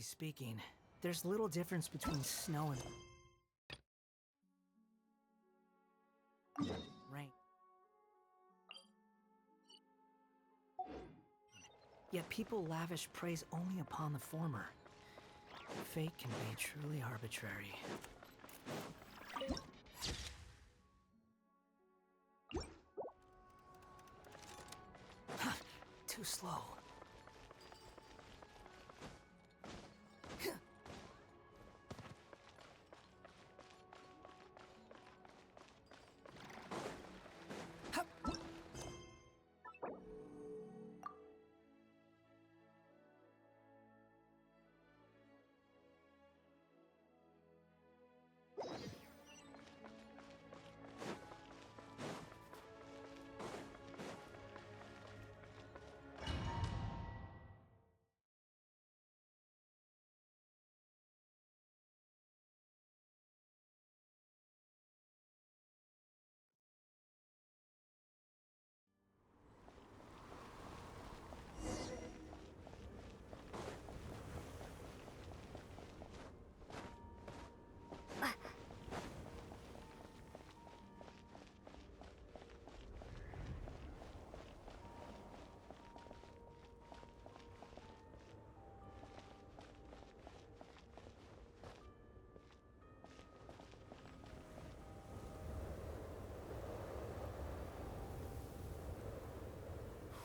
Practically speaking, there's little difference between snow and rain. Yet people lavish praise only upon the former. Fate can be truly arbitrary. Too slow.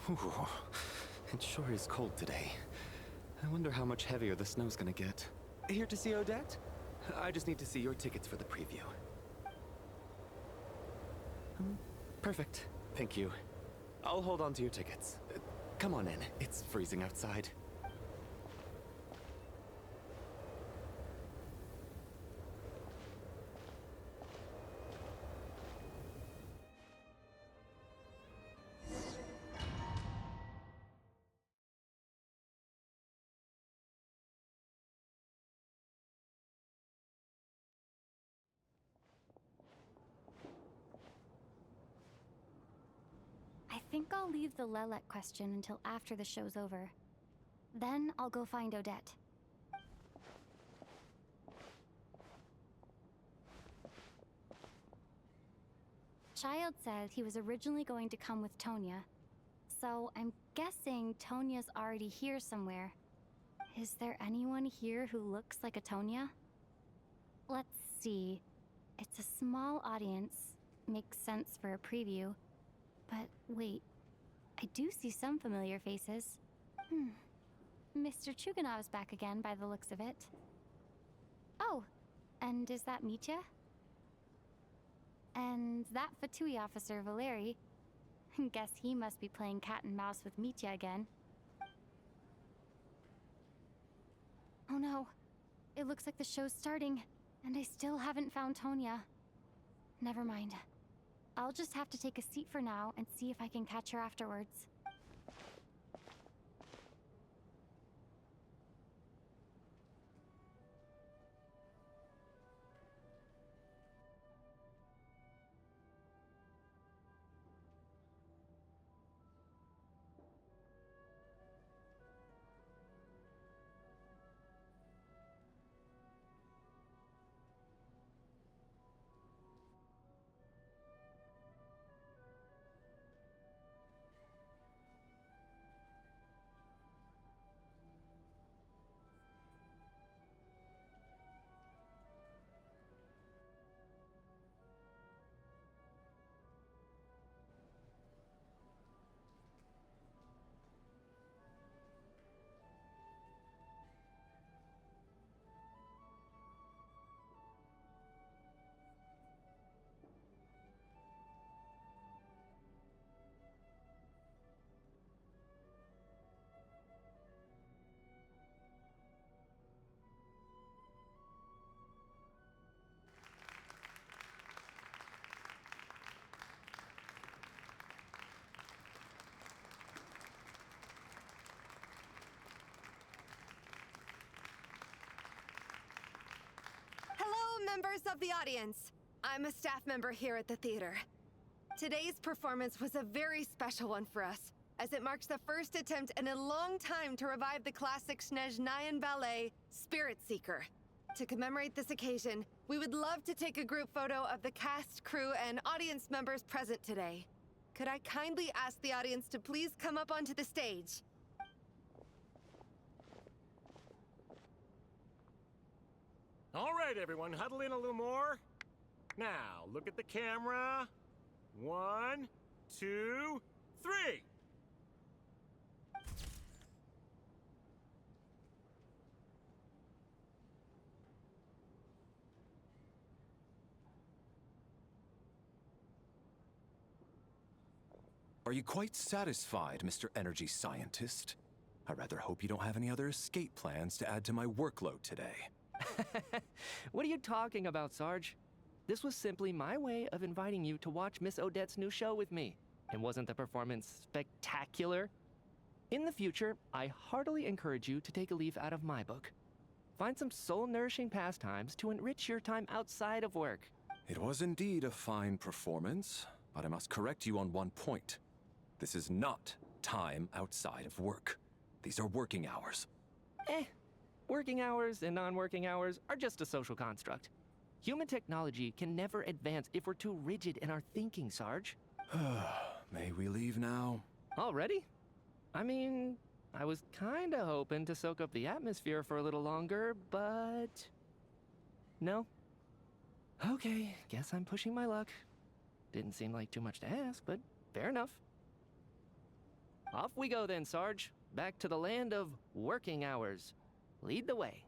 Ooh, it sure is cold today. I wonder how much heavier the snow's gonna get. Here to see Odette? I just need to see your tickets for the preview. Perfect. Thank you. I'll hold on to your tickets. Come on in. It's freezing outside. I think I'll leave the Lelek question until after the show's over. Then I'll go find Odette. Child said he was originally going to come with Tonya, so I'm guessing Tonya's already here somewhere. Is there anyone here who looks like a Tonya? Let's see. It's a small audience. Makes sense for a preview. But wait, I do see some familiar faces. Mr. Chuganov's back again by the looks of it. Oh, and is that Mitya? And that Fatui officer, Valeri. Guess he must be playing cat and mouse with Mitya again. Oh no, it looks like the show's starting, and I still haven't found Tonya. Never mind. I'll just have to take a seat for now and see if I can catch her afterwards. Members of the audience, I'm a staff member here at the theater. Today's performance was a very special one for us. as it marks the first attempt in a long time to revive the classic Snezhnayan ballet, Spirit Seeker. To commemorate this occasion, we would love to take a group photo of the cast, crew, and audience members present today. Could I kindly ask the audience to please come up onto the stage? All right, everyone, huddle in a little more. Now, look at the camera. 1, 2, 3. Are you quite satisfied, Mr. Energy Scientist? I rather hope you don't have any other escape plans to add to my workload today. What are you talking about, Sarge? This was simply my way of inviting you to watch Miss Odette's new show with me. And wasn't the performance spectacular? In the future, I heartily encourage you to take a leaf out of my book. Find some soul-nourishing pastimes to enrich your time outside of work. It was indeed a fine performance, but I must correct you on one point. This is not time outside of work. These are working hours. Working hours and non-working hours are just a social construct. Human technology can never advance if we're too rigid in our thinking, Sarge. May we leave now? Already? I mean, I was kinda hoping to soak up the atmosphere for a little longer, but... No? Okay, guess I'm pushing my luck. Didn't seem like too much to ask, but fair enough. Off we go then, Sarge. Back to the land of working hours. Lead the way.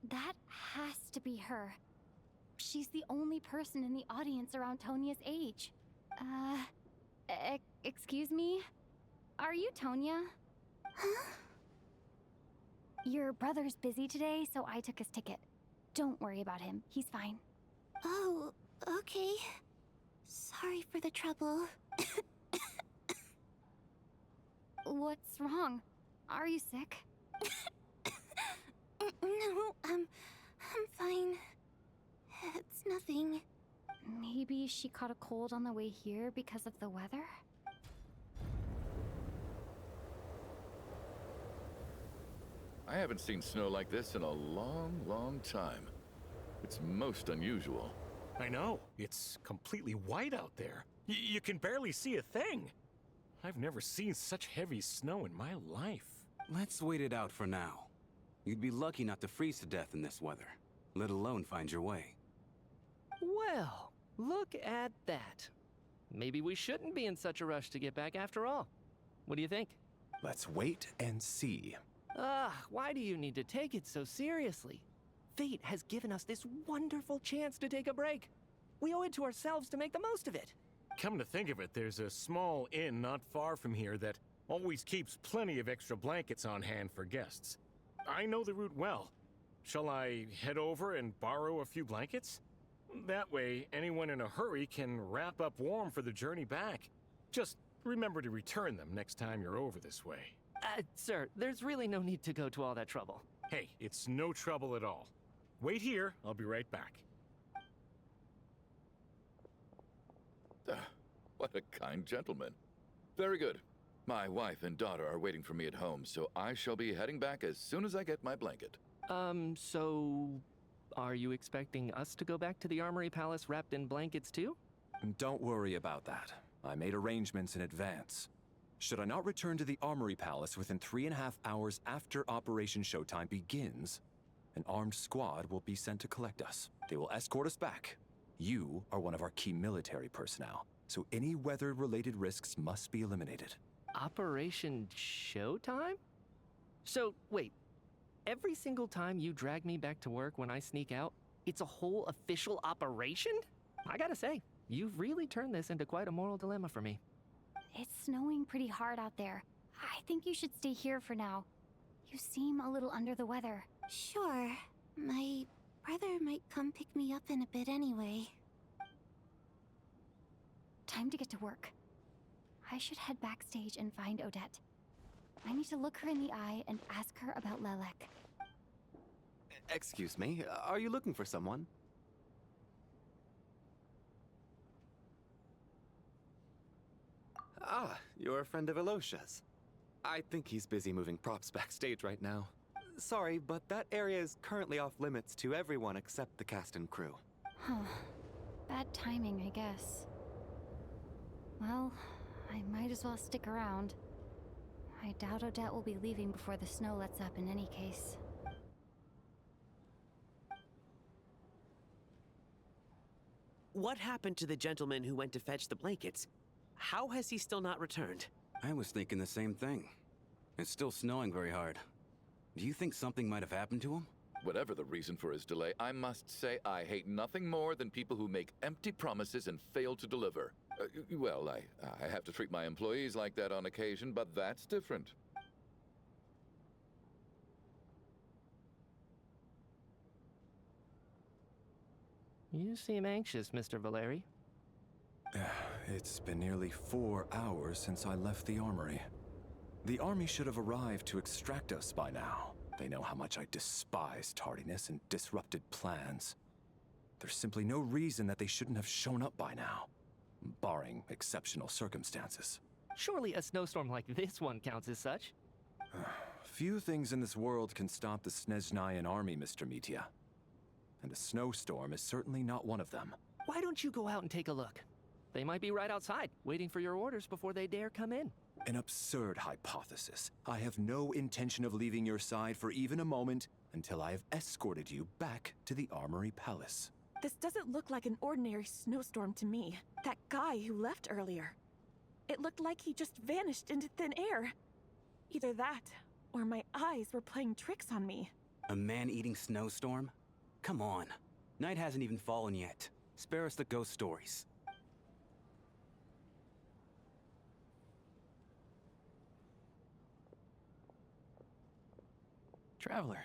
That has to be her. She's the only person in the audience around Tonia's age. Excuse me? Are you Tonia? Huh? Your brother's busy today, so I took his ticket. Don't worry about him. He's fine. Oh, okay. Sorry for the trouble. What's wrong? Are you sick? No, I'm fine. It's nothing. Maybe she caught a cold on the way here because of the weather? I haven't seen snow like this in a long, long time. It's most unusual. I know. It's completely white out there. You can barely see a thing. I've never seen such heavy snow in my life. Let's wait it out for now. You'd be lucky not to freeze to death in this weather, let alone find your way. Well, look at that. Maybe we shouldn't be in such a rush to get back after all. What do you think? Let's wait and see. Why do you need to take it so seriously? Fate has given us this wonderful chance to take a break. We owe it to ourselves to make the most of it. Come to think of it, there's a small inn not far from here that always keeps plenty of extra blankets on hand for guests. I know the route well. Shall I head over and borrow a few blankets? That way, anyone in a hurry can wrap up warm for the journey back. Just remember to return them next time you're over this way. Sir, there's really no need to go to all that trouble. Hey, it's no trouble at all. Wait here, I'll be right back. What a kind gentleman. Very good. My wife and daughter are waiting for me at home, so I shall be heading back as soon as I get my blanket. So... Are you expecting us to go back to the Armory Palace wrapped in blankets too? Don't worry about that. I made arrangements in advance. Should I not return to the Armory Palace within 3.5 hours after Operation Showtime begins, an armed squad will be sent to collect us. They will escort us back. You are one of our key military personnel, so any weather-related risks must be eliminated. Operation Showtime? So, wait. Every single time you drag me back to work when I sneak out, it's a whole official operation? I gotta say, you've really turned this into quite a moral dilemma for me. It's snowing pretty hard out there. I think you should stay here for now. You seem a little under the weather. Sure. My brother might come pick me up in a bit anyway. Time to get to work. I should head backstage and find Odette. I need to look her in the eye and ask her about Lelek. Excuse me, are you looking for someone? Ah, you're a friend of Alosha's. I think he's busy moving props backstage right now. Sorry, but that area is currently off limits to everyone except the cast and crew. Huh. Bad timing, I guess. Well, I might as well stick around. I doubt Odette will be leaving before the snow lets up in any case. What happened to the gentleman who went to fetch the blankets? How has he still not returned? I was thinking the same thing. It's still snowing very hard. Do you think something might have happened to him? Whatever the reason for his delay, I must say I hate nothing more than people who make empty promises and fail to deliver. Well, I have to treat my employees like that on occasion, but that's different. You seem anxious, Mr. Valeri. It's been nearly 4 hours since I left the armory. The army should have arrived to extract us by now. They know how much I despise tardiness and disrupted plans. There's simply no reason that they shouldn't have shown up by now, barring exceptional circumstances. Surely a snowstorm like this one counts as such. Few things in this world can stop the Snezhnayan army, Mr. Mitya. And a snowstorm is certainly not one of them. Why don't you go out and take a look? They might be right outside, waiting for your orders before they dare come in. An absurd hypothesis. I have no intention of leaving your side for even a moment until I have escorted you back to the Armory Palace. This doesn't look like an ordinary snowstorm to me. That guy who left earlier. It looked like he just vanished into thin air. Either that, or my eyes were playing tricks on me. A man-eating snowstorm? Come on. Night hasn't even fallen yet. Spare us the ghost stories. Traveler,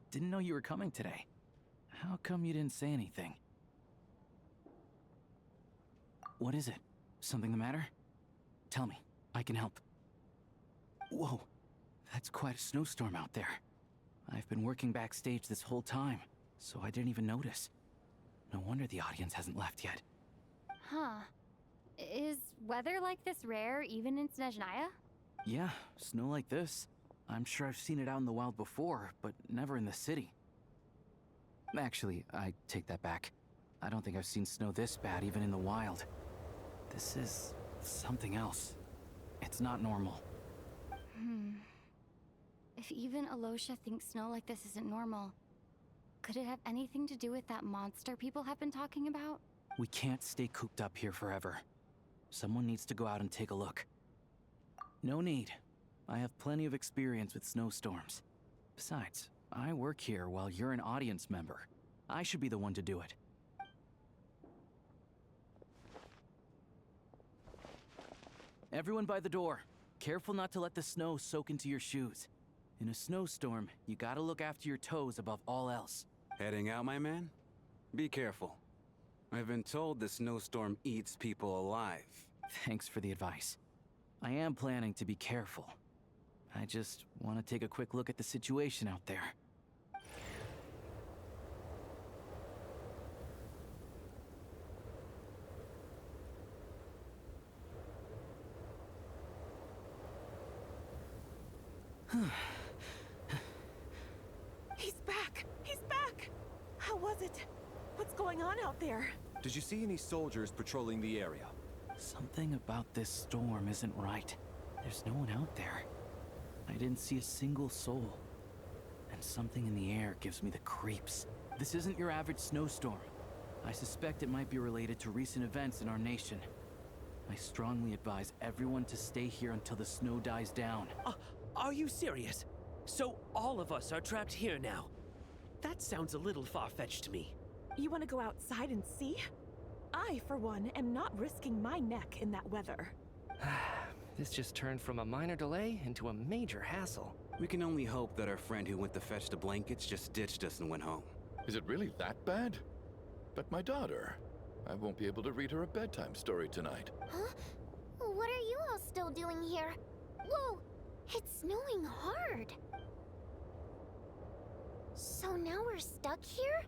didn't know you were coming today. How come you didn't say anything? What is it? Something the matter? Tell me, I can help. Whoa, that's quite a snowstorm out there. I've been working backstage this whole time, so I didn't even notice. No wonder the audience hasn't left yet. Huh. Is weather like this rare even in Snezhnaya? Yeah, snow like this. I'm sure I've seen it out in the wild before, but never in the city. Actually, I take that back. I don't think I've seen snow this bad even in the wild. This is something else. It's not normal. If even Alosha thinks snow like this isn't normal, could it have anything to do with that monster people have been talking about? We can't stay cooped up here forever. Someone needs to go out and take a look. No need. I have plenty of experience with snowstorms. Besides, I work here while you're an audience member. I should be the one to do it. Everyone by the door. Careful not to let the snow soak into your shoes. In a snowstorm, you gotta look after your toes above all else. Heading out, my man? Be careful. I've been told the snowstorm eats people alive. Thanks for the advice. I am planning to be careful. I just want to take a quick look at the situation out there. He's back! He's back! How was it? What's going on out there? Did you see any soldiers patrolling the area? Something about this storm isn't right. There's no one out there. I didn't see a single soul. And something in the air gives me the creeps. This isn't your average snowstorm. I suspect it might be related to recent events in our nation. I strongly advise everyone to stay here until the snow dies down. Are you serious? So all of us are trapped here now? That sounds a little far-fetched to me. You want to go outside and see? I, for one, am not risking my neck in that weather. This just turned from a minor delay into a major hassle. We can only hope that our friend who went to fetch the blankets just ditched us and went home. Is it really that bad? But my daughter, I won't be able to read her a bedtime story tonight. Huh? What are you all still doing here? Whoa! It's snowing hard. So now we're stuck here?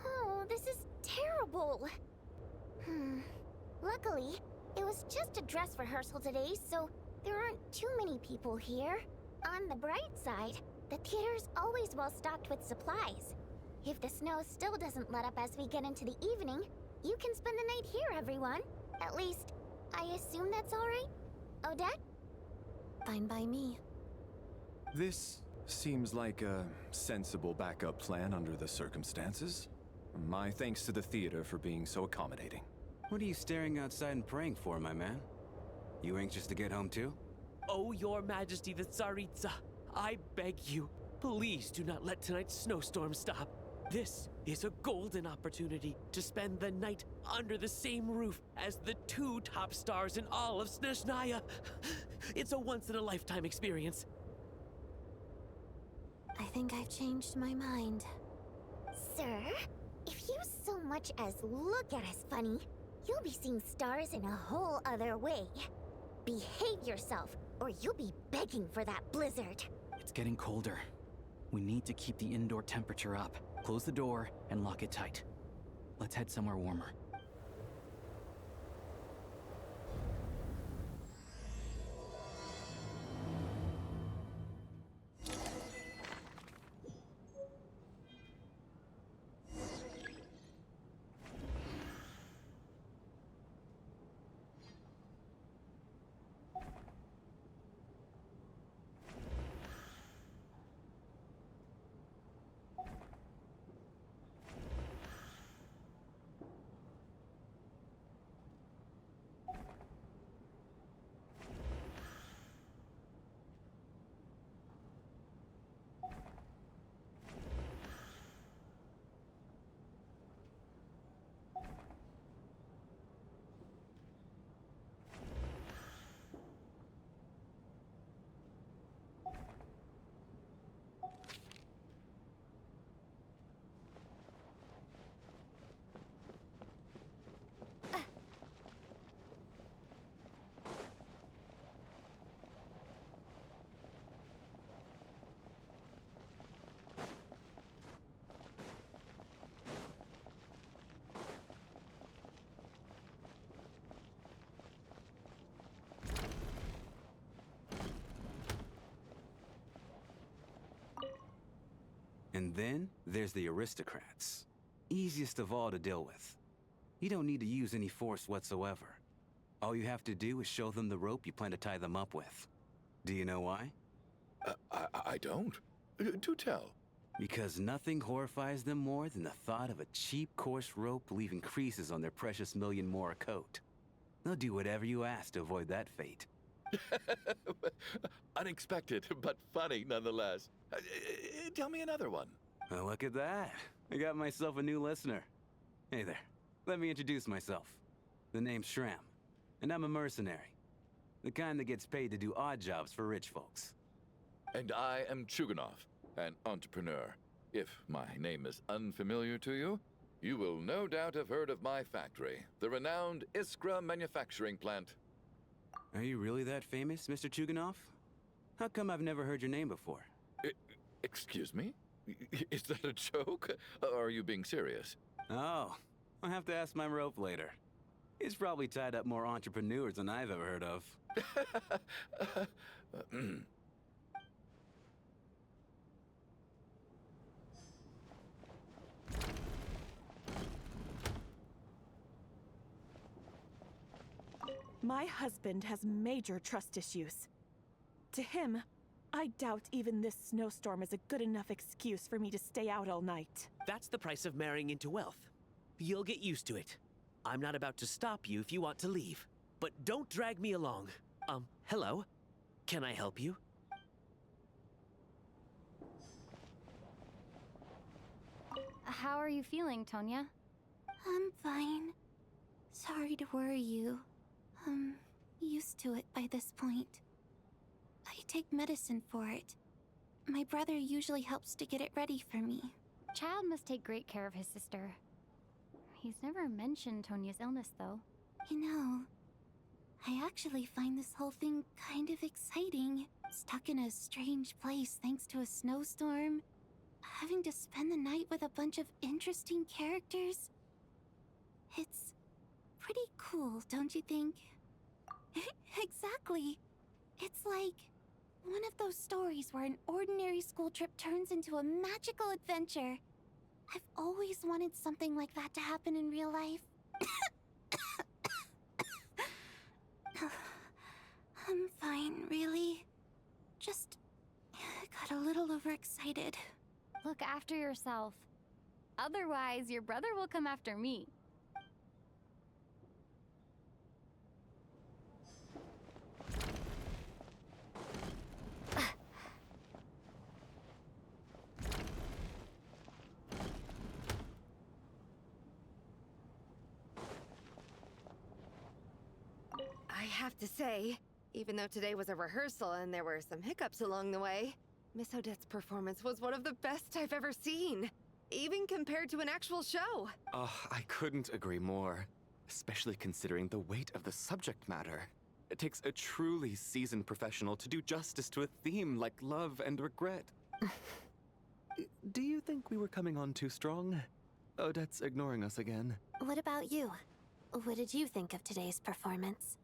Oh, this is terrible. Luckily, It was just a dress rehearsal today, so there aren't too many people here. On the bright side, the theater's always well stocked with supplies. If the snow still doesn't let up as we get into the evening, you can spend the night here, everyone. At least, I assume that's all right? Odette? Fine by me. This seems like a sensible backup plan under the circumstances. My thanks to the theater for being so accommodating. What are you staring outside and praying for, my man? You anxious to get home too? Oh, Your Majesty the Tsaritsa, I beg you, please do not let tonight's snowstorm stop. This is a golden opportunity to spend the night under the same roof as the 2 top stars in all of Snezhnaya. It's a once-in-a-lifetime experience. I think I've changed my mind. Sir, if you so much as look at us funny, you'll be seeing stars in a whole other way. Behave yourself, or you'll be begging for that blizzard. It's getting colder. We need to keep the indoor temperature up. Close the door and lock it tight. Let's head somewhere warmer. And then there's the aristocrats. Easiest of all to deal with. You don't need to use any force whatsoever. All you have to do is show them the rope you plan to tie them up with. Do you know why? I don't. Do tell. Because nothing horrifies them more than the thought of a cheap, coarse rope leaving creases on their precious million more coat. They'll do whatever you ask to avoid that fate. Unexpected, but funny nonetheless. Tell me another one. Well, look at that. I got myself a new listener. Hey there. Let me introduce myself. The name's Shram, and I'm a mercenary. The kind that gets paid to do odd jobs for rich folks. And I am Chuganov, an entrepreneur. If my name is unfamiliar to you, you will no doubt have heard of my factory, the renowned Iskra manufacturing plant. Are you really that famous, Mr. Chuganov? How come I've never heard your name before? Excuse me? Is that a joke? Or are you being serious? Oh, I'll have to ask my rope later. He's probably tied up more entrepreneurs than I've ever heard of. My husband has major trust issues. To him, I doubt even this snowstorm is a good enough excuse for me to stay out all night. That's the price of marrying into wealth. You'll get used to it. I'm not about to stop you if you want to leave. But don't drag me along. Hello? Can I help you? How are you feeling, Tonya? I'm fine. Sorry to worry you. I'm used to it by this point. I take medicine for it. My brother usually helps to get it ready for me. Child must take great care of his sister. He's never mentioned Tonya's illness, though. You know, I actually find this whole thing kind of exciting. Stuck in a strange place thanks to a snowstorm. Having to spend the night with a bunch of interesting characters. It's pretty cool, don't you think? Exactly. It's like one of those stories where an ordinary school trip turns into a magical adventure. I've always wanted something like that to happen in real life. I'm fine, really. Just got a little overexcited. Look after yourself. Otherwise, your brother will come after me. I have to say, even though today was a rehearsal and there were some hiccups along the way, Miss Odette's performance was one of the best I've ever seen, even compared to an actual show. I couldn't agree more, especially considering the weight of the subject matter. It takes a truly seasoned professional to do justice to a theme like love and regret. Do you think we were coming on too strong? Odette's ignoring us again. What about you? What did you think of today's performance?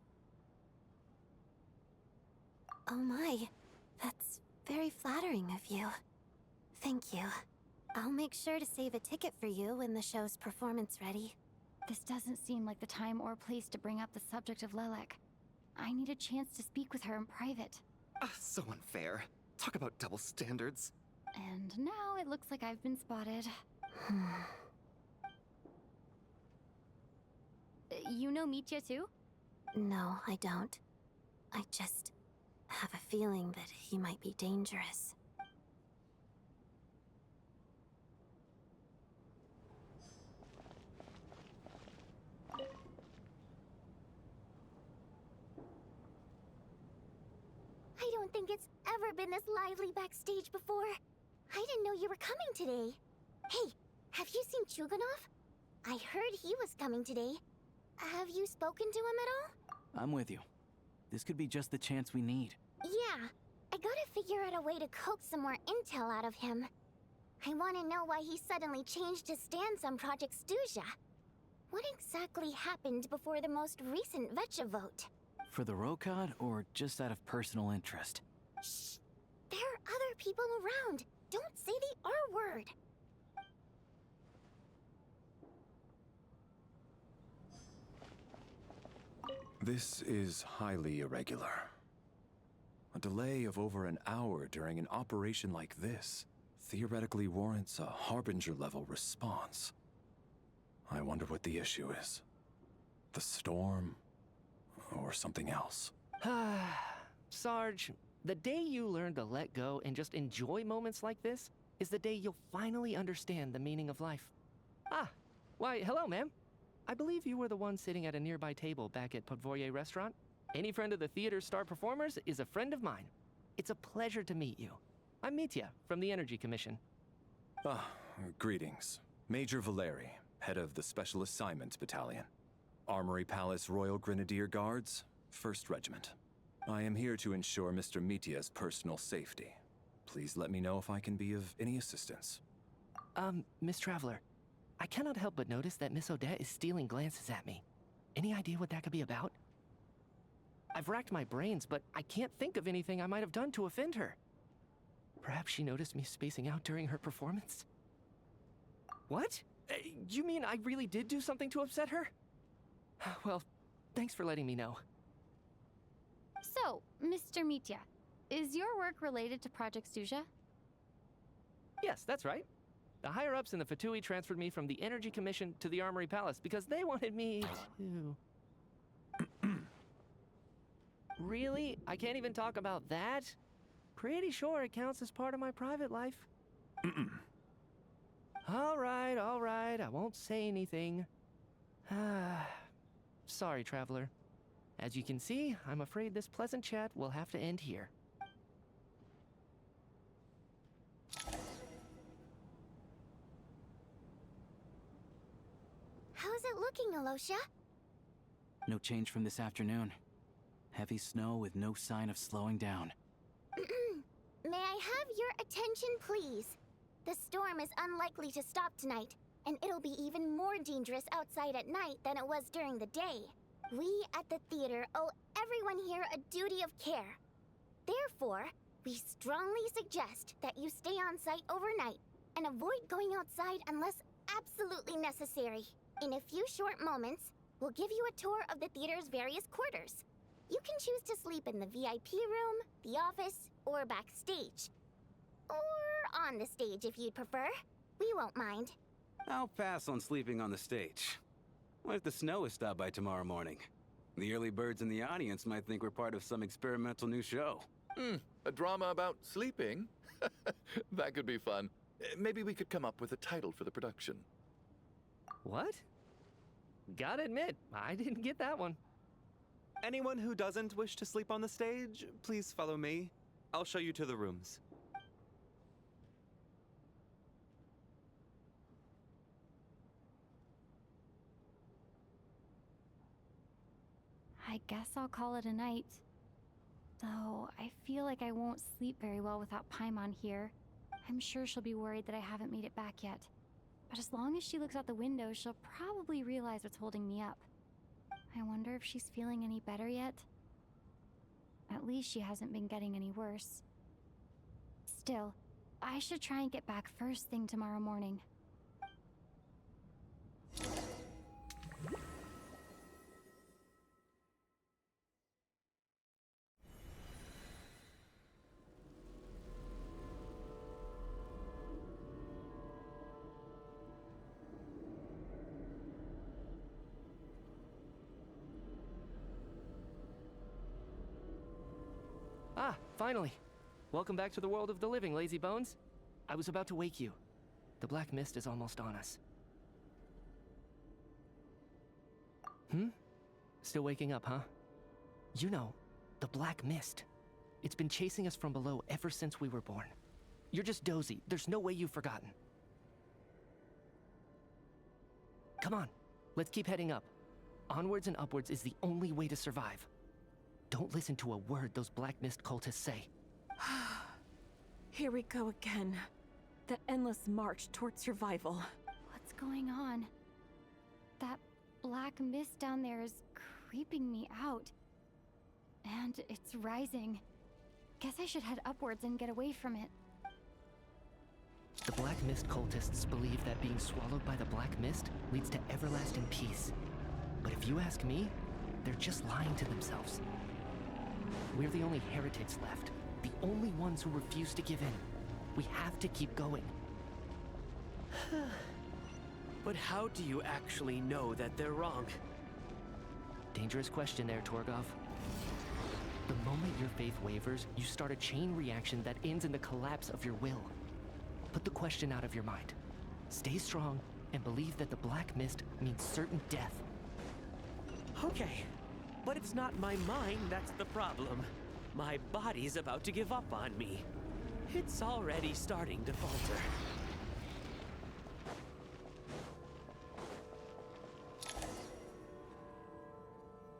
Oh my, that's very flattering of you. Thank you. I'll make sure to save a ticket for you when the show's performance ready. This doesn't seem like the time or place to bring up the subject of Lilac. I need a chance to speak with her in private. So unfair. Talk about double standards. And now it looks like I've been spotted. You know Mitya too? No, I don't. I just have a feeling that he might be dangerous. I don't think it's ever been this lively backstage before. I didn't know you were coming today. Hey, have you seen Chuganov? I heard he was coming today. Have you spoken to him at all? I'm with you. This could be just the chance we need. Yeah, I gotta figure out a way to coax some more intel out of him. I want to know why he suddenly changed his stance on Project Stuja. What exactly happened before the most recent Vetcha vote? For the Rokad, or just out of personal interest? Shh! There are other people around. Don't say the R word. This is highly irregular. A delay of over an hour during an operation like this theoretically warrants a Harbinger-level response. I wonder what the issue is. The storm, or something else. Sarge, the day you learn to let go and just enjoy moments like this is the day you'll finally understand the meaning of life. Why, hello, ma'am. I believe you were the one sitting at a nearby table back at Podvorye Restaurant. Any friend of the theater's star performers is a friend of mine. It's a pleasure to meet you. I'm Mitya, from the Energy Commission. Greetings. Major Valeri, head of the Special Assignments Battalion. Armory Palace Royal Grenadier Guards, 1st Regiment. I am here to ensure Mr. Mitya's personal safety. Please let me know if I can be of any assistance. Miss Traveler, I cannot help but notice that Miss Odette is stealing glances at me. Any idea what that could be about? I've racked my brains, but I can't think of anything I might have done to offend her. Perhaps she noticed me spacing out during her performance? What? You mean I really did do something to upset her? Well, thanks for letting me know. So, Mr. Mitya, is your work related to Project Stuja? Yes, that's right. The higher-ups in the Fatui transferred me from the Energy Commission to the Armory Palace because they wanted me to... Really? I can't even talk about that? Pretty sure it counts as part of my private life. All right, I won't say anything. Sorry, Traveler. As you can see, I'm afraid this pleasant chat will have to end here. How's it looking, Alosha? No change from this afternoon. Heavy snow with no sign of slowing down. May I have your attention, please? The storm is unlikely to stop tonight, and it'll be even more dangerous outside at night than it was during the day. We at the theater owe everyone here a duty of care. Therefore, we strongly suggest that you stay on site overnight and avoid going outside unless absolutely necessary. In a few short moments, we'll give you a tour of the theater's various quarters. You can choose to sleep in the VIP room, the office, or backstage. Or on the stage if you'd prefer. We won't mind. I'll pass on sleeping on the stage. What if the snow is stopped by tomorrow morning? The early birds in the audience might think we're part of some experimental new show. A drama about sleeping? That could be fun. Maybe we could come up with a title for the production. What? Gotta admit, I didn't get that one. Anyone who doesn't wish to sleep on the stage, please follow me. I'll show you to the rooms. I guess I'll call it a night. Though, I feel like I won't sleep very well without Paimon here. I'm sure she'll be worried that I haven't made it back yet. But as long as she looks out the window, she'll probably realize what's holding me up. I wonder if she's feeling any better yet? At least she hasn't been getting any worse. Still, I should try and get back first thing tomorrow morning. Ah, finally. Welcome back to the world of the living, lazy bones. I was about to wake you. The black mist is almost on us. Still waking up, huh? You know, the black mist. It's been chasing us from below ever since we were born. You're just dozy. There's no way you've forgotten. Come on, let's keep heading up. Onwards and upwards is the only way to survive. Don't listen to a word those black mist cultists say. Here we go again. The endless march towards survival. What's going on? That black mist down there is creeping me out. And it's rising. Guess I should head upwards and get away from it. The black mist cultists believe that being swallowed by the black mist leads to everlasting peace. But if you ask me, they're just lying to themselves. We're the only heretics left. The only ones who refuse to give in. We have to keep going. But how do you actually know that they're wrong? Dangerous question there, Torgov. The moment your faith wavers, you start a chain reaction that ends in the collapse of your will. Put the question out of your mind. Stay strong and believe that the black mist means certain death. Okay, but it's not my mind that's the problem. My body's about to give up on me. It's already starting to falter.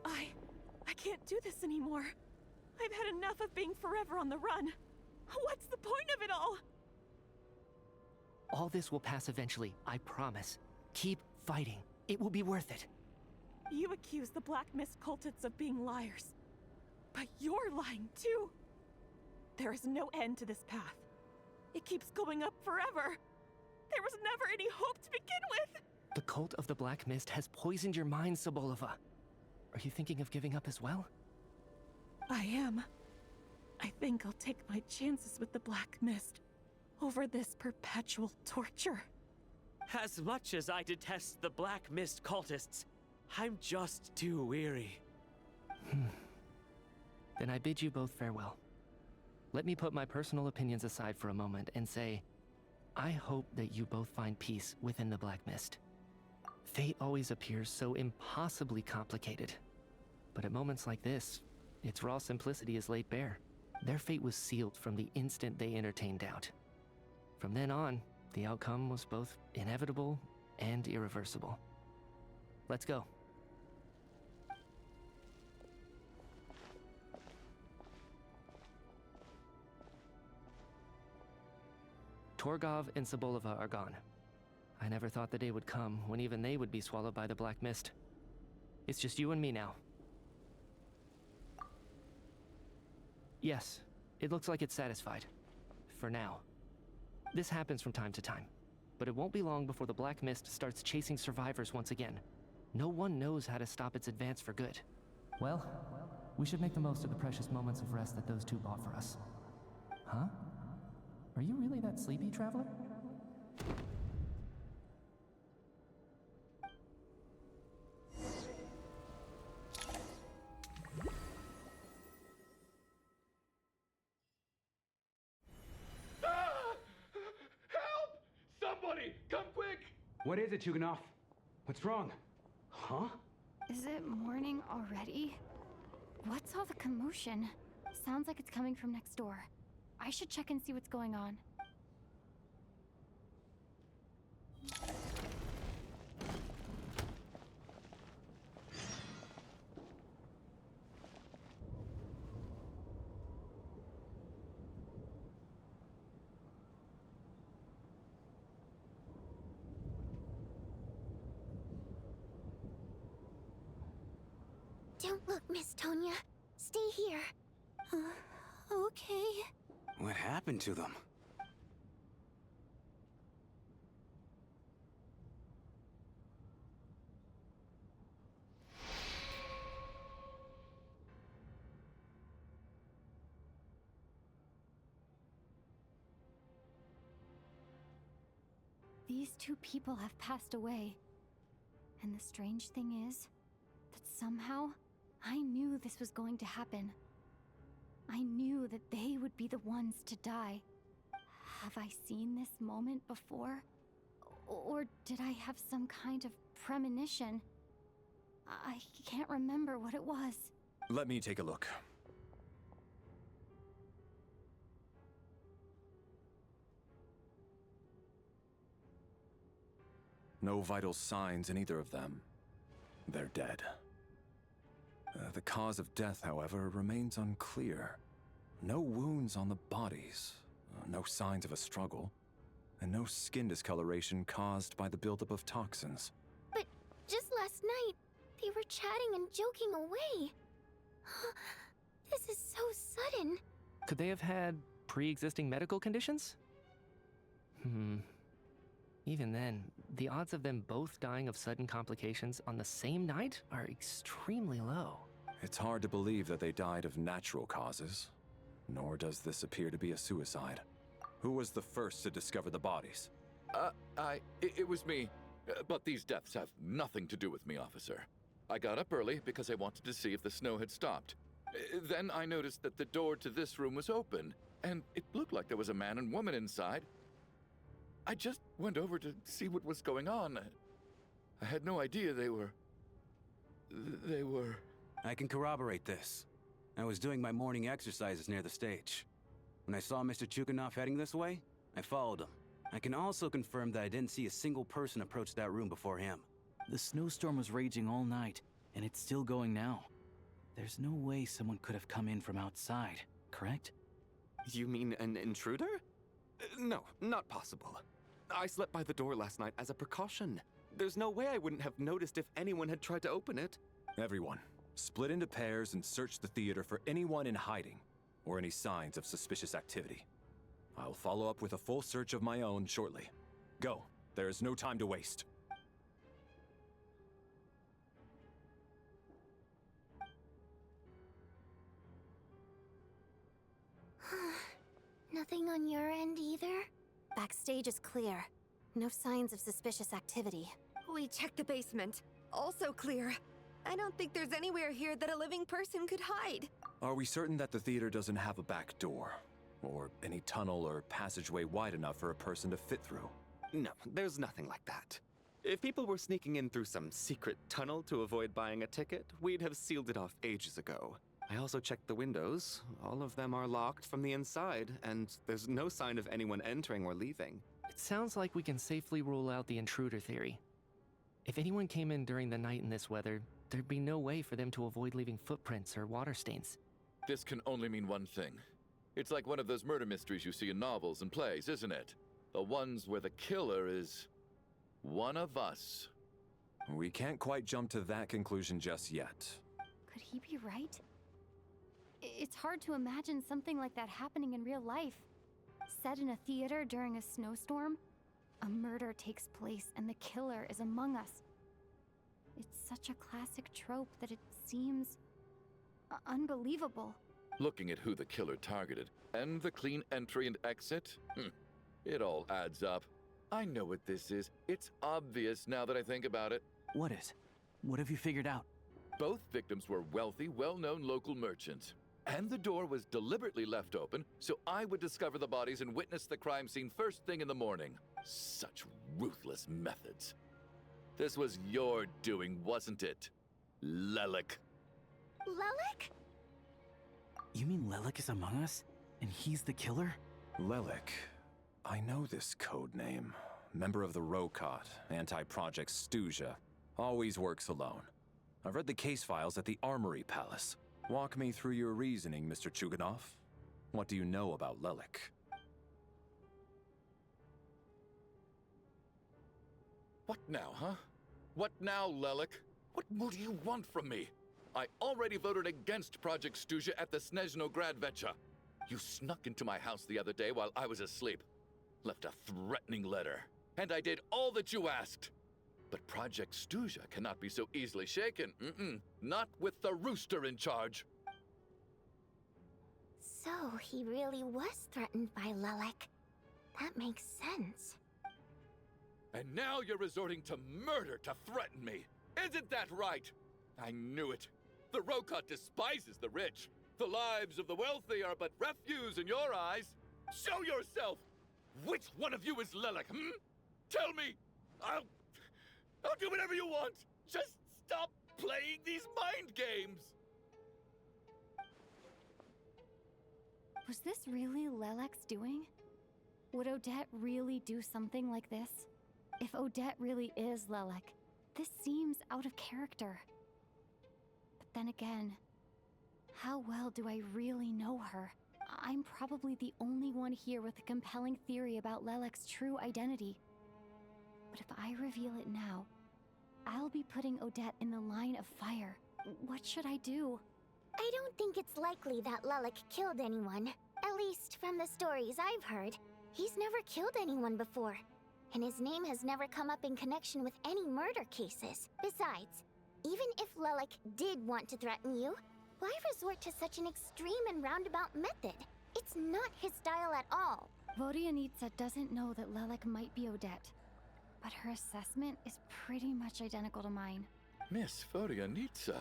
I can't do this anymore. I've had enough of being forever on the run. What's the point of it all? All this will pass eventually, I promise. Keep fighting. It will be worth it. You accuse the Black Mist cultists of being liars. But you're lying too. There is no end to this path. It keeps going up forever. There was never any hope to begin with. The cult of the Black Mist has poisoned your mind, Sobolova. Are you thinking of giving up as well? I am. I think I'll take my chances with the Black Mist over this perpetual torture. As much as I detest the Black Mist cultists, I'm just too weary. Then I bid you both farewell. Let me put my personal opinions aside for a moment and say, I hope that you both find peace within the Black Mist. Fate always appears so impossibly complicated. But at moments like this, its raw simplicity is laid bare. Their fate was sealed from the instant they entertained doubt. From then on, the outcome was both inevitable and irreversible. Let's go. Torgov and Sobolova are gone. I never thought the day would come when even they would be swallowed by the Black Mist. It's just you and me now. Yes, it looks like it's satisfied. For now. This happens from time to time, but it won't be long before the Black Mist starts chasing survivors once again. No one knows how to stop its advance for good. Well, we should make the most of the precious moments of rest that those two bought for us. Huh? Are you really that sleepy, traveler? Help! Somebody, come quick! What is it, Chuganov? What's wrong? Huh? Is it morning already? What's all the commotion? Sounds like it's coming from next door. I should check and see what's going on. Don't look, Miss Tonya. Stay here. Okay. What happened to them? These two people have passed away. And the strange thing is that somehow I knew this was going to happen. I knew that they would be the ones to die. Have I seen this moment before? Or did I have some kind of premonition? I can't remember what it was. Let me take a look. No vital signs in either of them. They're dead. The cause of death, however, remains unclear. No wounds on the bodies, no signs of a struggle, and no skin discoloration caused by the buildup of toxins. But just last night, they were chatting and joking away. This is so sudden. Could they have had pre-existing medical conditions? Even then, the odds of them both dying of sudden complications on the same night are extremely low. It's hard to believe that they died of natural causes, nor does this appear to be a suicide. Who was the first to discover the bodies? It was me. But these deaths have nothing to do with me, officer. I got up early because I wanted to see if the snow had stopped. Then I noticed that the door to this room was open, and it looked like there was a man and woman inside. I just went over to see what was going on. I had no idea they were... I can corroborate this. I was doing my morning exercises near the stage. When I saw Mr. Chuganov heading this way, I followed him. I can also confirm that I didn't see a single person approach that room before him. The snowstorm was raging all night, and it's still going now. There's no way someone could have come in from outside, correct? You mean an intruder? No, not possible. I slept by the door last night as a precaution. There's no way I wouldn't have noticed if anyone had tried to open it. Everyone, split into pairs and search the theater for anyone in hiding, or any signs of suspicious activity. I'll follow up with a full search of my own shortly. Go. There is no time to waste. Nothing on your end either? Backstage is clear. No signs of suspicious activity. We checked the basement. Also clear. I don't think there's anywhere here that a living person could hide. Are we certain that the theater doesn't have a back door? Or any tunnel or passageway wide enough for a person to fit through? No, there's nothing like that. If people were sneaking in through some secret tunnel to avoid buying a ticket, we'd have sealed it off ages ago. I also checked the windows. All of them are locked from the inside, and there's no sign of anyone entering or leaving. It sounds like we can safely rule out the intruder theory. If anyone came in during the night in this weather, there'd be no way for them to avoid leaving footprints or water stains. This can only mean one thing. It's like one of those murder mysteries you see in novels and plays, isn't it? The ones where the killer is one of us. We can't quite jump to that conclusion just yet. Could he be right? It's hard to imagine something like that happening in real life. Set in a theater during a snowstorm, a murder takes place and the killer is among us. It's such a classic trope that it seems unbelievable. Looking at who the killer targeted and the clean entry and exit, it all adds up. I know what this is. It's obvious now that I think about it. What is? What have you figured out? Both victims were wealthy, well-known local merchants. And the door was deliberately left open so I would discover the bodies and witness the crime scene first thing in the morning. Such ruthless methods. This was your doing, wasn't it, Lelik? Lelik? You mean Lelik is among us? And he's the killer? Lelik. I know this code name. Member of the Rokot, anti-Project Stuja. Always works alone. I've read the case files at the Armory Palace. Walk me through your reasoning, Mr. Chuganov. What do you know about Lelik? What now, huh? What now, Lelik? What more do you want from me? I already voted against Project Stuja at the Snezhno Gradvecha. You snuck into my house the other day while I was asleep. Left a threatening letter. And I did all that you asked. But Project Stuja cannot be so easily shaken. Not with the rooster in charge. So he really was threatened by Lelik. That makes sense. And now you're resorting to murder to threaten me. Isn't that right? I knew it. The Rokot despises the rich. The lives of the wealthy are but refuse in your eyes. Show yourself! Which one of you is Lelik, Tell me! I'll do whatever you want! Just stop playing these mind games! Was this really Lelek's doing? Would Odette really do something like this? If Odette really is Lelek, this seems out of character. But then again, how well do I really know her? I'm probably the only one here with a compelling theory about Lelek's true identity. But if I reveal it now, I'll be putting Odette in the line of fire. What should I do? I don't think it's likely that Lelik killed anyone. At least from the stories I've heard. He's never killed anyone before. And his name has never come up in connection with any murder cases. Besides, even if Lelik did want to threaten you, why resort to such an extreme and roundabout method? It's not his style at all. Vodianitsa doesn't know that Lelik might be Odette, but her assessment is pretty much identical to mine. Miss Vodianitsa,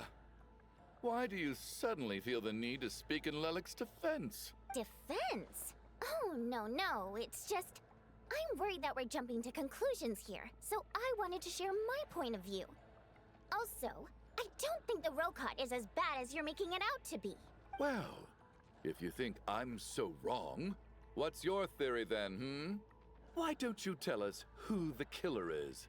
why do you suddenly feel the need to speak in Lelik's defense? Defense? Oh, no, it's just... I'm worried that we're jumping to conclusions here, so I wanted to share my point of view. Also, I don't think the Rokot is as bad as you're making it out to be. Well, if you think I'm so wrong, what's your theory then, Why don't you tell us who the killer is?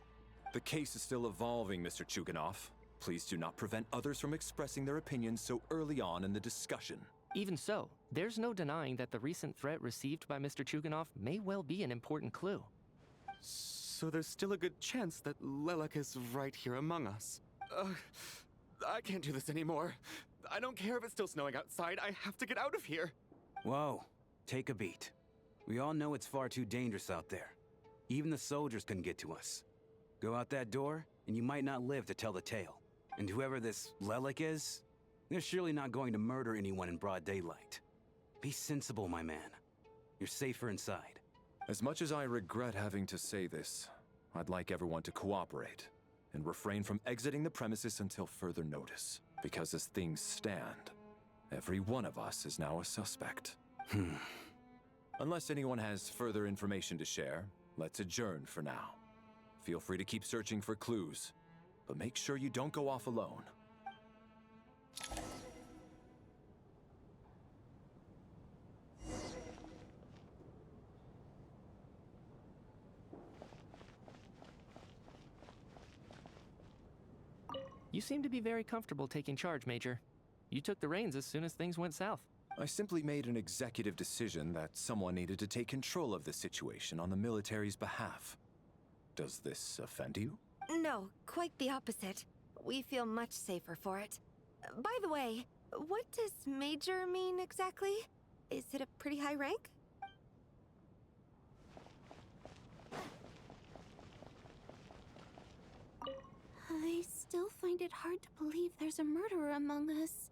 The case is still evolving, Mr. Chuganov. Please do not prevent others from expressing their opinions so early on in the discussion. Even so, there's no denying that the recent threat received by Mr. Chuganov may well be an important clue. So there's still a good chance that Lelik is right here among us. I can't do this anymore. I don't care if it's still snowing outside. I have to get out of here. Whoa, take a beat. We all know it's far too dangerous out there. Even the soldiers couldn't get to us. Go out that door, and you might not live to tell the tale. And whoever this Lelik is, they're surely not going to murder anyone in broad daylight. Be sensible, my man. You're safer inside. As much as I regret having to say this, I'd like everyone to cooperate and refrain from exiting the premises until further notice. Because as things stand, every one of us is now a suspect. Unless anyone has further information to share, let's adjourn for now. Feel free to keep searching for clues, but make sure you don't go off alone. You seem to be very comfortable taking charge, Major. You took the reins as soon as things went south. I simply made an executive decision that someone needed to take control of the situation on the military's behalf. Does this offend you? No, quite the opposite. We feel much safer for it. By the way, what does Major mean exactly? Is it a pretty high rank? I still find it hard to believe there's a murderer among us.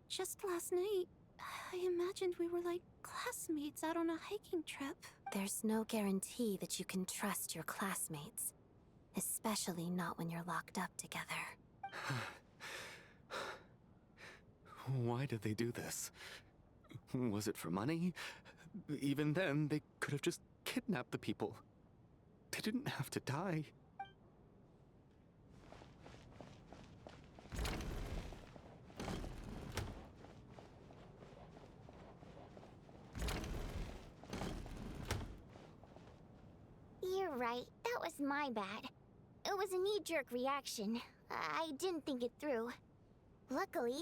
Just last night, I imagined we were like classmates out on a hiking trip. There's no guarantee that you can trust your classmates. Especially not when you're locked up together. Why did they do this? Was it for money? Even then, they could have just kidnapped the people. They didn't have to die. You're right. That was my bad. It was a knee-jerk reaction. I didn't think it through. Luckily,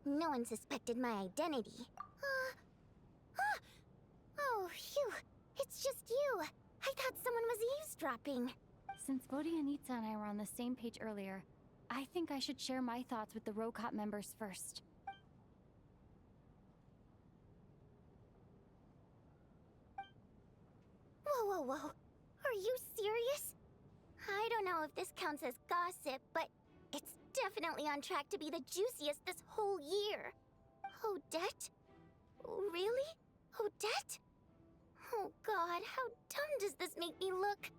no one suspected my identity. Oh, phew. It's just you. I thought someone was eavesdropping. Since Bodhi, Anita, and I were on the same page earlier, I think I should share my thoughts with the Rokot members first. Whoa, whoa, whoa. Are you serious? I don't know if this counts as gossip, but it's definitely on track to be the juiciest this whole year. Odette? Really? Odette? Oh god, how dumb does this make me look?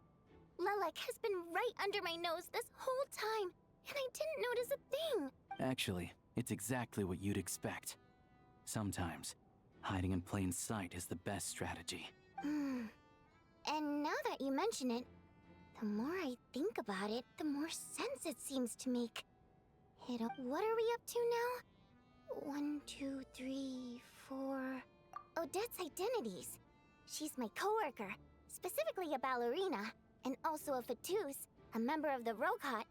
Lelek has been right under my nose this whole time, and I didn't notice a thing. Actually, it's exactly what you'd expect. Sometimes, hiding in plain sight is the best strategy. And now that you mention it, the more I think about it, the more sense it seems to make. What are we up to now? 1, 2, 3, 4... Odette's identities. She's my coworker, specifically a ballerina, and also a Fatous, a member of the Rokot.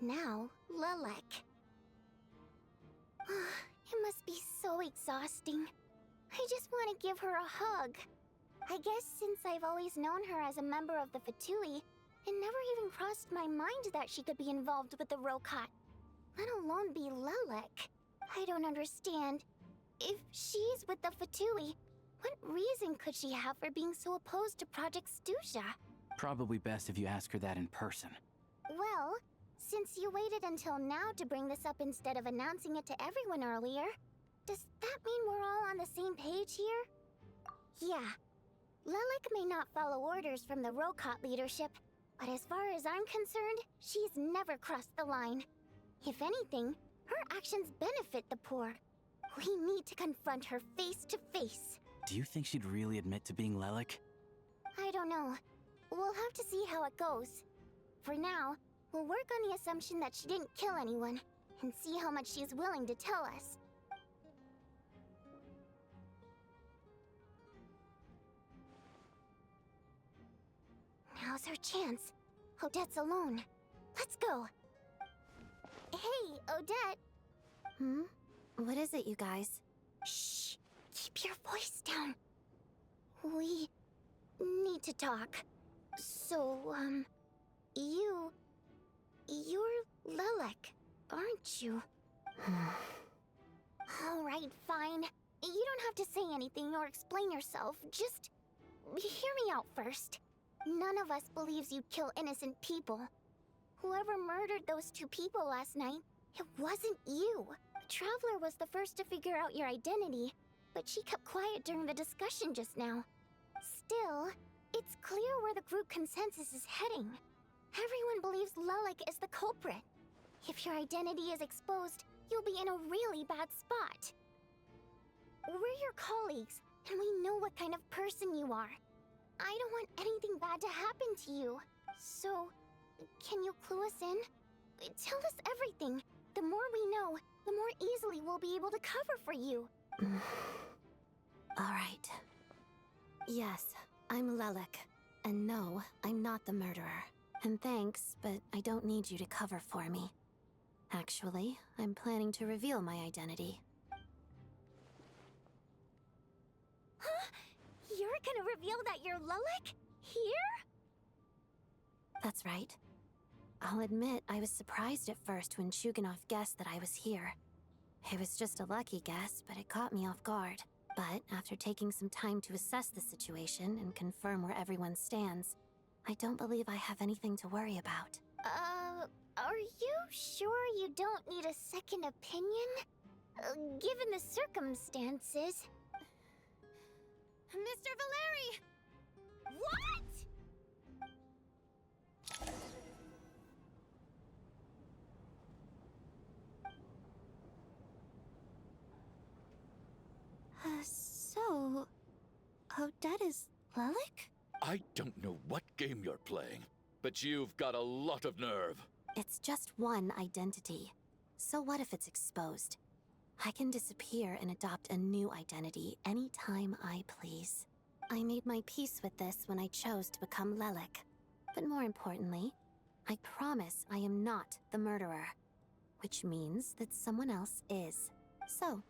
Now, Lelek. It must be so exhausting. I just want to give her a hug. I guess since I've always known her as a member of the Fatui, it never even crossed my mind that she could be involved with the Rokot, let alone be Lelek. I don't understand. If she's with the Fatui, what reason could she have for being so opposed to Project Stusha? Probably best if you ask her that in person. Well, since you waited until now to bring this up instead of announcing it to everyone earlier, does that mean we're all on the same page here? Yeah. Lelek may not follow orders from the Rokot leadership, but as far as I'm concerned, she's never crossed the line. If anything, her actions benefit the poor. We need to confront her face to face. Do you think she'd really admit to being Lelek? I don't know. We'll have to see how it goes. For now, we'll work on the assumption that she didn't kill anyone, and see how much she's willing to tell us. Now's her chance. Odette's alone. Let's go. Hey, Odette. What is it, you guys? Shh. Keep your voice down. We need to talk. So, you're Lelek, aren't you? Alright, fine. You don't have to say anything or explain yourself. Just hear me out first. None of us believes you'd kill innocent people. Whoever murdered those 2 people last night, it wasn't you. The Traveler was the first to figure out your identity, but she kept quiet during the discussion just now. Still, it's clear where the group consensus is heading. Everyone believes Lelek is the culprit. If your identity is exposed, you'll be in a really bad spot. We're your colleagues, and we know what kind of person you are. I don't want anything bad to happen to you. So, can you clue us in? Tell us everything. The more we know, the more easily we'll be able to cover for you. Alright. Yes, I'm Lelek. And no, I'm not the murderer. And thanks, but I don't need you to cover for me. Actually, I'm planning to reveal my identity. Huh? You're gonna reveal that you're Lelek? Here? That's right. I'll admit I was surprised at first when Chuganov guessed that I was here. It was just a lucky guess, but it caught me off guard. But after taking some time to assess the situation and confirm where everyone stands, I don't believe I have anything to worry about. Are you sure you don't need a second opinion? Given the circumstances. Mr. Valeri! What? So... Odette is Lelik? I don't know what game you're playing, but you've got a lot of nerve. It's just one identity. So what if it's exposed? I can disappear and adopt a new identity anytime I please. I made my peace with this when I chose to become Lelik. But more importantly, I promise I am not the murderer. Which means that someone else is. So,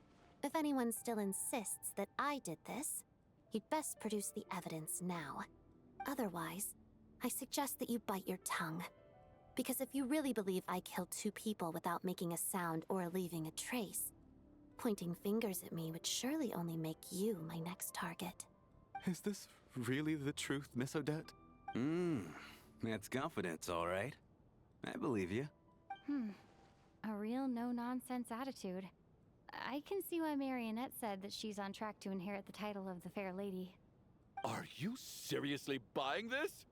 if anyone still insists that I did this, you'd best produce the evidence now. Otherwise, I suggest that you bite your tongue. Because if you really believe I killed 2 people without making a sound or leaving a trace, pointing fingers at me would surely only make you my next target. Is this really the truth, Miss Odette? That's confidence, all right. I believe you. A real no-nonsense attitude. I can see why Marionette said that she's on track to inherit the title of the Fair Lady. Are you seriously buying this?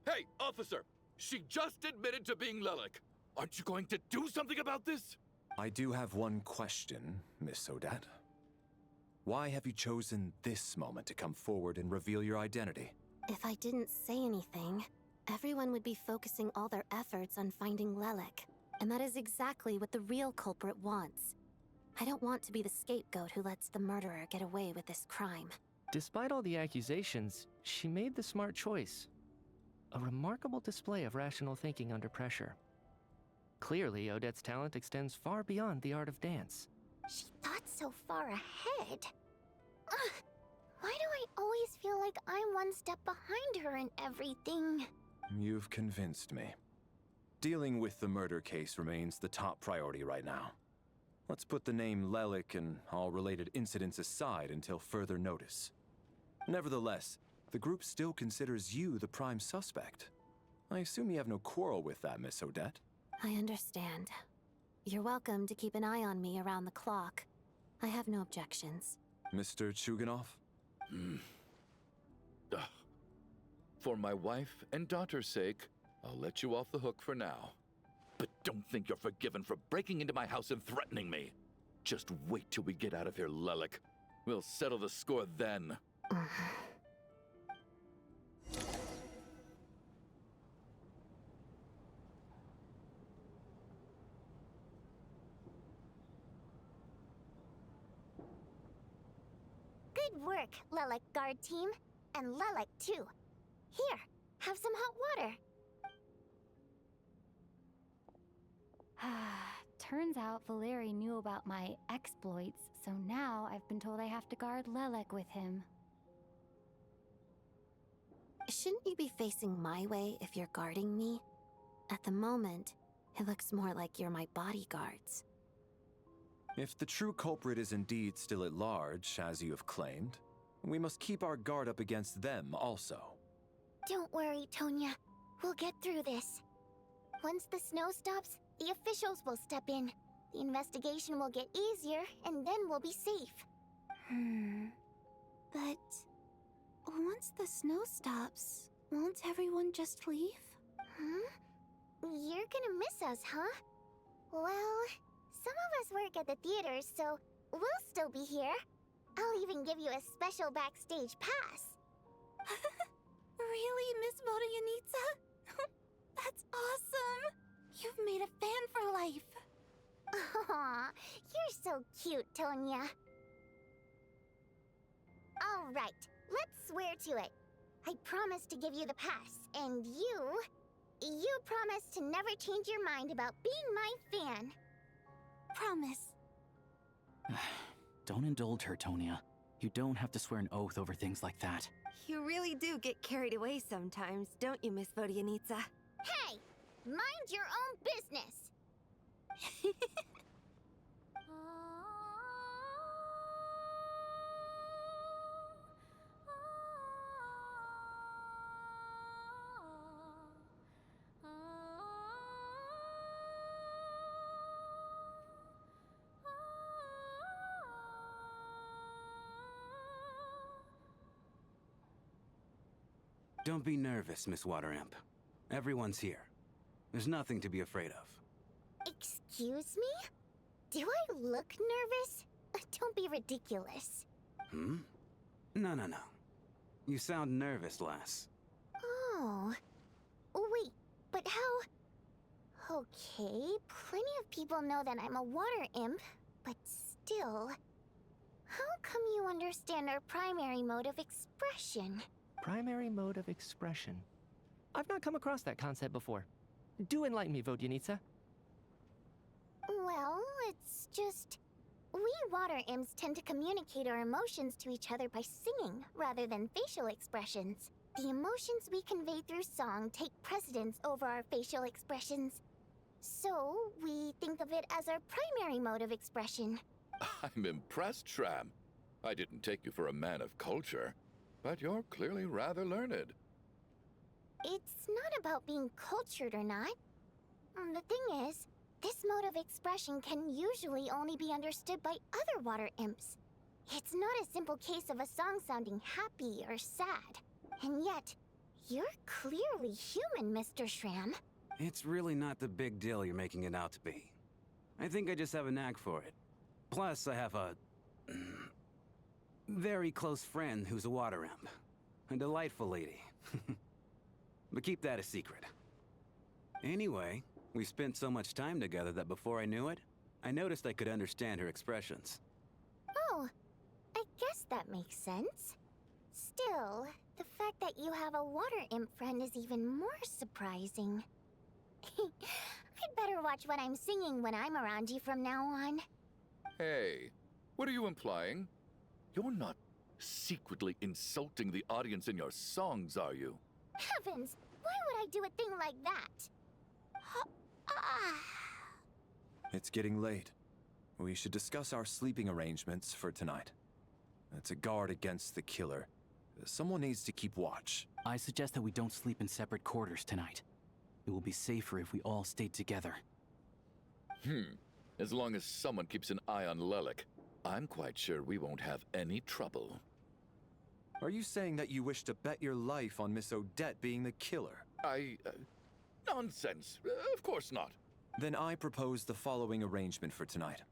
Hey, officer! She just admitted to being Lelik. Aren't you going to do something about this? I do have one question, Miss Odette. Why have you chosen this moment to come forward and reveal your identity? If I didn't say anything, everyone would be focusing all their efforts on finding Lelik. And that is exactly what the real culprit wants. I don't want to be the scapegoat who lets the murderer get away with this crime. Despite all the accusations, she made the smart choice. A remarkable display of rational thinking under pressure. Clearly, Odette's talent extends far beyond the art of dance. She thought so far ahead. Why do I always feel like I'm one step behind her in everything? You've convinced me. Dealing with the murder case remains the top priority right now. Let's put the name Lelik and all related incidents aside until further notice. Nevertheless, the group still considers you the prime suspect. I assume you have no quarrel with that, Miss Odette? I understand. You're welcome to keep an eye on me around the clock. I have no objections. Mr. Chuganov? For my wife and daughter's sake, I'll let you off the hook for now. But don't think you're forgiven for breaking into my house and threatening me. Just wait till we get out of here, Lelik. We'll settle the score then. Good work, Lelik guard team. And Lelik, too. Here, have some hot water. Turns out Valeri knew about my exploits, so now I've been told I have to guard Lelik with him. Shouldn't you be facing my way if you're guarding me? At the moment, it looks more like you're my bodyguards. If the true culprit is indeed still at large, as you have claimed, we must keep our guard up against them also. Don't worry, Tonya. We'll get through this. Once the snow stops, the officials will step in. The investigation will get easier, and then we'll be safe. But... once the snow stops, won't everyone just leave? You're gonna miss us, huh? Well, some of us work at the theater, so we'll still be here. I'll even give you a special backstage pass. Really, Miss Vodyanitsa? That's awesome! You've made a fan for life. Aw, you're so cute, Tonya. All right, let's swear to it. I promise to give you the pass, and you promise to never change your mind about being my fan. Promise. Don't indulge her, Tonya. You don't have to swear an oath over things like that. You really do get carried away sometimes, don't you, Miss Vodyanitsa? Hey! Mind your own business! Don't be nervous, Miss Water Imp. Everyone's here. There's nothing to be afraid of. Excuse me? Do I look nervous? Don't be ridiculous. Hmm? No. You sound nervous, lass. Oh. Wait, but how... Okay, plenty of people know that I'm a water imp, but still... How come you understand our primary mode of expression? Primary mode of expression. I've not come across that concept before. Do enlighten me, Vodyanica. Well, it's just... We water imps tend to communicate our emotions to each other by singing, rather than facial expressions. The emotions we convey through song take precedence over our facial expressions. So, we think of it as our primary mode of expression. I'm impressed, Shram. I didn't take you for a man of culture, but you're clearly rather learned. It's not about being cultured or not. The thing is, this mode of expression can usually only be understood by other water imps. It's not a simple case of a song sounding happy or sad. And yet, you're clearly human, Mr. Shram. It's really not the big deal you're making it out to be. I think I just have a knack for it. Plus, I have a... very close friend who's a water imp. A delightful lady. But keep that a secret. Anyway, we spent so much time together that before I knew it, I noticed I could understand her expressions. Oh, I guess that makes sense. Still, the fact that you have a water imp friend is even more surprising. I'd better watch what I'm singing when I'm around you from now on. Hey, what are you implying? You're not secretly insulting the audience in your songs, are you? Heavens! Why would I do a thing like that? It's getting late. We should discuss our sleeping arrangements for tonight. To guard against the killer, someone needs to keep watch. I suggest that we don't sleep in separate quarters tonight. It will be safer if we all stay together. As long as someone keeps an eye on Lelik, I'm quite sure we won't have any trouble. Are you saying that you wish to bet your life on Miss Odette being the killer? Nonsense. Of course not. Then I propose the following arrangement for tonight.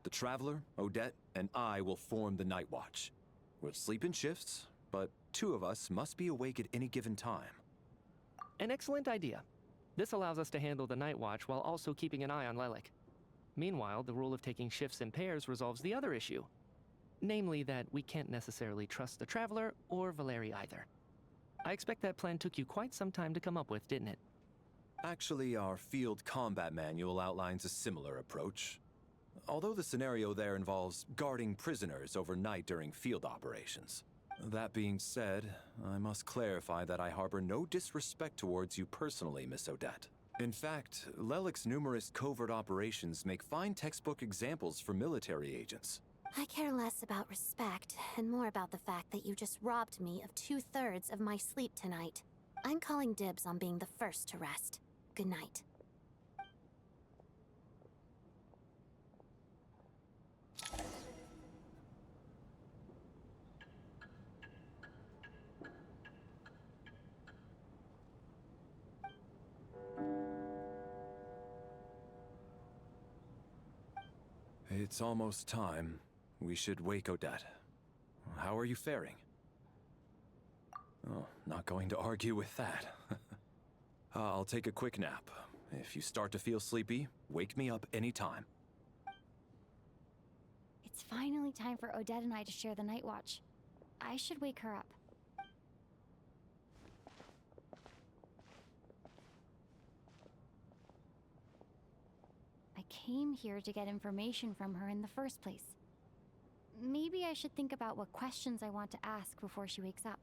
The Traveler, Odette, and I will form the Night Watch. We'll sleep in shifts, but two of us must be awake at any given time. An excellent idea. This allows us to handle the Night Watch while also keeping an eye on Lelik. Meanwhile, the rule of taking shifts in pairs resolves the other issue. Namely that we can't necessarily trust the Traveler or Valeri either. I expect that plan took you quite some time to come up with, didn't it? Actually, our field combat manual outlines a similar approach. Although the scenario there involves guarding prisoners overnight during field operations. That being said, I must clarify that I harbor no disrespect towards you personally, Miss Odette. In fact, Lelik's numerous covert operations make fine textbook examples for military agents. I care less about respect and more about the fact that you just robbed me of 2/3 of my sleep tonight. I'm calling dibs on being the first to rest. Good night. It's almost time. We should wake Odette. How are you faring? Oh, not going to argue with that. I'll take a quick nap. If you start to feel sleepy, wake me up anytime. It's finally time for Odette and I to share the night watch. I should wake her up. I came here to get information from her in the first place. Maybe I should think about what questions I want to ask before she wakes up.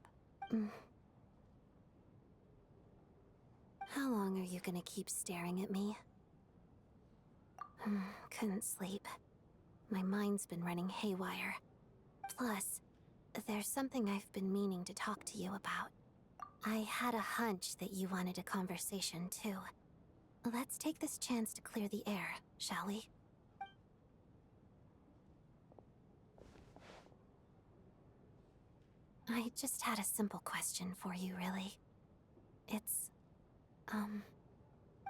How long are you you gonna keep staring at me? Couldn't sleep. My mind's been running haywire. Plus, there's something I've been meaning to talk to you about. I had a hunch that you wanted a conversation too. Let's take this chance to clear the air, shall we? I just had a simple question for you, really. It's,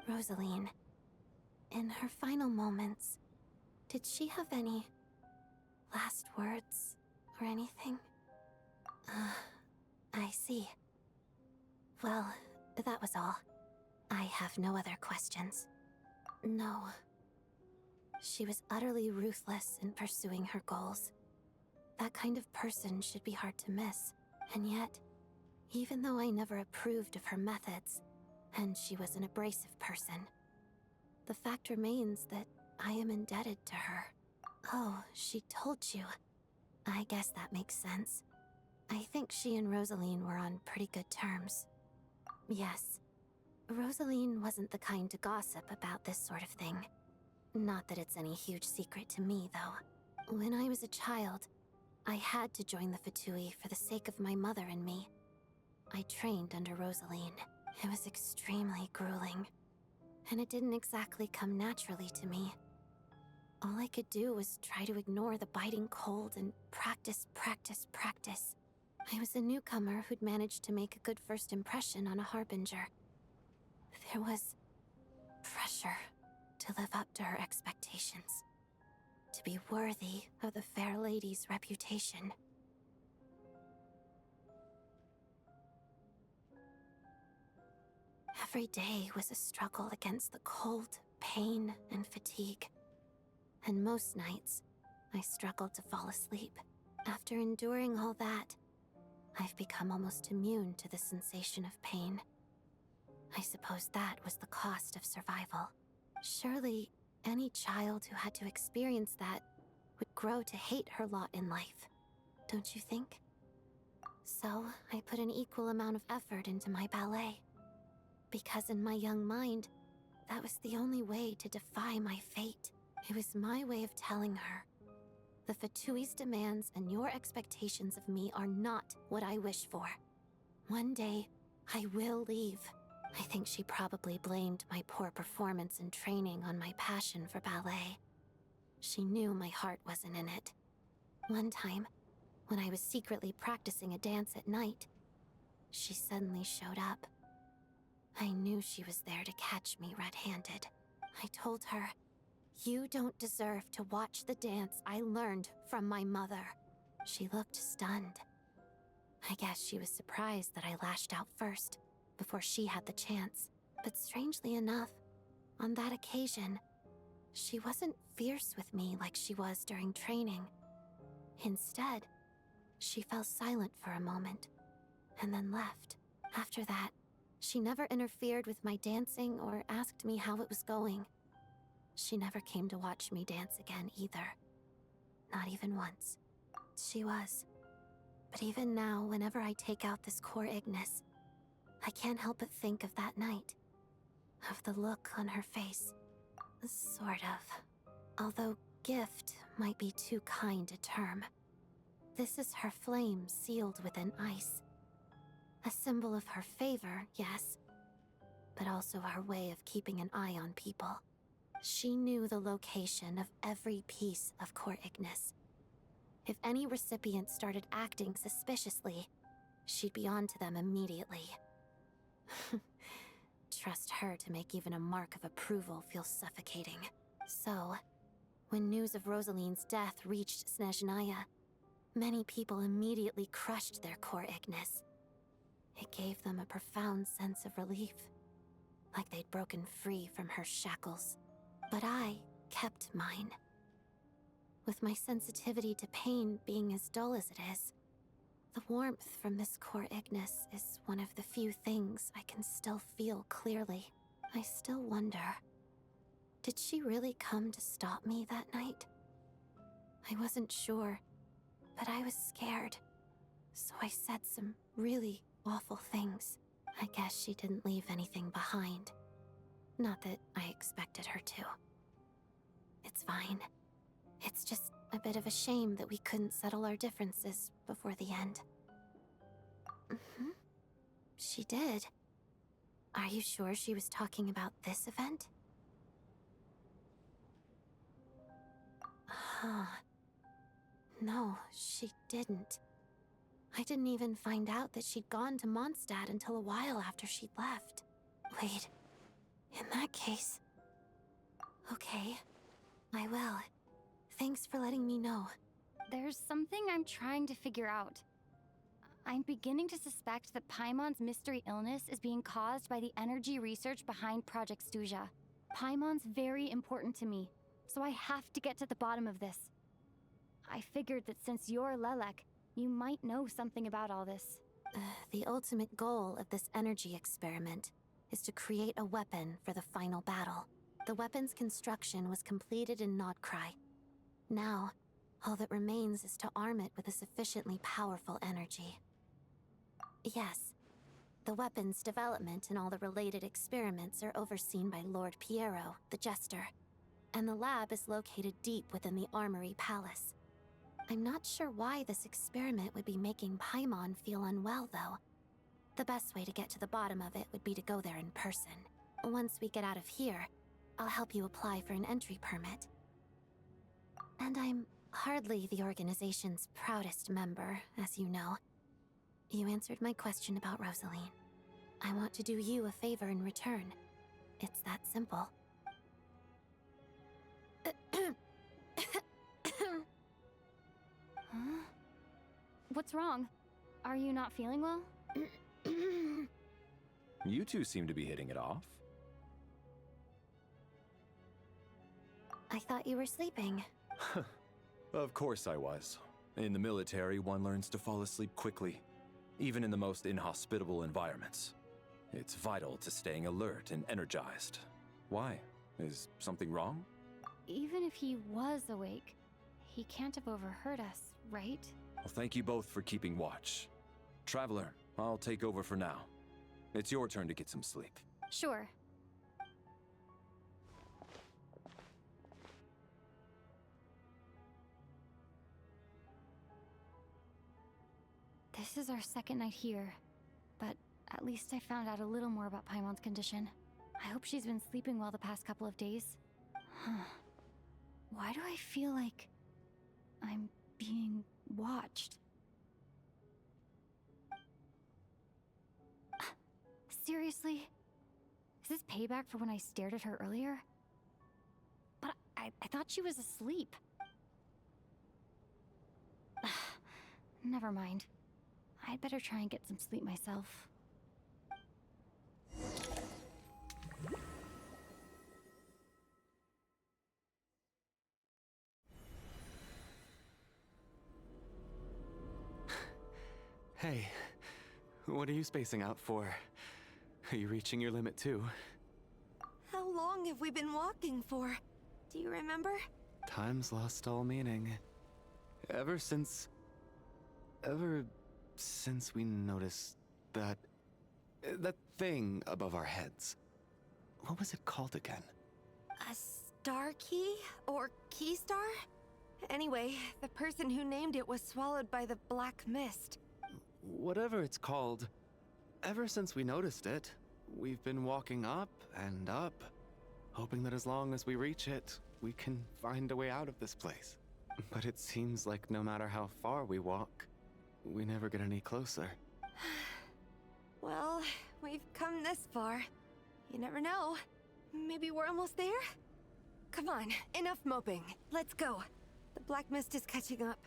Rosaline. In her final moments, did she have any last words or anything? I see. Well, that was all. I have no other questions. No. She was utterly ruthless in pursuing her goals. That kind of person should be hard to miss. And yet, even though I never approved of her methods, and she was an abrasive person, the fact remains that I am indebted to her. Oh, she told you. I guess that makes sense. I think she and Rosaline were on pretty good terms. Yes. Rosaline wasn't the kind to gossip about this sort of thing. Not that it's any huge secret to me, though. When I was a child, I had to join the Fatui for the sake of my mother and me. I trained under Rosaline. It was extremely grueling. And it didn't exactly come naturally to me. All I could do was try to ignore the biting cold and practice, practice, practice. I was a newcomer who'd managed to make a good first impression on a harbinger. There was pressure to live up to her expectations, to be worthy of the fair lady's reputation. Every day was a struggle against the cold, pain, and fatigue. And most nights, I struggled to fall asleep. After enduring all that, I've become almost immune to the sensation of pain. I suppose that was the cost of survival. Surely, any child who had to experience that would grow to hate her lot in life, don't you think? So, I put an equal amount of effort into my ballet. Because in my young mind, that was the only way to defy my fate. It was my way of telling her, the Fatui's demands and your expectations of me are not what I wish for. One day, I will leave. I think she probably blamed my poor performance in training on my passion for ballet. She knew my heart wasn't in it. One time, when I was secretly practicing a dance at night, she suddenly showed up. I knew she was there to catch me red-handed. I told her, "You don't deserve to watch the dance I learned from my mother." She looked stunned. I guess she was surprised that I lashed out first, before she had the chance. But strangely enough, on that occasion, she wasn't fierce with me like she was during training. Instead, she fell silent for a moment, and then left. After that, she never interfered with my dancing or asked me how it was going. She never came to watch me dance again either. Not even once. She was. But even now, whenever I take out this core Ignis, I can't help but think of that night. Of the look on her face. Sort of. Although gift might be too kind a term. This is her flame sealed within ice. A symbol of her favor, yes, but also her way of keeping an eye on people. She knew the location of every piece of core Ignis. If any recipient started acting suspiciously, she'd be on to them immediately. Trust her to make even a mark of approval feel suffocating. So, when news of Rosaline's death reached Snezhnaya, many people immediately crushed their core Ignis. It gave them a profound sense of relief, like they'd broken free from her shackles. But I kept mine. With my sensitivity to pain being as dull as it is, the warmth from this core Ignis is one of the few things I can still feel clearly. I still wonder, did she really come to stop me that night? I wasn't sure, but I was scared, so I said some really awful things. I guess she didn't leave anything behind. Not that I expected her to. It's fine. It's just a bit of a shame that we couldn't settle our differences before the end. She did. Are you sure she was talking about this event? Huh. No, she didn't. I didn't even find out that she'd gone to Mondstadt until a while after she'd left. Wait, in that case... Okay, I will. Thanks for letting me know. There's something I'm trying to figure out. I'm beginning to suspect that Paimon's mystery illness is being caused by the energy research behind Project Stuja. Paimon's very important to me, so I have to get to the bottom of this. I figured that since you're Lelek, you might know something about all this. The ultimate goal of this energy experiment is to create a weapon for the final battle. The weapon's construction was completed in Nocturne. Now, all that remains is to arm it with a sufficiently powerful energy. Yes, the weapon's development and all the related experiments are overseen by Lord Piero, the Jester, and the lab is located deep within the Armory Palace. I'm not sure why this experiment would be making Paimon feel unwell, though. The best way to get to the bottom of it would be to go there in person. Once we get out of here, I'll help you apply for an entry permit. And I'm hardly the organization's proudest member, as you know. You answered my question about Rosaline. I want to do you a favor in return. It's that simple. Huh? What's wrong? Are you not feeling well? You two seem to be hitting it off. I thought you were sleeping. Of course I was. In the military, one learns to fall asleep quickly, even in the most inhospitable environments. It's vital to staying alert and energized. Why? Is something wrong? Even if he was awake, he can't have overheard us, right? Well, thank you both for keeping watch. Traveler, I'll take over for now. It's your turn to get some sleep. Sure. This is our second night here, but at least I found out a little more about Paimon's condition. I hope she's been sleeping well the past couple of days. Why do I feel like I'm being watched? Seriously? Is this payback for when I stared at her earlier? But I thought she was asleep. Never mind. I'd better try and get some sleep myself. Hey, what are you spacing out for? Are you reaching your limit too? How long have we been walking for? Do you remember? Time's lost all meaning. Ever since we noticed that thing above our heads. What was it called again? A star key? Or key star? Anyway, the person who named it was swallowed by the black mist. Whatever it's called, ever since we noticed it, we've been walking up and up, hoping that as long as we reach it, we can find a way out of this place. But it seems like no matter how far we walk, we never get any closer. Well, we've come this far. You never know. Maybe we're almost there? Come on, enough moping. Let's go. The black mist is catching up.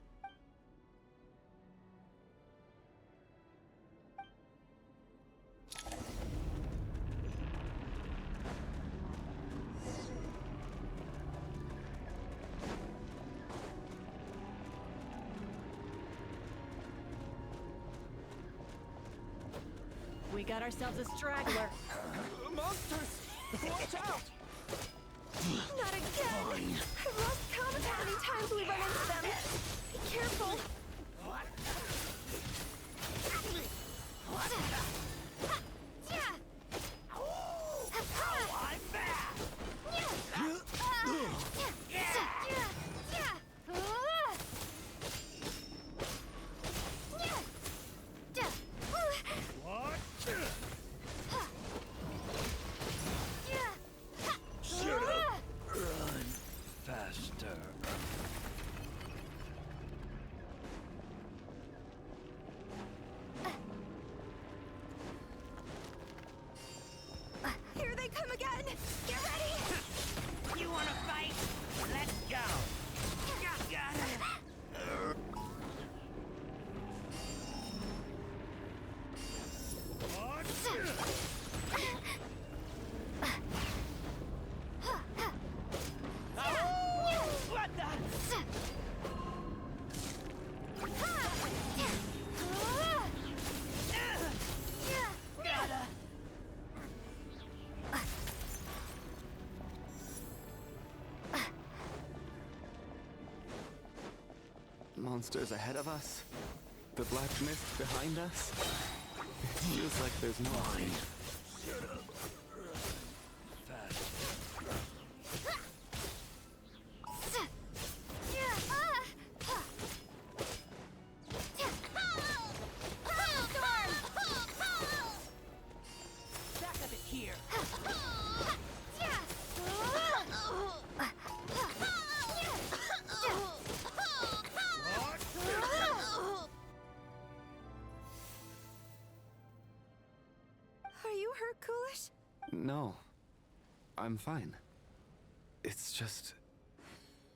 We got ourselves a straggler. Monsters! Watch out! Not again! I've lost count of how many times we run into them. Be careful! I'm back! What the? Monsters ahead of us. The black mist behind us. It feels like there's no escape. Back of it here. Are you hurt, Coolish? No. I'm fine. It's just...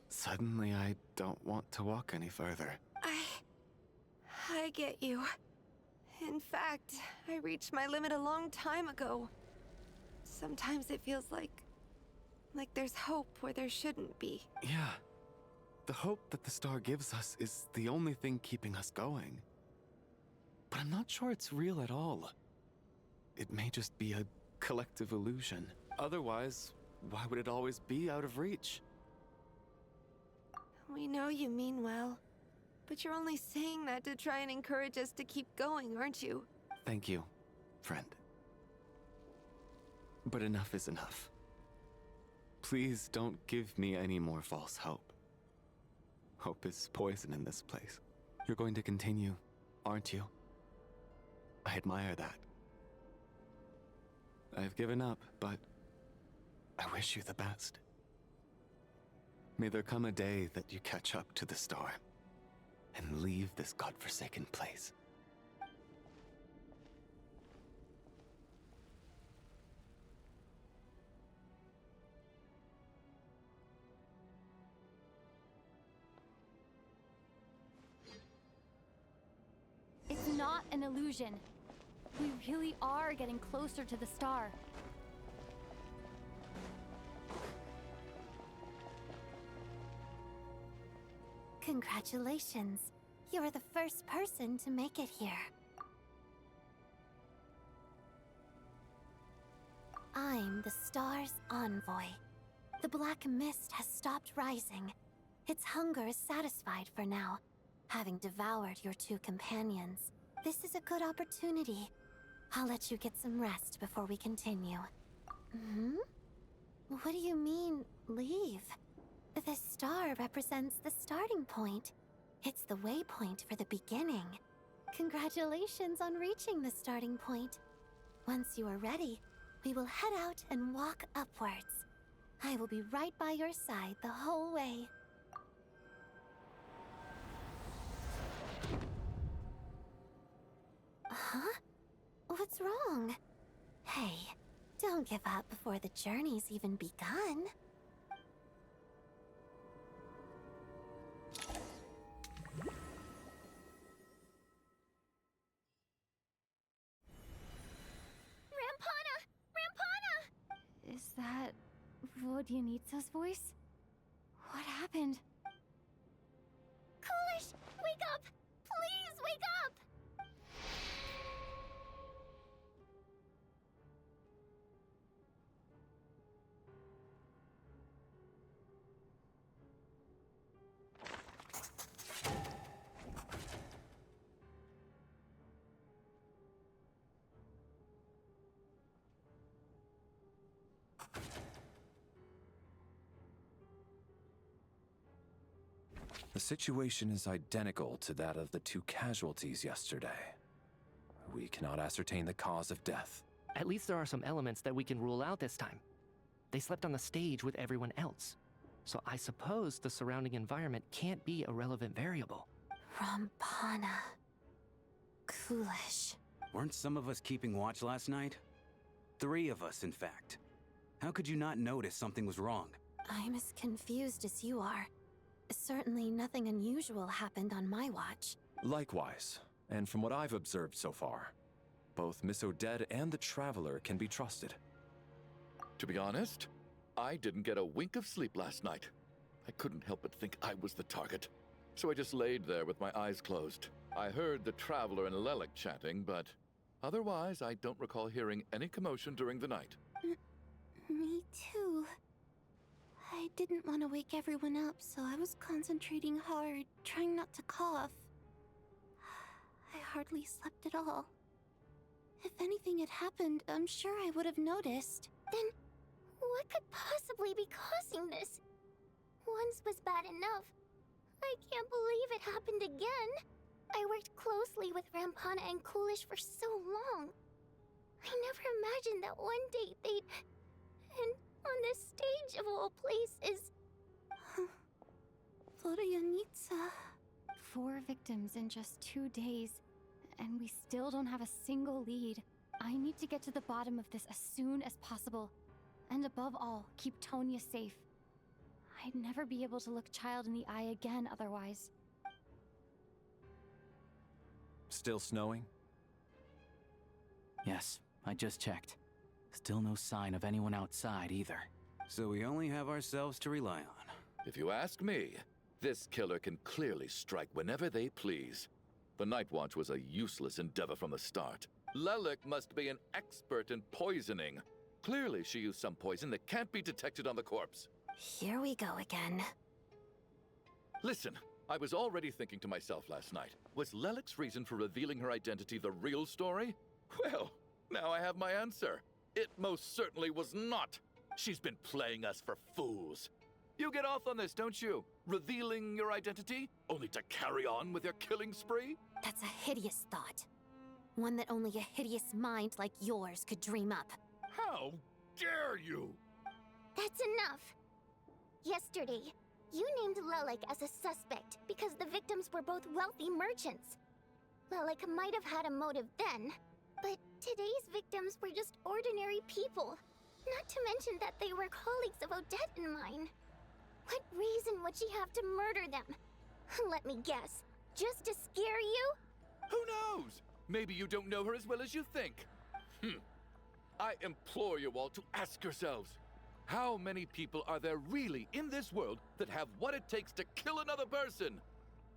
Suddenly I don't want to walk any further. I get you. In fact, I reached my limit a long time ago. Sometimes it feels like there's hope where there shouldn't be. Yeah. The hope that the star gives us is the only thing keeping us going. But I'm not sure it's real at all. It may just be a collective illusion. Otherwise, why would it always be out of reach? We know you mean well, but you're only saying that to try and encourage us to keep going, aren't you? Thank you, friend. But enough is enough. Please don't give me any more false hope. Hope is poison in this place. You're going to continue, aren't you? I admire that. I've given up, but I wish you the best. May there come a day that you catch up to the star and leave this godforsaken place. It's not an illusion. We really are getting closer to the star. Congratulations. You're the first person to make it here. I'm the star's envoy. The black mist has stopped rising. Its hunger is satisfied for now, having devoured your two companions. This is a good opportunity. I'll let you get some rest before we continue. What do you mean, leave? The star represents the starting point. It's the waypoint for the beginning. Congratulations on reaching the starting point. Once you are ready, we will head out and walk upwards. I will be right by your side the whole way. Huh? What's wrong? Hey, don't give up before the journey's even begun. Is that Vodyanitsa's voice? What happened? Coolish, wake up! Please wake up! The situation is identical to that of the two casualties yesterday. We cannot ascertain the cause of death. At least there are some elements that we can rule out this time. They slept on the stage with everyone else. So I suppose the surrounding environment can't be a relevant variable. Rampana. Coolish. Weren't some of us keeping watch last night? 3 of us, in fact. How could you not notice something was wrong? I'm as confused as you are. Certainly nothing unusual happened on my watch. Likewise, and from what I've observed so far, Both Miss Odette and the Traveler can be trusted. To be honest, I didn't get a wink of sleep last night. I couldn't help but think I was the target. So I just laid there with my eyes closed. I heard the Traveler and Lelik chatting, but otherwise I don't recall hearing any commotion during the night. Me too. I didn't want to wake everyone up, so I was concentrating hard, trying not to cough. I hardly slept at all. If anything had happened, I'm sure I would have noticed. Then, what could possibly be causing this? Once was bad enough. I can't believe it happened again. I worked closely with Rampana and Coolish for so long. I never imagined that one day they'd... And on this stage of all places... Florianitsa. 4 victims in just 2 days, and we still don't have a single lead. I need to get to the bottom of this as soon as possible. And above all, keep Tonya safe. I'd never be able to look Child in the eye again otherwise. Still snowing? Yes, I just checked. Still no sign of anyone outside either. So we only have ourselves to rely on. If you ask me, this killer can clearly strike whenever they please. The Night Watch was a useless endeavor from the start. Lelik must be an expert in poisoning. Clearly she used some poison that can't be detected on the corpse. Here we go again. Listen, I was already thinking to myself last night, was Lelik's reason for revealing her identity the real story? Well, now I have my answer. It most certainly was not. She's been playing us for fools. You get off on this, don't you? Revealing your identity, only to carry on with your killing spree? That's a hideous thought. One that only a hideous mind like yours could dream up. How dare you? That's enough. Yesterday, you named Lelik as a suspect because the victims were both wealthy merchants. Lelik might have had a motive then, but today's victims were just ordinary people. Not to mention that they were colleagues of Odette and mine. What reason would she have to murder them? Let me guess. Just to scare you? Who knows? Maybe you don't know her as well as you think. I implore you all to ask yourselves, how many people are there really in this world that have what it takes to kill another person?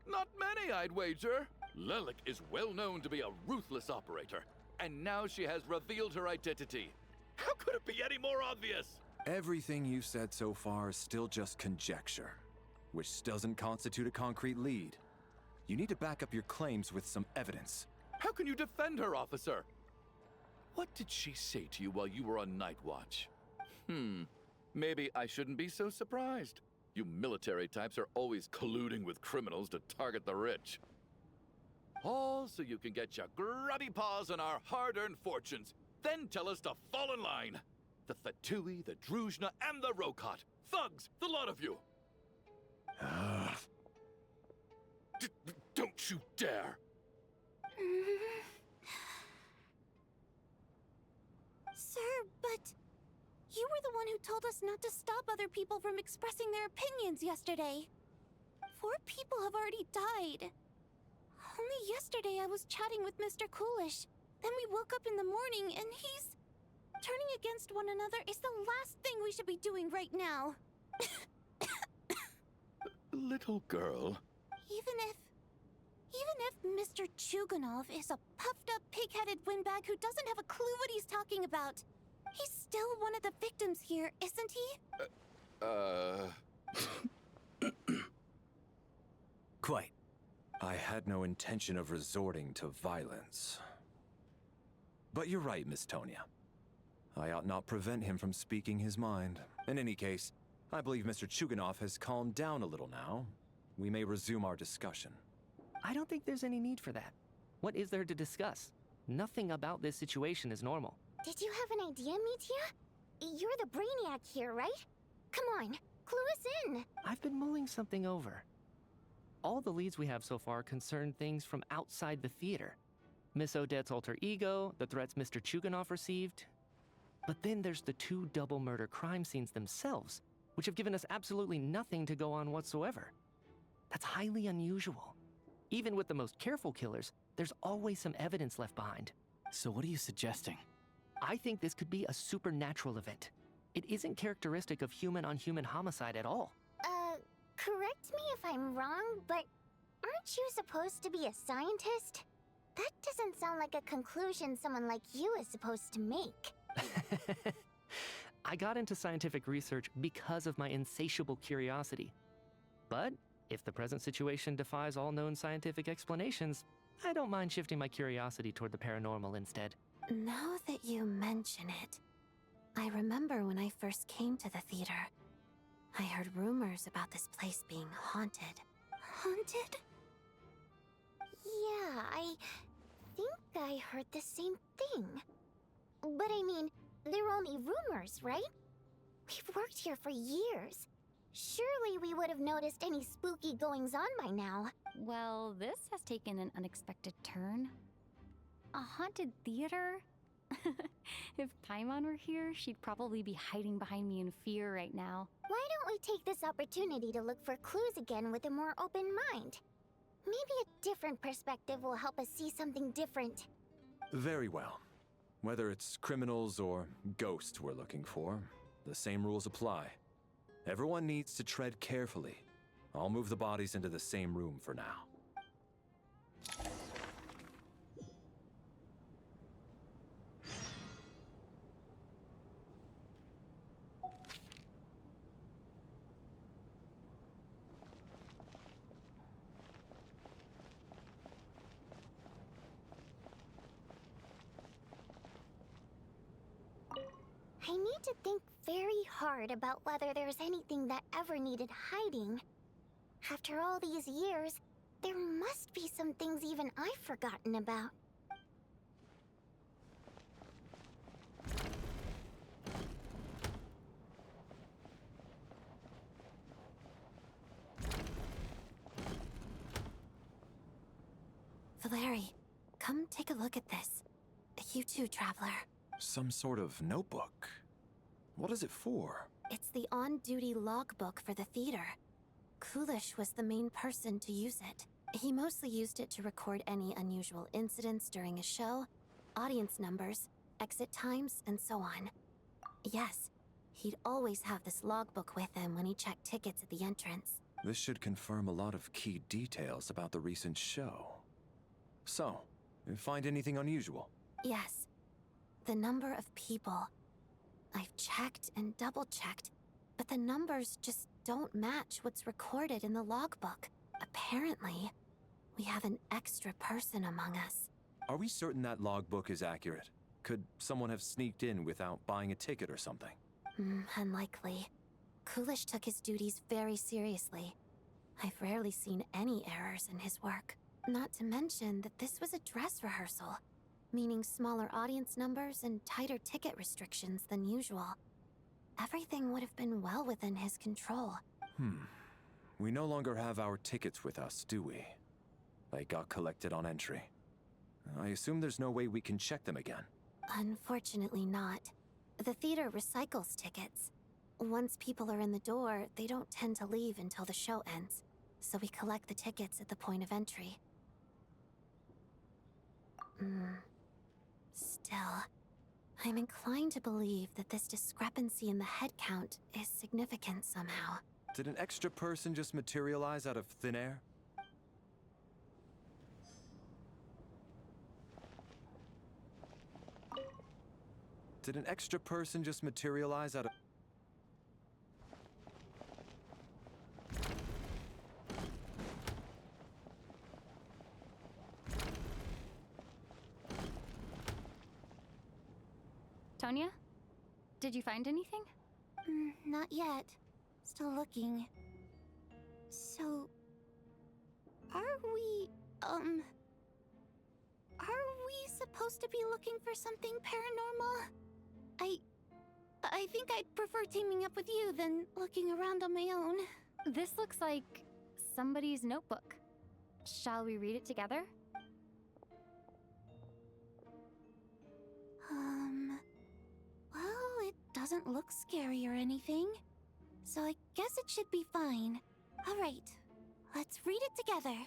Not many, I'd wager. Lelik is well known to be a ruthless operator, and now she has revealed her identity. How could it be any more obvious? Everything you've said so far is still just conjecture, which doesn't constitute a concrete lead. You need to back up your claims with some evidence. How can you defend her, officer? What did she say to you while you were on Night Watch? Maybe I shouldn't be so surprised. You military types are always colluding with criminals to target the rich. All so you can get your grubby paws on our hard-earned fortunes, then tell us to fall in line. The Fatui, the Druzhna, and the Rokot. Thugs, the lot of you. Don't you dare. Sir, but you were the one who told us not to stop other people from expressing their opinions yesterday. 4 people have already died. Only yesterday I was chatting with Mr. Coolish. Then we woke up in the morning and he's... Turning against one another is the last thing we should be doing right now. Little girl. Even if Mr. Chuganov is a puffed-up, pig-headed windbag who doesn't have a clue what he's talking about, he's still one of the victims here, isn't he? Quite. I had no intention of resorting to violence. But you're right, Miss Tonya. I ought not prevent him from speaking his mind. In any case, I believe Mr. Chuganov has calmed down a little now. We may resume our discussion. I don't think there's any need for that. What is there to discuss? Nothing about this situation is normal. Did you have an idea, Mitya? You're the brainiac here, right? Come on, clue us in. I've been mulling something over. All the leads we have so far concern things from outside the theater. Miss Odette's alter ego, the threats Mr. Chuganov received. But then there's the 2 double murder crime scenes themselves, which have given us absolutely nothing to go on whatsoever. That's highly unusual. Even with the most careful killers, there's always some evidence left behind. So what are you suggesting? I think this could be a supernatural event. It isn't characteristic of human-on-human homicide at all. Correct me if I'm wrong, but aren't you supposed to be a scientist? That doesn't sound like a conclusion someone like you is supposed to make. I got into scientific research because of my insatiable curiosity. But if the present situation defies all known scientific explanations, I don't mind shifting my curiosity toward the paranormal instead. Now that you mention it, I remember when I first came to the theater, I heard rumors about this place being haunted. Haunted? Yeah, I think I heard the same thing. But I mean, they're only rumors, right? We've worked here for years. Surely we would have noticed any spooky goings-on by now. Well, this has taken an unexpected turn. A haunted theater? If Paimon were here, she'd probably be hiding behind me in fear right now. Why don't we take this opportunity to look for clues again with a more open mind? Maybe a different perspective will help us see something different. Very well. Whether it's criminals or ghosts we're looking for, the same rules apply. Everyone needs to tread carefully. I'll move the bodies into the same room for now. I need to think very hard about whether there's anything that ever needed hiding. After all these years, there must be some things even I've forgotten about. Valeri, come take a look at this. You too, Traveler. Some sort of notebook. What is it for? It's the on-duty logbook for the theater. Kulish was the main person to use it. He mostly used it to record any unusual incidents during a show, audience numbers, exit times, and so on. Yes, he'd always have this logbook with him when he checked tickets at the entrance. This should confirm a lot of key details about the recent show. So, you find anything unusual? Yes. The number of people. I've checked and double-checked, but the numbers just don't match what's recorded in the logbook. Apparently, we have an extra person among us. Are we certain that logbook is accurate? Could someone have sneaked in without buying a ticket or something? Unlikely. Kulish took his duties very seriously. I've rarely seen any errors in his work. Not to mention that this was a dress rehearsal, meaning smaller audience numbers and tighter ticket restrictions than usual. Everything would have been well within his control. We no longer have our tickets with us, do we? They got collected on entry. I assume there's no way we can check them again. Unfortunately not. The theater recycles tickets. Once people are in the door, they don't tend to leave until the show ends, so we collect the tickets at the point of entry. Still, I'm inclined to believe that this discrepancy in the head count is significant somehow. Did an extra person just materialize out of thin air? Did an extra person just materialize out of... Tonya? Did you find anything? Not yet. Still looking. So... Are we supposed to be looking for something paranormal? I think I'd prefer teaming up with you than looking around on my own. This looks like somebody's notebook. Shall we read it together? Well, it doesn't look scary or anything. So I guess it should be fine. Alright, let's read it together.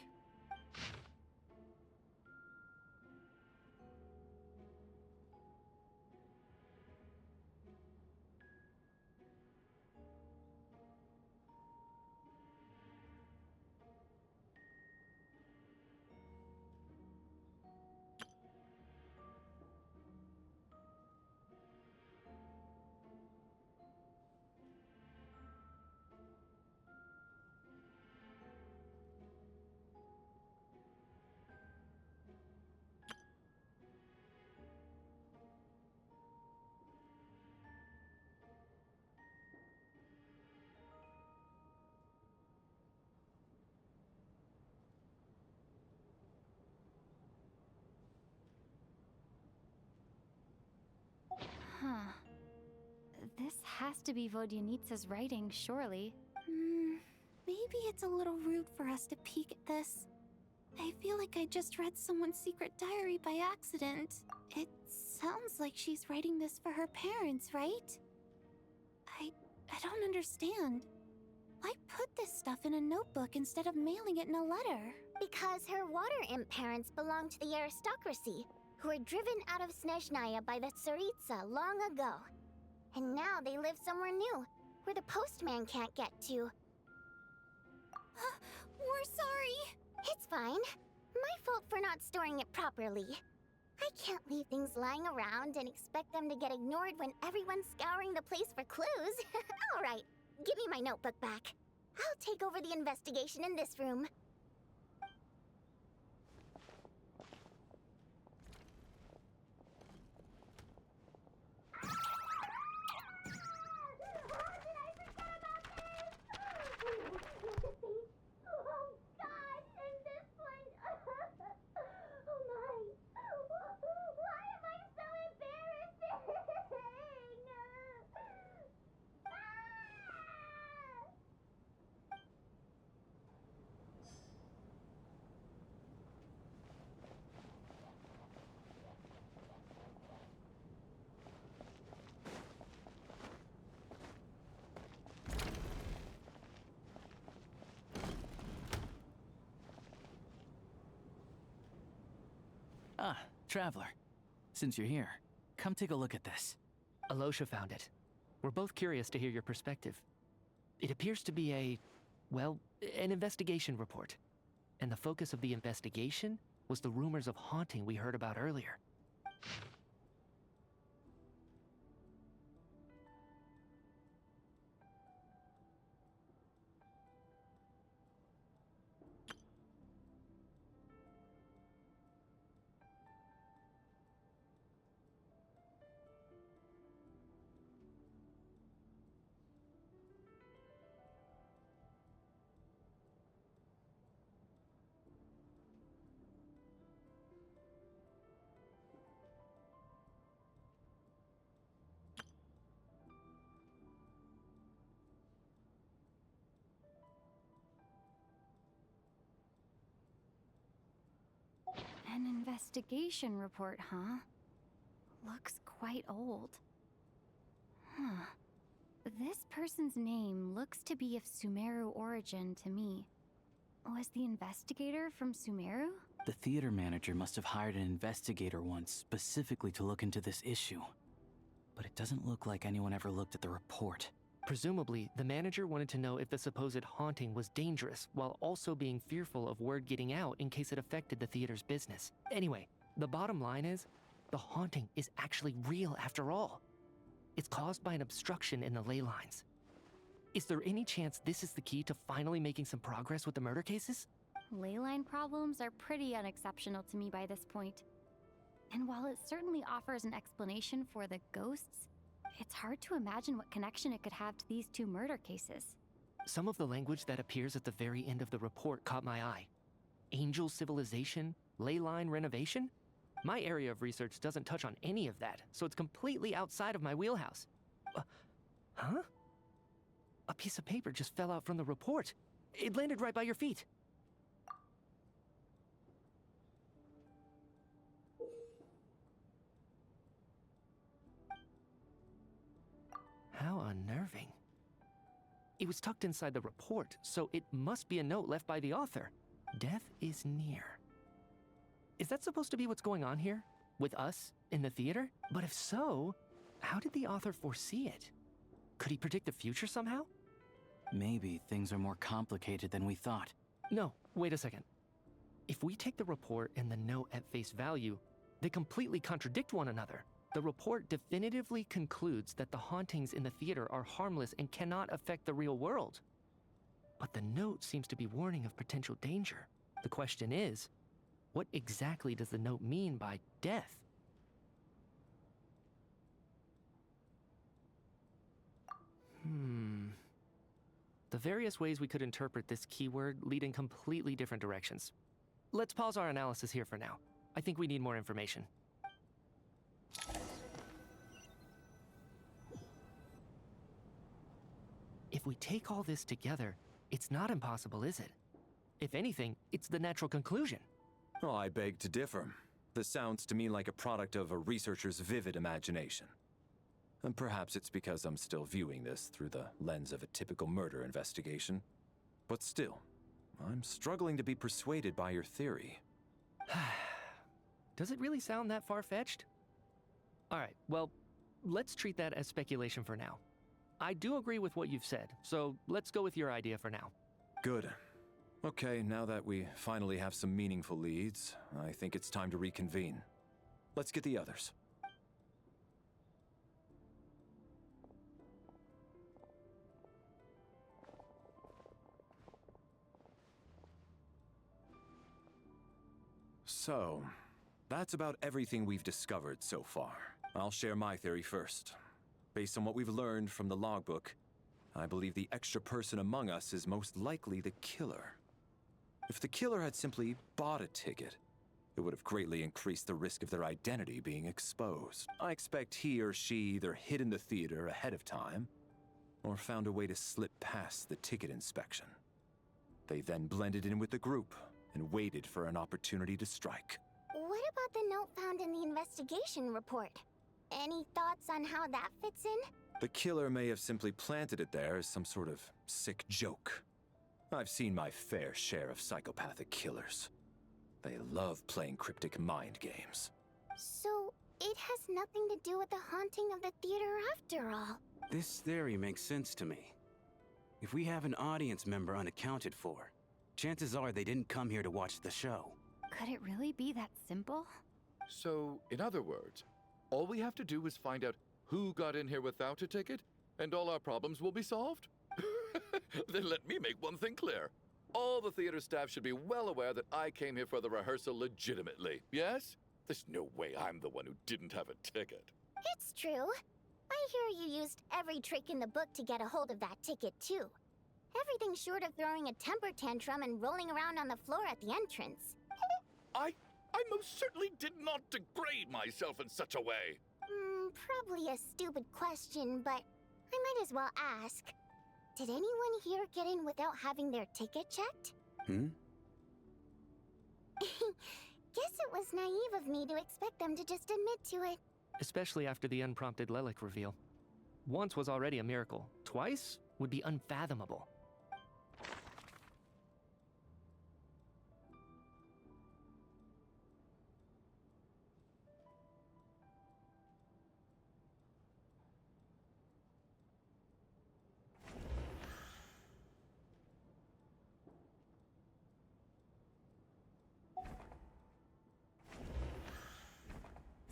Huh. This has to be Vodyanitsa's writing, surely. Maybe it's a little rude for us to peek at this. I feel like I just read someone's secret diary by accident. It sounds like she's writing this for her parents, right? I don't understand. Why put this stuff in a notebook instead of mailing it in a letter? Because her water imp parents belonged to the aristocracy, who were driven out of Snezhnaya by the Tsaritsa long ago. And now they live somewhere new, where the postman can't get to. We're sorry. It's fine. My fault for not storing it properly. I can't leave things lying around and expect them to get ignored when everyone's scouring the place for clues. All right, give me my notebook back. I'll take over the investigation in this room. Ah, Traveler. Since you're here, come take a look at this. Alosha found it. We're both curious to hear your perspective. It appears to be an investigation report. And the focus of the investigation was the rumors of haunting we heard about earlier. An investigation report, huh? Looks quite old. Huh. This person's name looks to be of Sumeru origin to me. Was the investigator from Sumeru? The theater manager must have hired an investigator once specifically to look into this issue. But it doesn't look like anyone ever looked at the report. Presumably, the manager wanted to know if the supposed haunting was dangerous, while also being fearful of word getting out in case it affected the theater's business. Anyway, the bottom line is, the haunting is actually real after all. It's caused by an obstruction in the ley lines. Is there any chance this is the key to finally making some progress with the murder cases? Leyline problems are pretty unexceptional to me by this point. And while it certainly offers an explanation for the ghosts, it's hard to imagine what connection it could have to these two murder cases. Some of the language that appears at the very end of the report caught my eye. Angel civilization, ley line renovation? My area of research doesn't touch on any of that, so it's completely outside of my wheelhouse. Huh? A piece of paper just fell out from the report. It landed right by your feet. How unnerving. It was tucked inside the report, so it must be a note left by the author. Death is near. Is that supposed to be what's going on here? With us, in the theater? But if so, how did the author foresee it? Could he predict the future somehow? Maybe things are more complicated than we thought. No, wait a second. If we take the report and the note at face value, they completely contradict one another. The report definitively concludes that the hauntings in the theater are harmless and cannot affect the real world. But the note seems to be warning of potential danger. The question is, what exactly does the note mean by death? The various ways we could interpret this keyword lead in completely different directions. Let's pause our analysis here for now. I think we need more information. If we take all this together, it's not impossible, is it? If anything, it's the natural conclusion. Oh, I beg to differ. This sounds to me like a product of a researcher's vivid imagination. And perhaps it's because I'm still viewing this through the lens of a typical murder investigation. But still, I'm struggling to be persuaded by your theory. Does it really sound that far-fetched? All right, well, let's treat that as speculation for now. I do agree with what you've said, so let's go with your idea for now. Good. Okay, now that we finally have some meaningful leads, I think it's time to reconvene. Let's get the others. So, that's about everything we've discovered so far. I'll share my theory first. Based on what we've learned from the logbook, I believe the extra person among us is most likely the killer. If the killer had simply bought a ticket, it would have greatly increased the risk of their identity being exposed. I expect he or she either hid in the theater ahead of time, or found a way to slip past the ticket inspection. They then blended in with the group and waited for an opportunity to strike. What about the note found in the investigation report? Any thoughts on how that fits in? The killer may have simply planted it there as some sort of sick joke. I've seen my fair share of psychopathic killers. They love playing cryptic mind games. So, it has nothing to do with the haunting of the theater after all. This theory makes sense to me. If we have an audience member unaccounted for, chances are they didn't come here to watch the show. Could it really be that simple? So, in other words, all we have to do is find out who got in here without a ticket, and all our problems will be solved? Then let me make one thing clear. All the theater staff should be well aware that I came here for the rehearsal legitimately, yes? There's no way I'm the one who didn't have a ticket. It's true. I hear you used every trick in the book to get a hold of that ticket, too. Everything short of throwing a temper tantrum and rolling around on the floor at the entrance. I most certainly did not degrade myself in such a way. Probably a stupid question, but I might as well ask. Did anyone here get in without having their ticket checked? Guess it was naive of me to expect them to just admit to it. Especially after the unprompted Lelic reveal. Once was already a miracle. Twice would be unfathomable.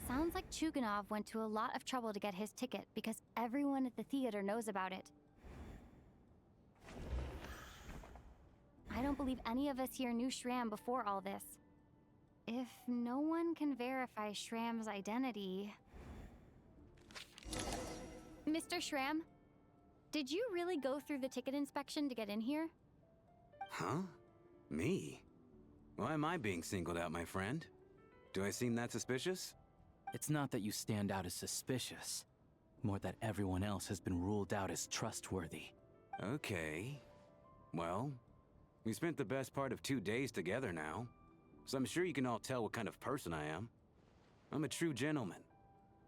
Sounds like Chuganov went to a lot of trouble to get his ticket because everyone at the theater knows about it. I don't believe any of us here knew Shram before all this. If no one can verify Shram's identity... Mr. Shram, did you really go through the ticket inspection to get in here? Huh? Me? Why am I being singled out, my friend? Do I seem that suspicious? It's not that you stand out as suspicious, more that everyone else has been ruled out as trustworthy. Okay. Well, we spent the best part of 2 days together now, so I'm sure you can all tell what kind of person I am. I'm a true gentleman.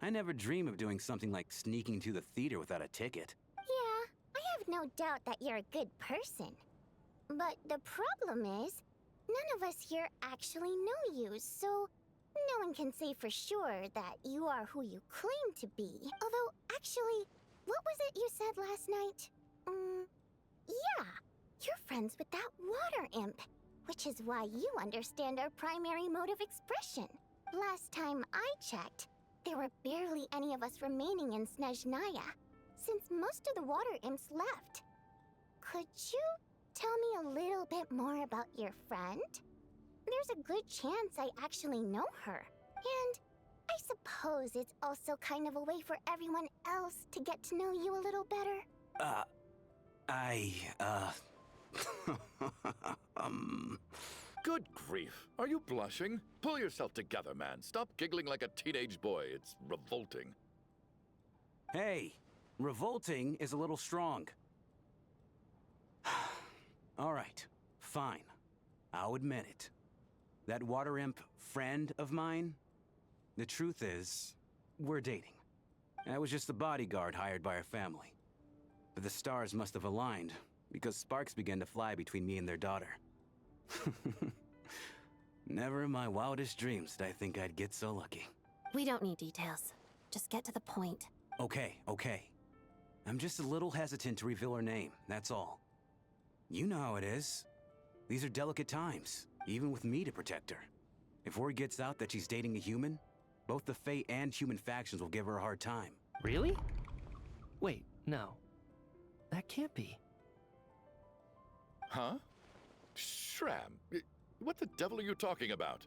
I never dream of doing something like sneaking to the theater without a ticket. Yeah, I have no doubt that you're a good person. But the problem is, none of us here actually know you, so no one can say for sure that you are who you claim to be. Although, actually, what was it you said last night? Yeah, you're friends with that water imp, which is why you understand our primary mode of expression. Last time I checked, there were barely any of us remaining in Snezhnaya, since most of the water imps left. Could you tell me a little bit more about your friend? There's a good chance I actually know her. And I suppose it's also kind of a way for everyone else to get to know you a little better. Good grief. Are you blushing? Pull yourself together, man. Stop giggling like a teenage boy. It's revolting. Hey, revolting is a little strong. All right, fine. I'll admit it. That water imp friend of mine, the truth is, we're dating. I was just a bodyguard hired by our family. But the stars must have aligned, because sparks began to fly between me and their daughter. Never in my wildest dreams did I think I'd get so lucky. We don't need details. Just get to the point. Okay. I'm just a little hesitant to reveal her name, that's all. You know how it is. These are delicate times, even with me to protect her. If word gets out that she's dating a human, both the Fae and human factions will give her a hard time. Really? Wait, no. That can't be. Huh? Shram, what the devil are you talking about?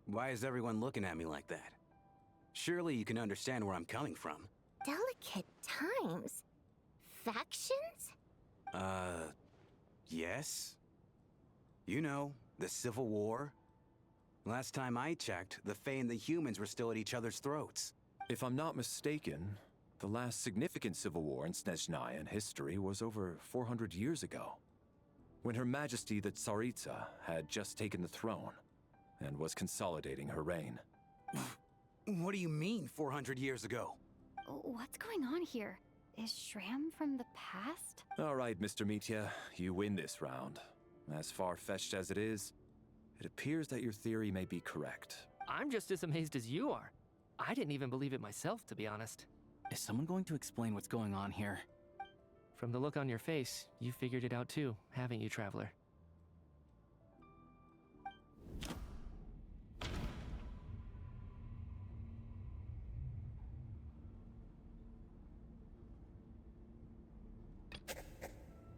Why is everyone looking at me like that? Surely you can understand where I'm coming from. Delicate times? Factions? Yes? You know, the Civil War? Last time I checked, the Fae and the humans were still at each other's throats. If I'm not mistaken, the last significant civil war in Snezhnayan history was over 400 years ago, when Her Majesty the Tsaritsa had just taken the throne and was consolidating her reign. What do you mean, 400 years ago? What's going on here? Is Shram from the past? All right, Mr. Mitya, you win this round. As far-fetched as it is, it appears that your theory may be correct. I'm just as amazed as you are. I didn't even believe it myself, to be honest. Is someone going to explain what's going on here? From the look on your face, you figured it out too, haven't you, Traveler?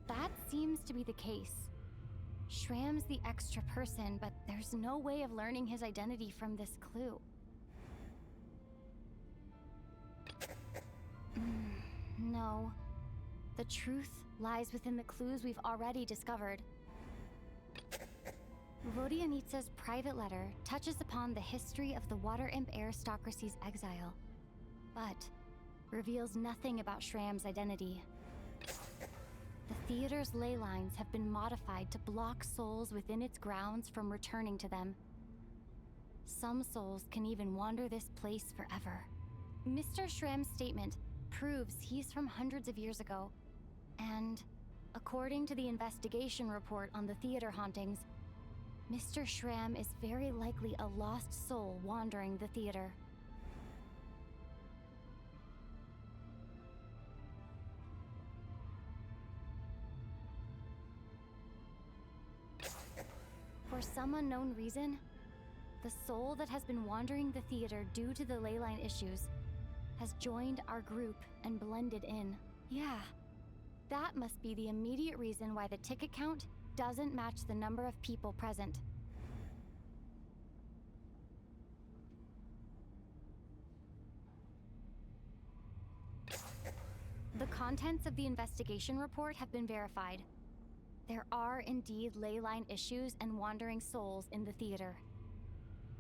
That seems to be the case. Shram's the extra person, but there's no way of learning his identity from this clue. No. The truth lies within the clues we've already discovered. Vodianitsa's private letter touches upon the history of the Water Imp aristocracy's exile, but reveals nothing about Shram's identity. The theater's ley lines have been modified to block souls within its grounds from returning to them. Some souls can even wander this place forever. Mr. Shram's statement proves he's from hundreds of years ago, and according to the investigation report on the theater hauntings, Mr. Shram is very likely a lost soul wandering the theater. For some unknown reason, the soul that has been wandering the theater due to the leyline issues has joined our group and blended in. Yeah, that must be the immediate reason why the ticket count doesn't match the number of people present. The contents of the investigation report have been verified. There are indeed leyline issues and wandering souls in the theater.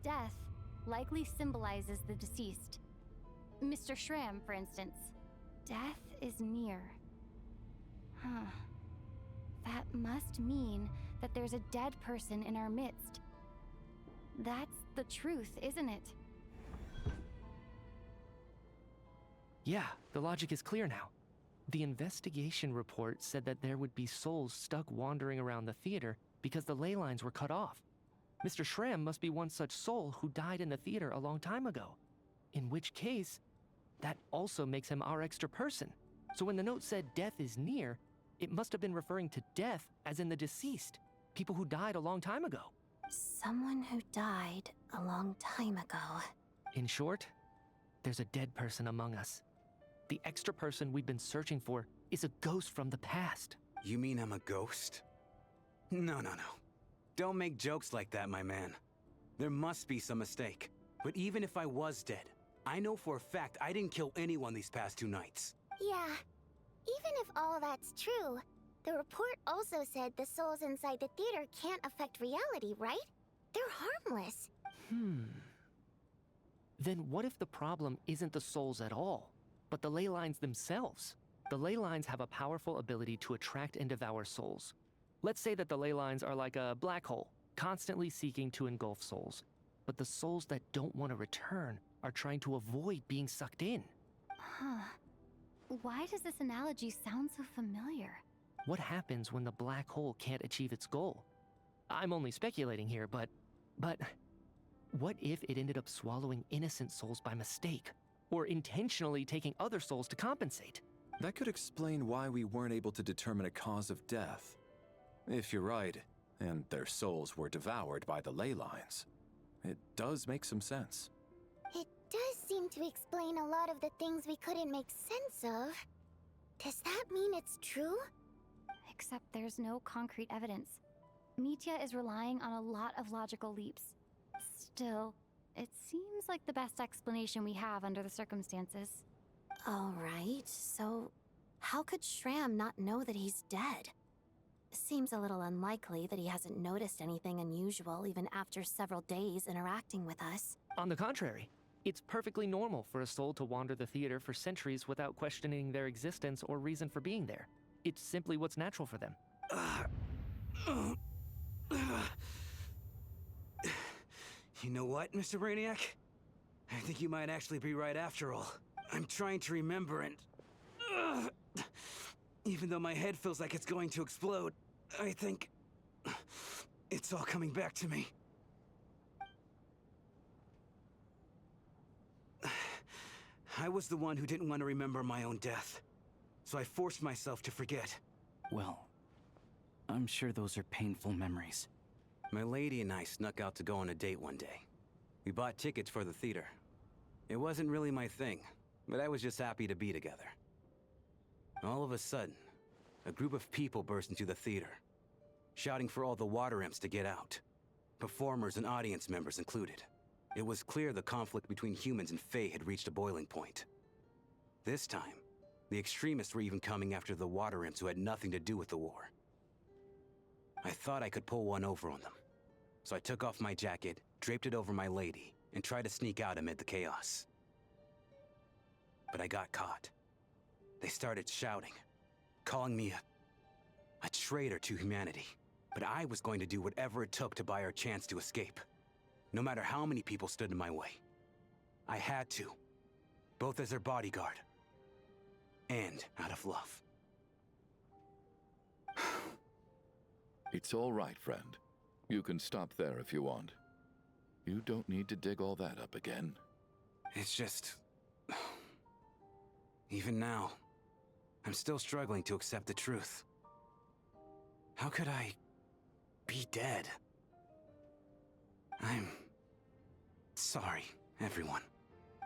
Death likely symbolizes the deceased. Mr. Shram, for instance. Death is near. Huh. That must mean that there's a dead person in our midst. That's the truth, isn't it? Yeah, the logic is clear now. The investigation report said that there would be souls stuck wandering around the theater because the ley lines were cut off. Mr. Shram must be one such soul who died in the theater a long time ago. In which case, that also makes him our extra person. So when the note said death is near, it must have been referring to death as in the deceased, people who died a long time ago. Someone who died a long time ago. In short, there's a dead person among us. The extra person we've been searching for is a ghost from the past. You mean I'm a ghost? No. Don't make jokes like that, my man. There must be some mistake. But even if I was dead, I know for a fact I didn't kill anyone these past 2 nights. Yeah. Even if all that's true, the report also said the souls inside the theater can't affect reality, right? They're harmless. Then what if the problem isn't the souls at all, but the ley lines themselves? The ley lines have a powerful ability to attract and devour souls. Let's say that the ley lines are like a black hole, constantly seeking to engulf souls. But the souls that don't want to return are trying to avoid being sucked in. Huh. Why does this analogy sound so familiar? What happens when the black hole can't achieve its goal? I'm only speculating here, but what if it ended up swallowing innocent souls by mistake? Or intentionally taking other souls to compensate? That could explain why we weren't able to determine a cause of death. If you're right, and their souls were devoured by the ley lines, it does make some sense. It does seem to explain a lot of the things we couldn't make sense of. Does that mean it's true? Except there's no concrete evidence. Mitya is relying on a lot of logical leaps. Still, it seems like the best explanation we have under the circumstances. All right, so how could Shram not know that he's dead? Seems a little unlikely that he hasn't noticed anything unusual even after several days interacting with us. On the contrary, it's perfectly normal for a soul to wander the theater for centuries without questioning their existence or reason for being there. It's simply what's natural for them. You know what, Mr. Brainiac? I think you might actually be right after all. I'm trying to remember and... even though my head feels like it's going to explode, I think... it's all coming back to me. I was the one who didn't want to remember my own death, so I forced myself to forget. Well, I'm sure those are painful memories. My lady and I snuck out to go on a date one day. We bought tickets for the theater. It wasn't really my thing, but I was just happy to be together. All of a sudden, a group of people burst into the theater, shouting for all the water imps to get out, performers and audience members included. It was clear the conflict between humans and Fae had reached a boiling point. This time, the extremists were even coming after the water imps who had nothing to do with the war. I thought I could pull one over on them, so I took off my jacket, draped it over my lady, and tried to sneak out amid the chaos. But I got caught. They started shouting, calling me a traitor to humanity. But I was going to do whatever it took to buy our chance to escape, no matter how many people stood in my way. I had to, both as their bodyguard and out of love. It's all right, friend. You can stop there if you want. You don't need to dig all that up again. It's just... even now, I'm still struggling to accept the truth. How could I be dead? I'm sorry, everyone.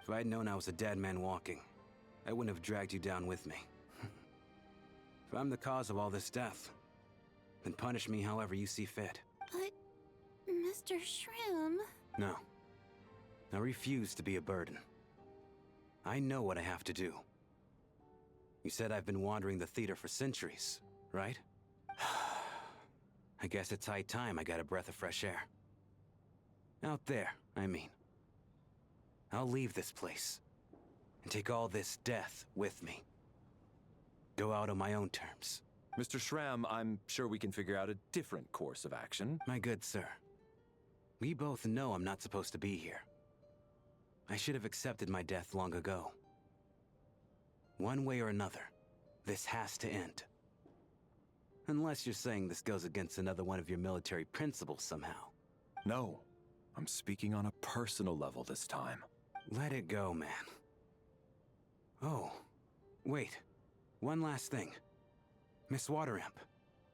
If I'd known I was a dead man walking, I wouldn't have dragged you down with me. If I'm the cause of all this death, then punish me however you see fit. But, Mr. Shrim... No. I refuse to be a burden. I know what I have to do. You said I've been wandering the theater for centuries, right? I guess it's high time I got a breath of fresh air. Out there, I mean. I'll leave this place and take all this death with me. Go out on my own terms. Mr. Shram, I'm sure we can figure out a different course of action. My good sir, we both know I'm not supposed to be here. I should have accepted my death long ago. One way or another, this has to end. Unless you're saying this goes against another one of your military principles somehow. No, I'm speaking on a personal level this time. Let it go, man. Oh, wait. One last thing. Miss Water Imp.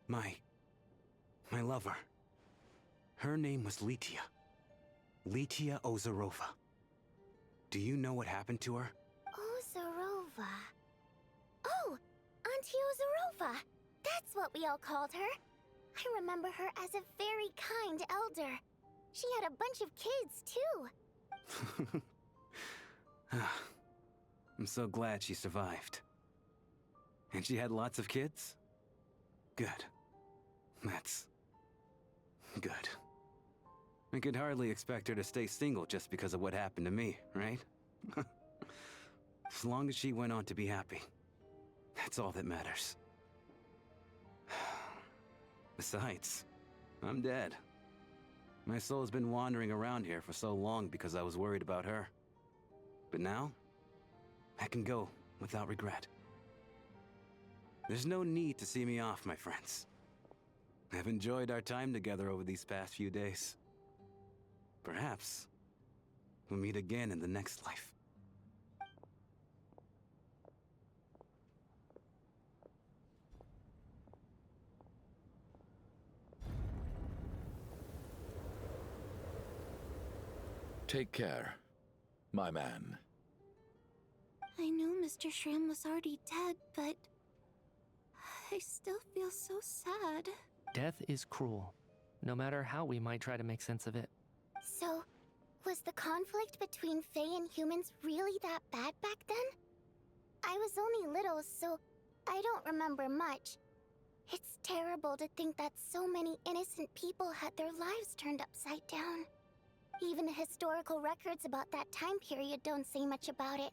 My lover. Her name was Litia. Litia Ozarova. Do you know what happened to her? Ozarova. Oh, Auntie Ozarova. That's what we all called her. I remember her as a very kind elder. She had a bunch of kids, too. I'm so glad she survived. And she had lots of kids? Good. That's... good. I could hardly expect her to stay single just because of what happened to me, right? As long as she went on to be happy. That's all that matters. Besides, I'm dead. My soul's been wandering around here for so long because I was worried about her. But now, I can go without regret. There's no need to see me off, my friends. I've enjoyed our time together over these past few days. Perhaps we'll meet again in the next life. Take care, my man. I knew Mr. Shram was already dead, but I still feel so sad. Death is cruel, no matter how we might try to make sense of it. So, was the conflict between Fae and humans really that bad back then? I was only little, so I don't remember much. It's terrible to think that so many innocent people had their lives turned upside down. Even the historical records about that time period don't say much about it.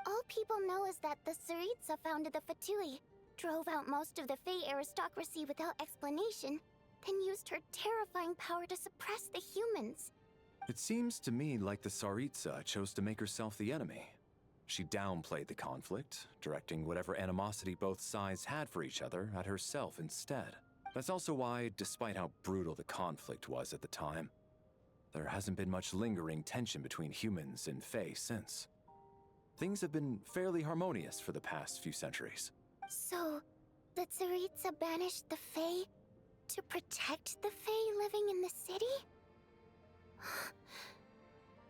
All people know is that the Tsaritsa founded the Fatui, drove out most of the Fae aristocracy without explanation, then used her terrifying power to suppress the humans. It seems to me like the Tsaritsa chose to make herself the enemy. She downplayed the conflict, directing whatever animosity both sides had for each other at herself instead. That's also why, despite how brutal the conflict was at the time, there hasn't been much lingering tension between humans and Fae since. Things have been fairly harmonious for the past few centuries. So, the Tsaritsa banished the Fae to protect the Fae living in the city?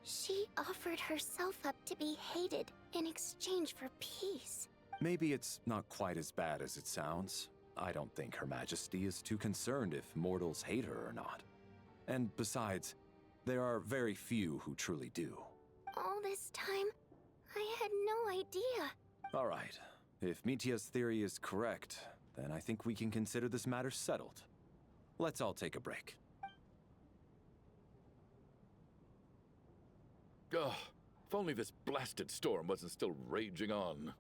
She offered herself up to be hated in exchange for peace. Maybe it's not quite as bad as it sounds. I don't think Her Majesty is too concerned if mortals hate her or not. And besides, there are very few who truly do. All this time, I had no idea. All right. If Mitia's theory is correct, then I think we can consider this matter settled. Let's all take a break. Ugh, if only this blasted storm wasn't still raging on.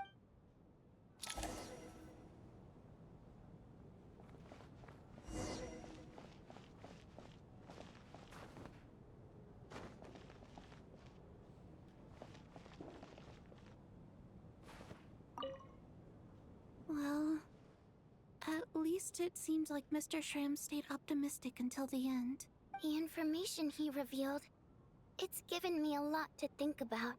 Well, at least it seems like Mr. Shram stayed optimistic until the end. The information he revealed, it's given me a lot to think about.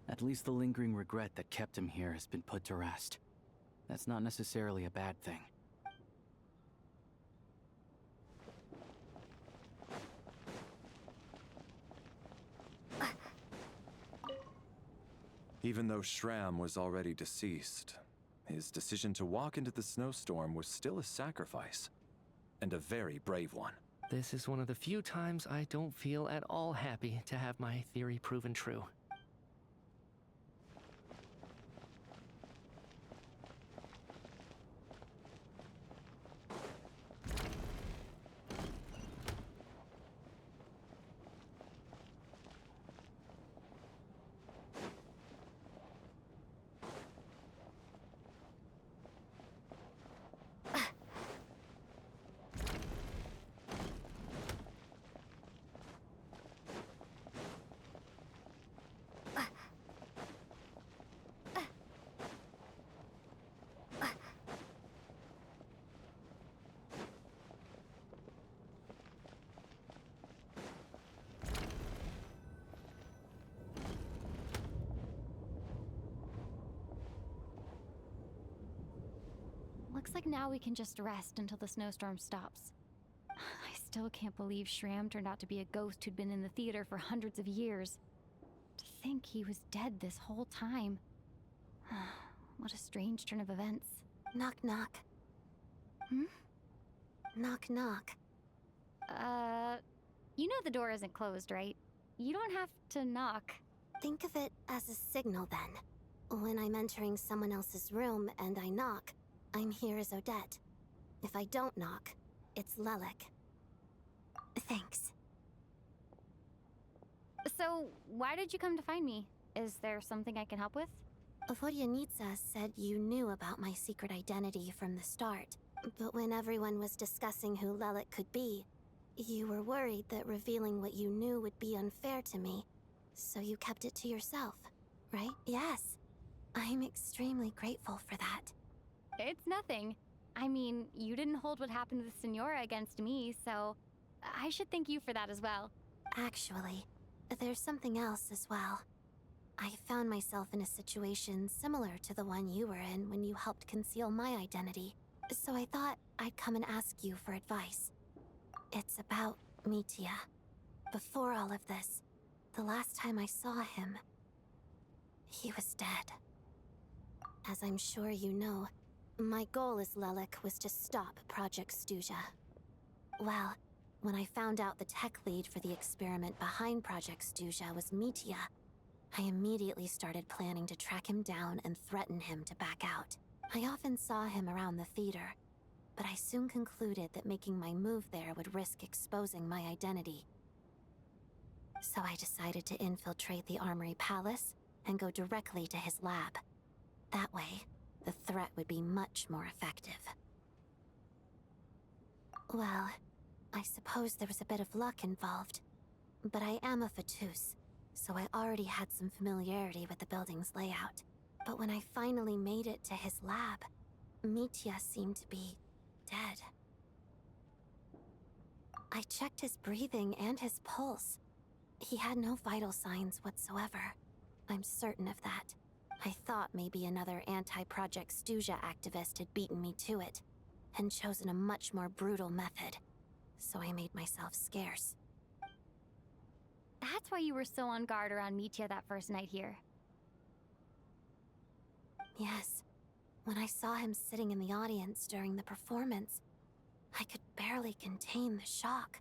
At least the lingering regret that kept him here has been put to rest. That's not necessarily a bad thing. Even though Shram was already deceased, his decision to walk into the snowstorm was still a sacrifice, and a very brave one. This is one of the few times I don't feel at all happy to have my theory proven true. Looks like now we can just rest until the snowstorm stops. I still can't believe Shram turned out to be a ghost who'd been in the theater for hundreds of years. To think he was dead this whole time. What a strange turn of events. Knock, knock. Hmm? Knock, knock. You know the door isn't closed, right? You don't have to knock. Think of it as a signal then. When I'm entering someone else's room and I knock, I'm here as Odette. If I don't knock, it's Lelik. Thanks. So, So, why did you come to find me? Is there something I can help with? Vodyanitsa said you knew about my secret identity from the start. But when everyone was discussing who Lelik could be, you were worried that revealing what you knew would be unfair to me. So you kept it to yourself, right? Yes. I'm extremely grateful for that. It's nothing. I mean, you didn't hold what happened with Senora against me, so I should thank you for that as well. Actually, there's something else as well. I found myself in a situation similar to the one you were in when you helped conceal my identity. So I thought I'd come and ask you for advice. It's about Mitya. Before all of this, the last time I saw him, he was dead. As I'm sure you know, my goal as Lelik was to stop Project Stuja. Well, when I found out the tech lead for the experiment behind Project Stuja was Mitya, I immediately started planning to track him down and threaten him to back out. I often saw him around the theater, but I soon concluded that making my move there would risk exposing my identity. So I decided to infiltrate the Armory Palace and go directly to his lab. That way, the threat would be much more effective. Well, I suppose there was a bit of luck involved, but I am a Fatus, so I already had some familiarity with the building's layout. But when I finally made it to his lab, Mitya seemed to be dead. I checked his breathing and his pulse. He had no vital signs whatsoever. I'm certain of that. I thought maybe another anti-Project Stuja activist had beaten me to it, and chosen a much more brutal method. So I made myself scarce. That's why you were so on guard around Mitya that first night here. Yes. When I saw him sitting in the audience during the performance, I could barely contain the shock.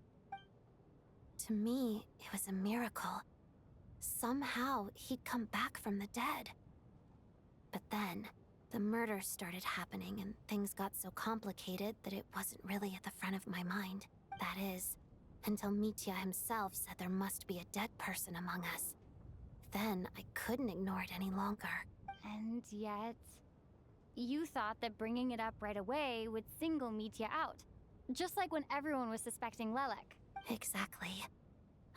To me, it was a miracle. Somehow, he'd come back from the dead. But then, the murder started happening and things got so complicated that it wasn't really at the front of my mind. That is, until Mitya himself said there must be a dead person among us. Then, I couldn't ignore it any longer. And yet, you thought that bringing it up right away would single Mitya out. Just like when everyone was suspecting Lelik. Exactly.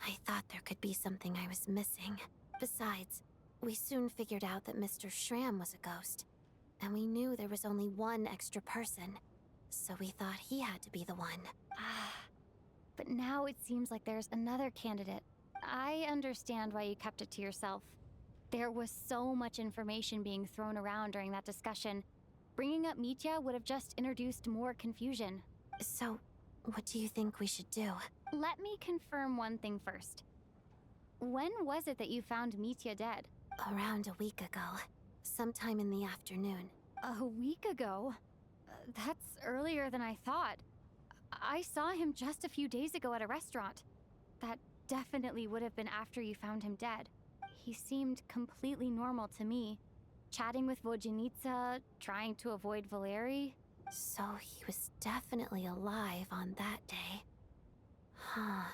I thought there could be something I was missing. Besides, we soon figured out that Mr. Shram was a ghost. And we knew there was only one extra person. So we thought he had to be the one. But now it seems like there's another candidate. I understand why you kept it to yourself. There was so much information being thrown around during that discussion. Bringing up Mitya would have just introduced more confusion. So, what do you think we should do? Let me confirm one thing first. When was it that you found Mitya dead? Around a week ago. Sometime in the afternoon. A week ago? That's earlier than I thought. I saw him just a few days ago at a restaurant. That definitely would have been after you found him dead. He seemed completely normal to me. Chatting with Vodyanitsa, trying to avoid Valeri. So he was definitely alive on that day. Huh.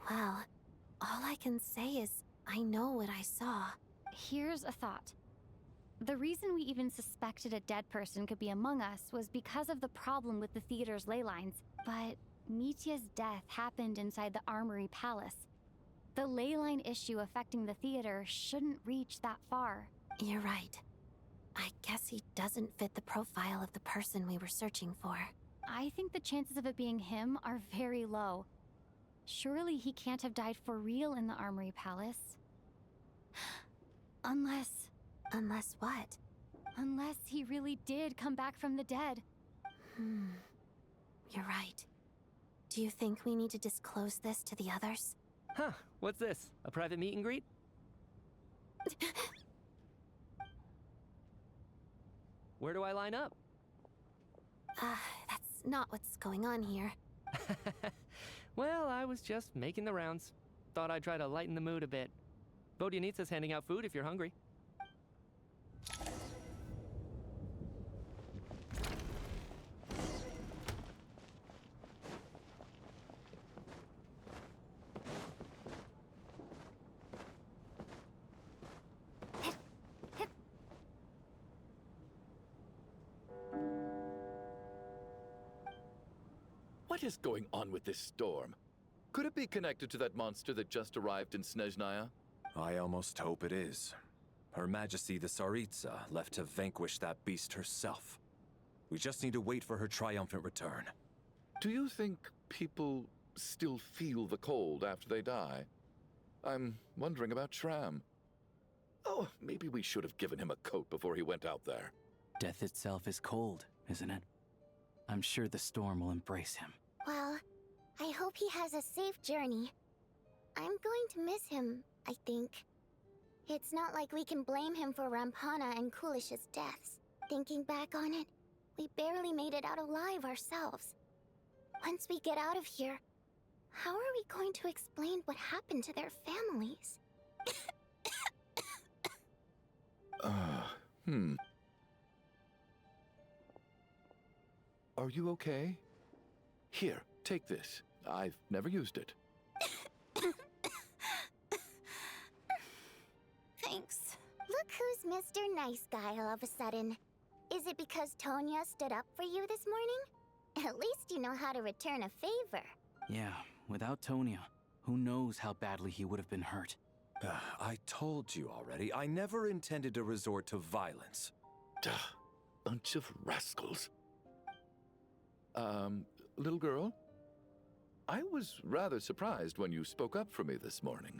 Well, all I can say is I know what I saw. Here's a thought. The reason we even suspected a dead person could be among us was because of the problem with the theater's ley lines. But Mitya's death happened inside the Armory Palace. The ley line issue affecting the theater shouldn't reach that far. You're right. I guess he doesn't fit the profile of the person we were searching for. I think the chances of it being him are very low. Surely he can't have died for real in the Armory Palace. Unless... Unless what? Unless he really did come back from the dead. You're right. Do you think we need to disclose this to the others? Huh, what's this? A private meet and greet? Where do I line up? That's not what's going on here. Well, I was just making the rounds. Thought I'd try to lighten the mood a bit. Vodyanitsa's handing out food if you're hungry. What is going on with this storm? Could it be connected to that monster that just arrived in Snezhnaya? I almost hope it is. Her Majesty the Tsaritsa left to vanquish that beast herself. We just need to wait for her triumphant return. Do you think people still feel the cold after they die? I'm wondering about Shram. Oh, maybe we should have given him a coat before he went out there. Death itself is cold, isn't it? I'm sure the storm will embrace him. Well, I hope he has a safe journey. I'm going to miss him, I think. It's not like we can blame him for Rampana and Kulish's deaths. Thinking back on it, we barely made it out alive ourselves. Once we get out of here, how are we going to explain what happened to their families? Are you okay? Here, take this. I've never used it. Thanks. Look who's Mr. Nice Guy all of a sudden. Is it because Tonya stood up for you this morning? At least you know how to return a favor. Yeah, without Tonya, who knows how badly he would have been hurt. I told you already, I never intended to resort to violence. Bunch of rascals. Little girl? I was rather surprised when you spoke up for me this morning.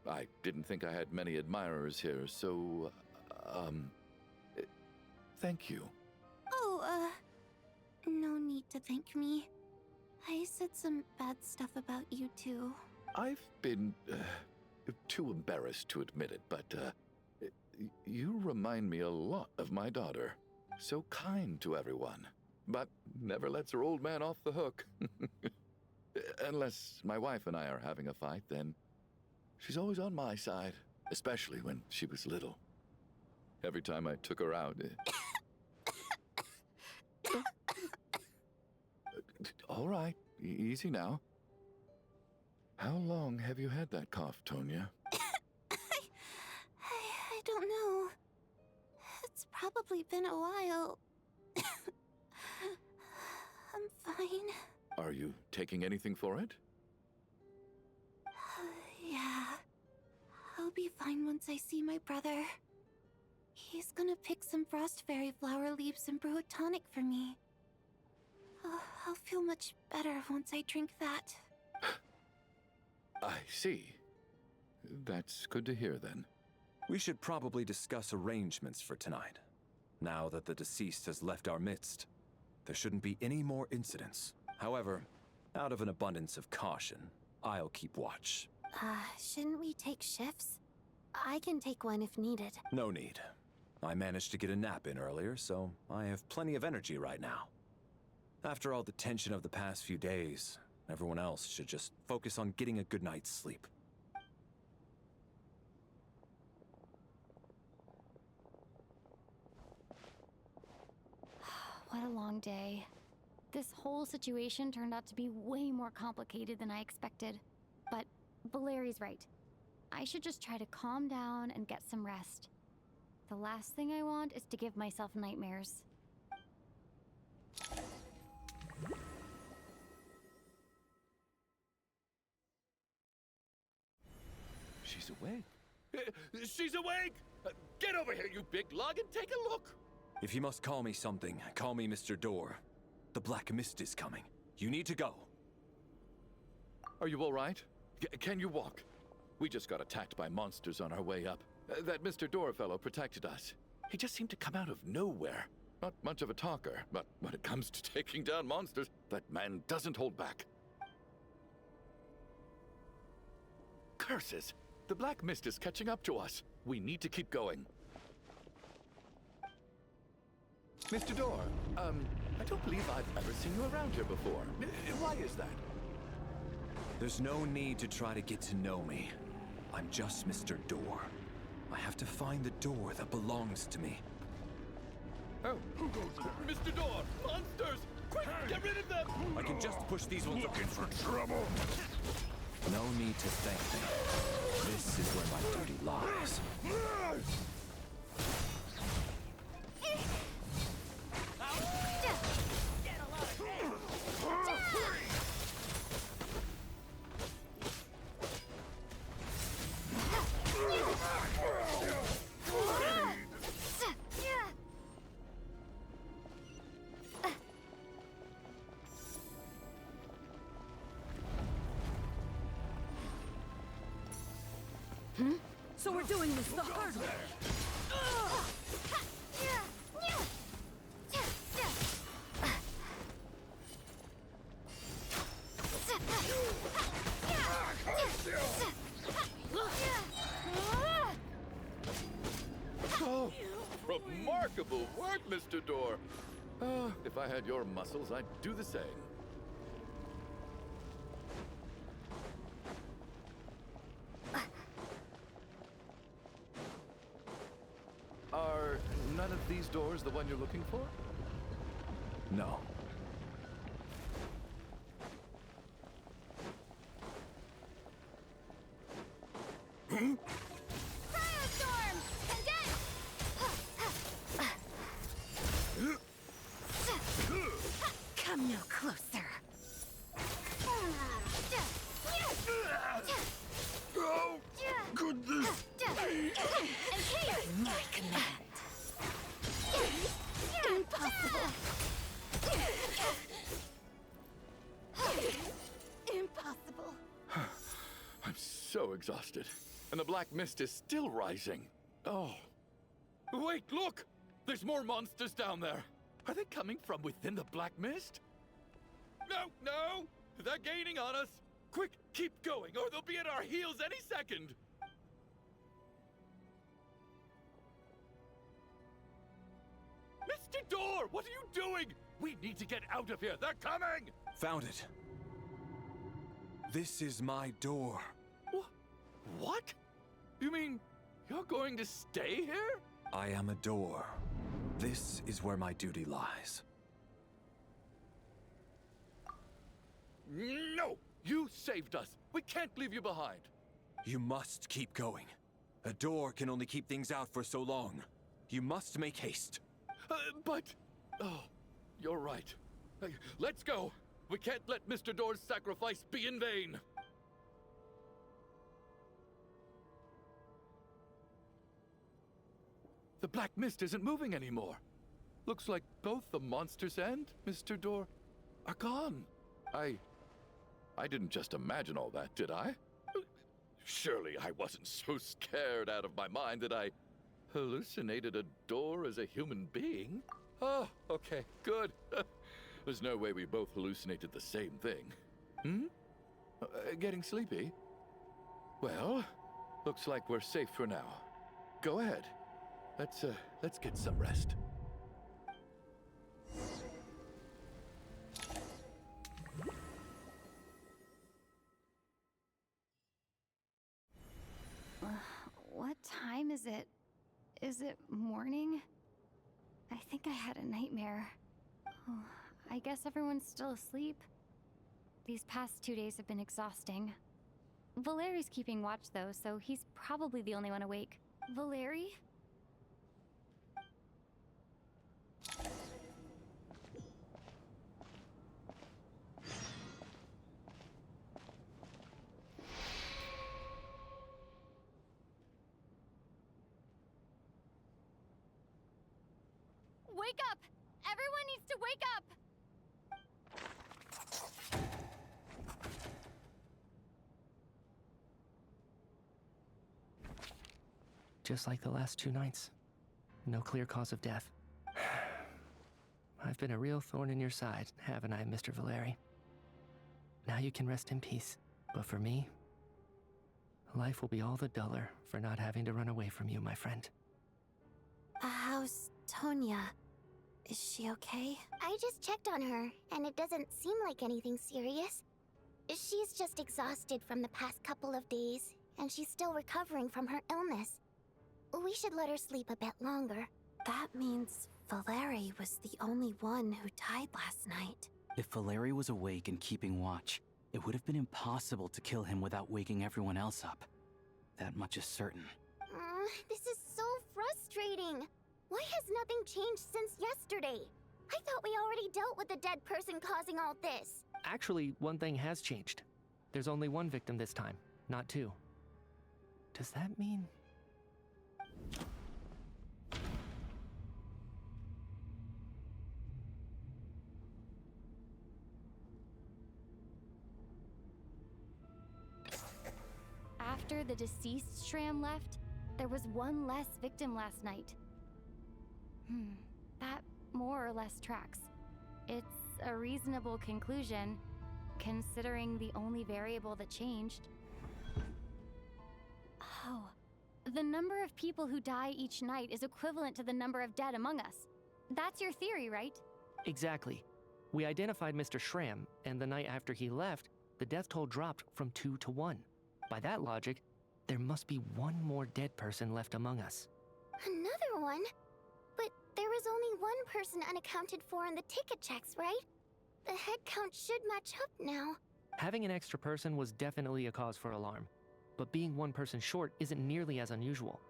I didn't think I had many admirers here, so, thank you. Oh, no need to thank me. I said some bad stuff about you too. I've been, too embarrassed to admit it, but, you remind me a lot of my daughter. So kind to everyone, but never lets her old man off the hook. Unless my wife and I are having a fight, then she's always on my side, especially when she was little. Every time I took her out... All right, easy now. How long have you had that cough, Tonya? I don't know. It's probably been a while. I'm fine. Are you taking anything for it? Yeah. I'll be fine once I see my brother. He's gonna pick some frost fairy flower leaves and brew a tonic for me. I'll feel much better once I drink that. I see. That's good to hear, then. We should probably discuss arrangements for tonight. Now that the deceased has left our midst, there shouldn't be any more incidents. However, out of an abundance of caution, I'll keep watch. Shouldn't we take shifts? I can take one if needed. No need. I managed to get a nap in earlier, so I have plenty of energy right now. After all the tension of the past few days, everyone else should just focus on getting a good night's sleep. What a long day. This whole situation turned out to be way more complicated than I expected. But Valeri's right. I should just try to calm down and get some rest. The last thing I want is to give myself nightmares. She's awake. She's awake! Get over here, you big lug, and take a look! If you must call me something, call me Mr. Door. The Black Mist is coming. You need to go. Are you all right? Can you walk? We just got attacked by monsters on our way up. That Mr. Door fellow protected us. He just seemed to come out of nowhere. Not much of a talker, but when it comes to taking down monsters, that man doesn't hold back. Curses! The Black Mist is catching up to us. We need to keep going. Mr. Door, I don't believe I've ever seen you around here before. Why is that? There's no need to try to get to know me. I'm just Mr. Door. I have to find the door that belongs to me. Oh, who goes there? Mr. Door! Monsters! Quick, get rid of them! I can just push these ones Looking for trouble? No need to thank me. This is where my duty lies. So we're doing this the hard way. Oh, remarkable work, Mr. Door. If I had your muscles, I'd do the same. Are none of these doors the one you're looking for? No. Firestorm! Come no closer. Oh, goodness! My command. Impossible. Impossible. I'm so exhausted. And the black mist is still rising. Oh. Wait, look! There's more monsters down there. Are they coming from within the black mist? No, no! They're gaining on us! Quick, keep going, or they'll be at our heels any second! Mr. Door, what are you doing? We need to get out of here. They're coming! Found it. This is my door. What? You mean you're going to stay here? I am a door. This is where my duty lies. No! You saved us. We can't leave you behind. You must keep going. A door can only keep things out for so long. You must make haste. But... Oh, you're right. Let's go. We can't let Mr. Door's sacrifice be in vain. The black mist isn't moving anymore. Looks like both the monsters and Mr. Door are gone. I didn't just imagine all that, did I? Surely I wasn't so scared out of my mind that I hallucinated a door as a human being? Oh, okay, good. There's no way we both hallucinated the same thing. Getting sleepy? Well, looks like we're safe for now. Go ahead. Let's get some rest. What time is it? Is it morning? I think I had a nightmare. Oh, I guess everyone's still asleep. These past 2 days have been exhausting. Valeri's keeping watch though, so he's probably the only one awake. Valeri? Wake up! Everyone needs to wake up! Just like the last 2 nights. No clear cause of death. I've been a real thorn in your side, haven't I, Mr. Valeri? Now you can rest in peace. But for me, life will be all the duller for not having to run away from you, my friend. How's Tonya? Is she okay? I just checked on her, and it doesn't seem like anything serious. She's just exhausted from the past couple of days, and she's still recovering from her illness. We should let her sleep a bit longer. That means Valeri was the only one who died last night. If Valeri was awake and keeping watch, it would have been impossible to kill him without waking everyone else up. That much is certain. This is so frustrating. Why has nothing changed since yesterday? I thought we already dealt with the dead person causing all this. Actually, one thing has changed. There's only 1 victim this time, not 2. Does that mean... after the deceased Shram left, there was one less victim last night. That more or less tracks. It's a reasonable conclusion, considering the only variable that changed. Oh, the number of people who die each night is equivalent to the number of dead among us. That's your theory, right? Exactly. We identified Mr. Shram, and the night after he left, the death toll dropped from 2 to 1. By that logic, there must be one more dead person left among us. Another one? But there was only one person unaccounted for in the ticket checks, right? The head count should match up now. Having an extra person was definitely a cause for alarm, but being one person short isn't nearly as unusual.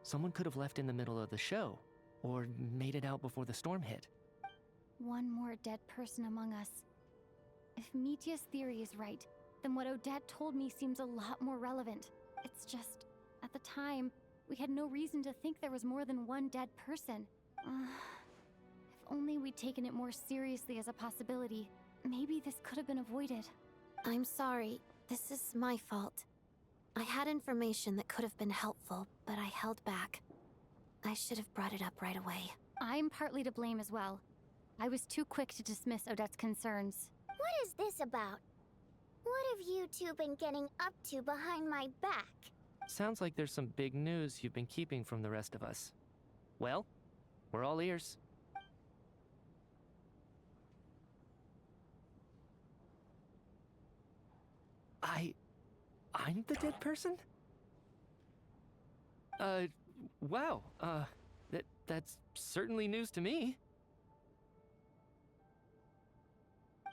Someone could have left in the middle of the show, or made it out before the storm hit. One more dead person among us. If Mitya's theory is right, then what Odette told me seems a lot more relevant. It's just, at the time, we had no reason to think there was more than one dead person. If only we'd taken it more seriously as a possibility, maybe this could have been avoided. I'm sorry. This is my fault. I had information that could have been helpful, but I held back. I should have brought it up right away. I'm partly to blame as well. I was too quick to dismiss Odette's concerns. What is this about? What have you two been getting up to behind my back? Sounds like there's some big news you've been keeping from the rest of us. Well, we're all ears. I'm the dead person? Wow, that's certainly news to me.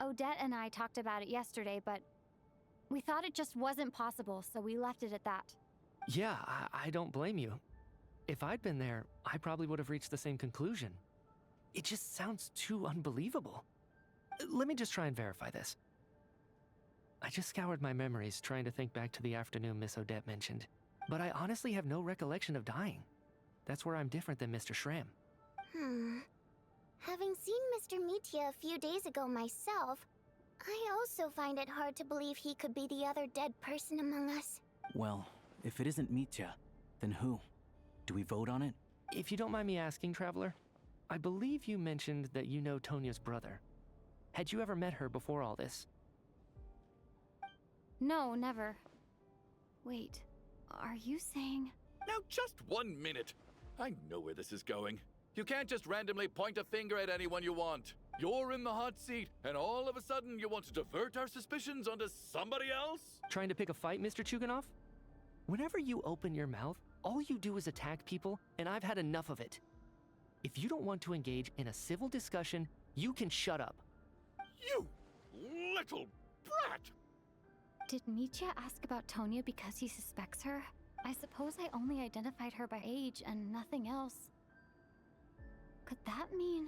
Odette and I talked about it yesterday, but we thought it just wasn't possible, so we left it at that. Yeah, I don't blame you. If I'd been there, I probably would have reached the same conclusion. It just sounds too unbelievable. Let me just try and verify this. I just scoured my memories trying to think back to the afternoon Miss Odette mentioned, but I honestly have no recollection of dying. That's where I'm different than Mr. Shram. Having seen Mr. Mitya a few days ago myself, I also find it hard to believe he could be the other dead person among us. Well, if it isn't Mitya, then who? Do we vote on it? If you don't mind me asking, Traveler, I believe you mentioned that you know Tonya's brother. Had you ever met her before all this? No, never. Wait, are you saying... Now just 1 minute. I know where this is going. You can't just randomly point a finger at anyone you want. You're in the hot seat, and all of a sudden you want to divert our suspicions onto somebody else? Trying to pick a fight, Mr. Chuganov? Whenever you open your mouth, all you do is attack people, and I've had enough of it. If you don't want to engage in a civil discussion, you can shut up. You little brat! Did Mitya ask about Tonya because he suspects her? I suppose I only identified her by age and nothing else. Could that mean...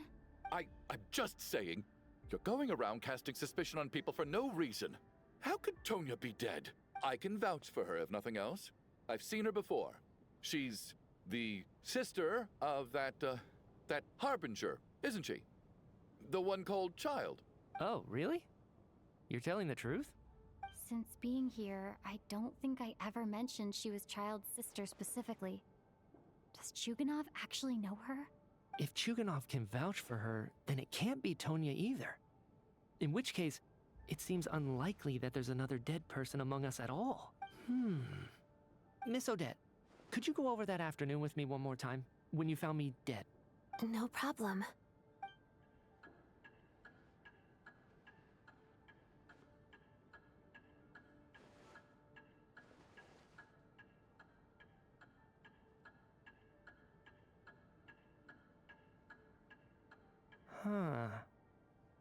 I'm just saying, you're going around casting suspicion on people for no reason. How could Tonya be dead? I can vouch for her if nothing else. I've seen her before. She's the sister of that Harbinger, isn't she? The one called Child. Oh, really? You're telling the truth? Since being here, I don't think I ever mentioned she was Child's sister specifically. Does Chuganov actually know her? If Chuganov can vouch for her, then it can't be Tonya either. In which case, it seems unlikely that there's another dead person among us at all. Miss Odette, could you go over that afternoon with me one more time, when you found me dead? No problem.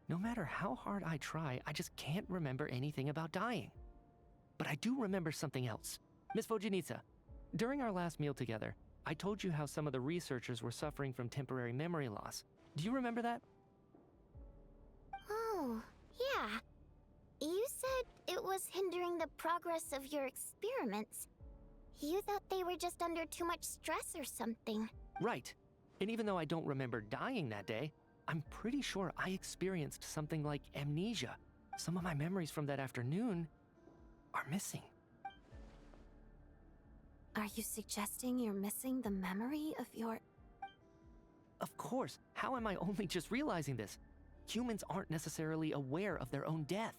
No matter how hard I try, I just can't remember anything about dying. But I do remember something else. Miss Vojanitsa, during our last meal together, I told you how some of the researchers were suffering from temporary memory loss. Do you remember that? Oh, yeah. You said it was hindering the progress of your experiments. You thought they were just under too much stress or something. Right. And even though I don't remember dying that day, I'm pretty sure I experienced something like amnesia. Some of my memories from that afternoon are missing. Are you suggesting you're missing the memory of your... Of course. How am I only just realizing this? Humans aren't necessarily aware of their own death.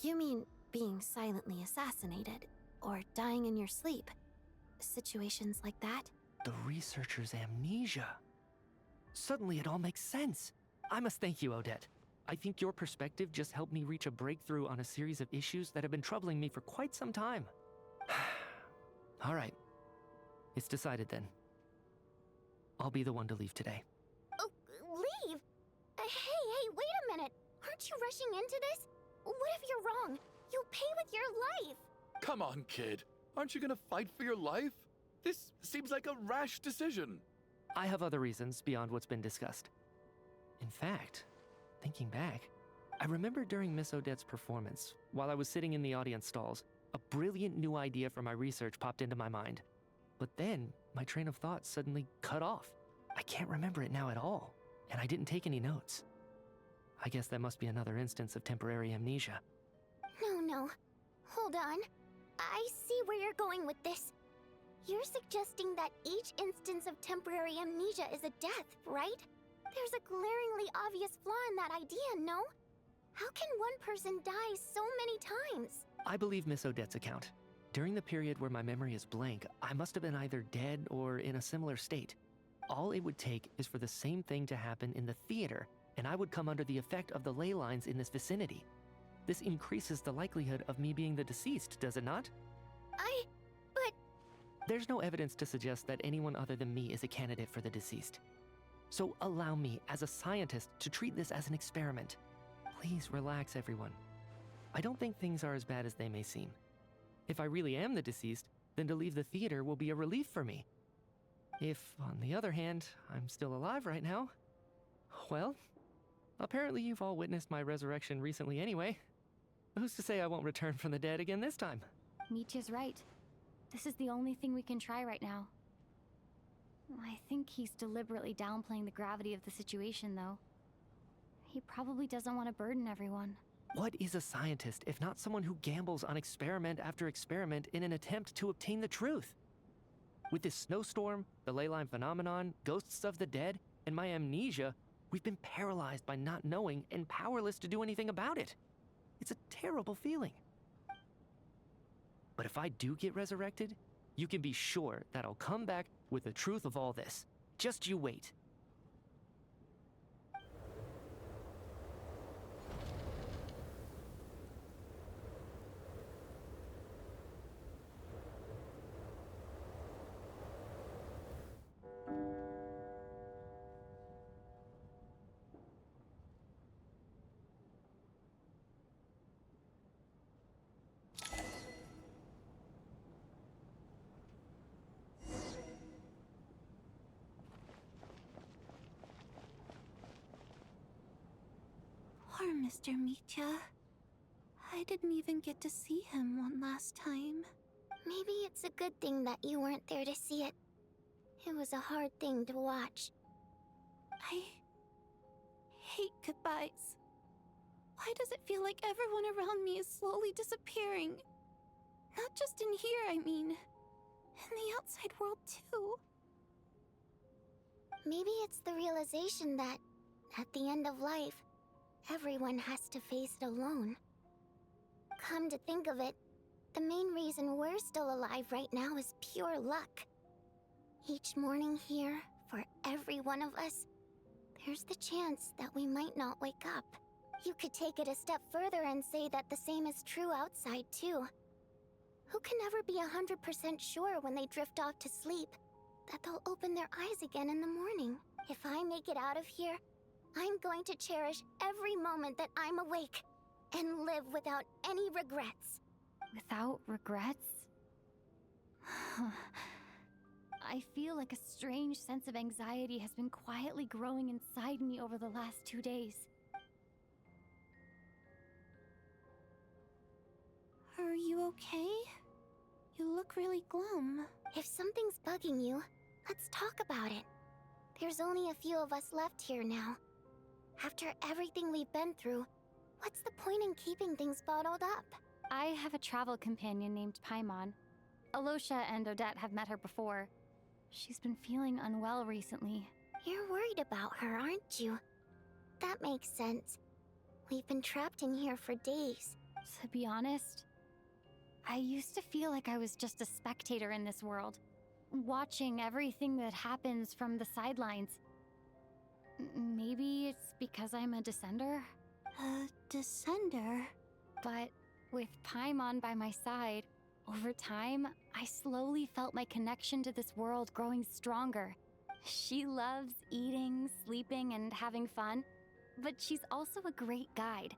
You mean being silently assassinated, or dying in your sleep? Situations like that? The researcher's amnesia. Suddenly it all makes sense. I must thank you, Odette. I think your perspective just helped me reach a breakthrough on a series of issues that have been troubling me for quite some time. All right. It's decided then. I'll be the one to leave today. Oh, leave? Hey, wait a minute. Aren't you rushing into this? What if you're wrong? You'll pay with your life. Come on, kid. Aren't you gonna fight for your life? This seems like a rash decision. I have other reasons beyond what's been discussed. In fact, thinking back, I remember during Miss Odette's performance, while I was sitting in the audience stalls, a brilliant new idea for my research popped into my mind. But then, my train of thought suddenly cut off. I can't remember it now at all, and I didn't take any notes. I guess that must be another instance of temporary amnesia. No. Hold on. I see where you're going with this. You're suggesting that each instance of temporary amnesia is a death, right? There's a glaringly obvious flaw in that idea, no? How can one person die so many times? I believe Miss Odette's account. During the period where my memory is blank, I must have been either dead or in a similar state. All it would take is for the same thing to happen in the theater, and I would come under the effect of the ley lines in this vicinity. This increases the likelihood of me being the deceased, does it not? But... There's no evidence to suggest that anyone other than me is a candidate for the deceased. So allow me, as a scientist, to treat this as an experiment. Please relax, everyone. I don't think things are as bad as they may seem. If I really am the deceased, then to leave the theater will be a relief for me. If, on the other hand, I'm still alive right now, well, apparently you've all witnessed my resurrection recently anyway. Who's to say I won't return from the dead again this time? Mitya's right. This is the only thing we can try right now. I think he's deliberately downplaying the gravity of the situation, though. He probably doesn't want to burden everyone. What is a scientist if not someone who gambles on experiment after experiment in an attempt to obtain the truth? With this snowstorm, the ley line phenomenon, ghosts of the dead, and my amnesia, we've been paralyzed by not knowing and powerless to do anything about it. It's a terrible feeling. But if I do get resurrected, you can be sure that I'll come back with the truth of all this. Just you wait. Poor Mr. Mitya. I didn't even get to see him one last time. Maybe it's a good thing that you weren't there to see it. It was a hard thing to watch. I hate goodbyes. Why does it feel like everyone around me is slowly disappearing? Not just in here, I mean. In the outside world, too. Maybe it's the realization that, at the end of life, everyone has to face it alone. Come to think of it, the main reason we're still alive right now is pure luck. Each morning here, for every one of us, there's the chance that we might not wake up. You could take it a step further and say that the same is true outside, too. Who can ever be 100% sure when they drift off to sleep that they'll open their eyes again in the morning? If I make it out of here, I'm going to cherish every moment that I'm awake and live without any regrets. Without regrets? I feel like a strange sense of anxiety has been quietly growing inside me over the last 2 days. Are you okay? You look really glum. If something's bugging you, let's talk about it. There's only a few of us left here now. After everything we've been through, what's the point in keeping things bottled up? I have a travel companion named Paimon. Alosha and Odette have met her before. She's been feeling unwell recently. You're worried about her, aren't you? That makes sense. We've been trapped in here for days. To be honest, I used to feel like I was just a spectator in this world, watching everything that happens from the sidelines. Maybe it's because I'm a descender? A descender? But with Paimon by my side, over time, I slowly felt my connection to this world growing stronger. She loves eating, sleeping, and having fun, but she's also a great guide.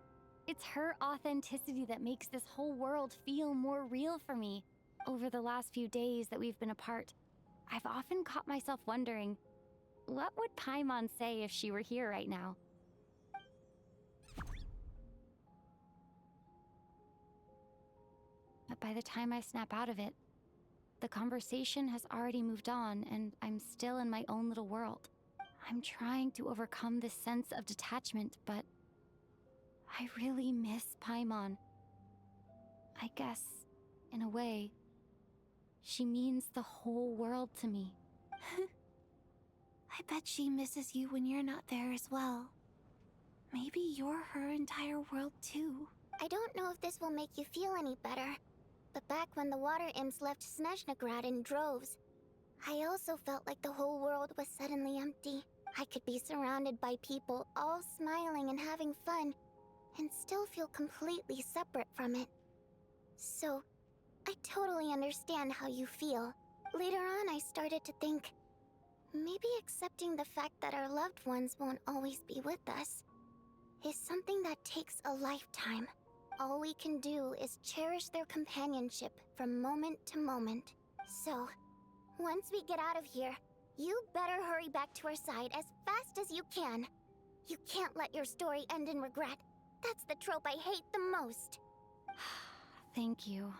It's her authenticity that makes this whole world feel more real for me. Over the last few days that we've been apart, I've often caught myself wondering, what would Paimon say if she were here right now? But by the time I snap out of it, the conversation has already moved on and I'm still in my own little world. I'm trying to overcome this sense of detachment, but I really miss Paimon. I guess, in a way, she means the whole world to me. I bet she misses you when you're not there as well. Maybe you're her entire world too. I don't know if this will make you feel any better, but back when the water imps left Snezhnegrad in droves, I also felt like the whole world was suddenly empty. I could be surrounded by people all smiling and having fun, and still feel completely separate from it. So, I totally understand how you feel. Later on, I started to think, maybe accepting the fact that our loved ones won't always be with us is something that takes a lifetime. All we can do is cherish their companionship from moment to moment. So, once we get out of here, you better hurry back to our side as fast as you can. You can't let your story end in regret. That's the trope I hate the most. Thank you.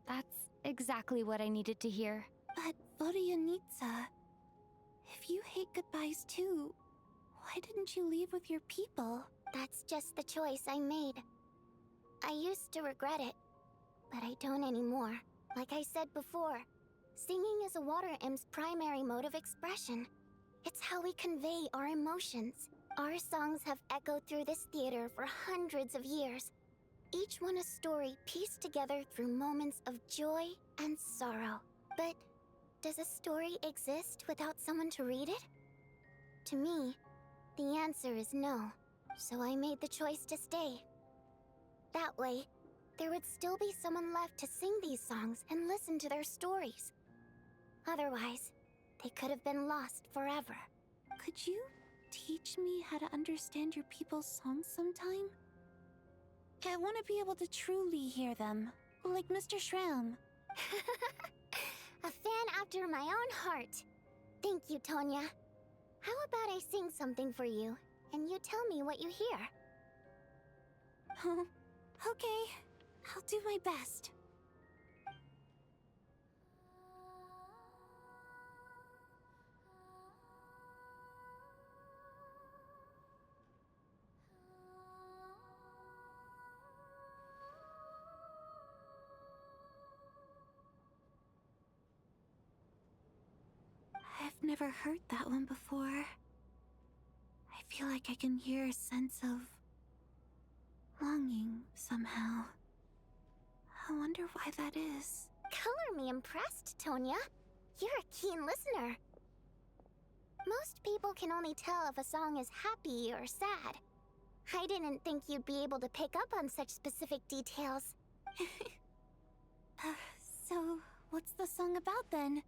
That's exactly what I needed to hear. But Vodianitsa, if you hate goodbyes too, why didn't you leave with your people? That's just the choice I made. I used to regret it, but I don't anymore. Like I said before, singing is a water imp's primary mode of expression. It's how we convey our emotions. Our songs have echoed through this theater for hundreds of years, each one a story pieced together through moments of joy and sorrow. But does a story exist without someone to read it? To me, the answer is no, so I made the choice to stay. That way, there would still be someone left to sing these songs and listen to their stories. Otherwise, they could have been lost forever. Could you teach me how to understand your people's songs sometime? I want to be able to truly hear them, like Mr. Shram. A fan after my own heart. Thank you, Tonya. How about I sing something for you, and you tell me what you hear? Okay, I'll do my best. I've never heard that one before. I feel like I can hear a sense of longing somehow. I wonder why that is. Color me impressed, Tonya. You're a keen listener. Most people can only tell if a song is happy or sad. I didn't think you'd be able to pick up on such specific details. So, what's the song about then?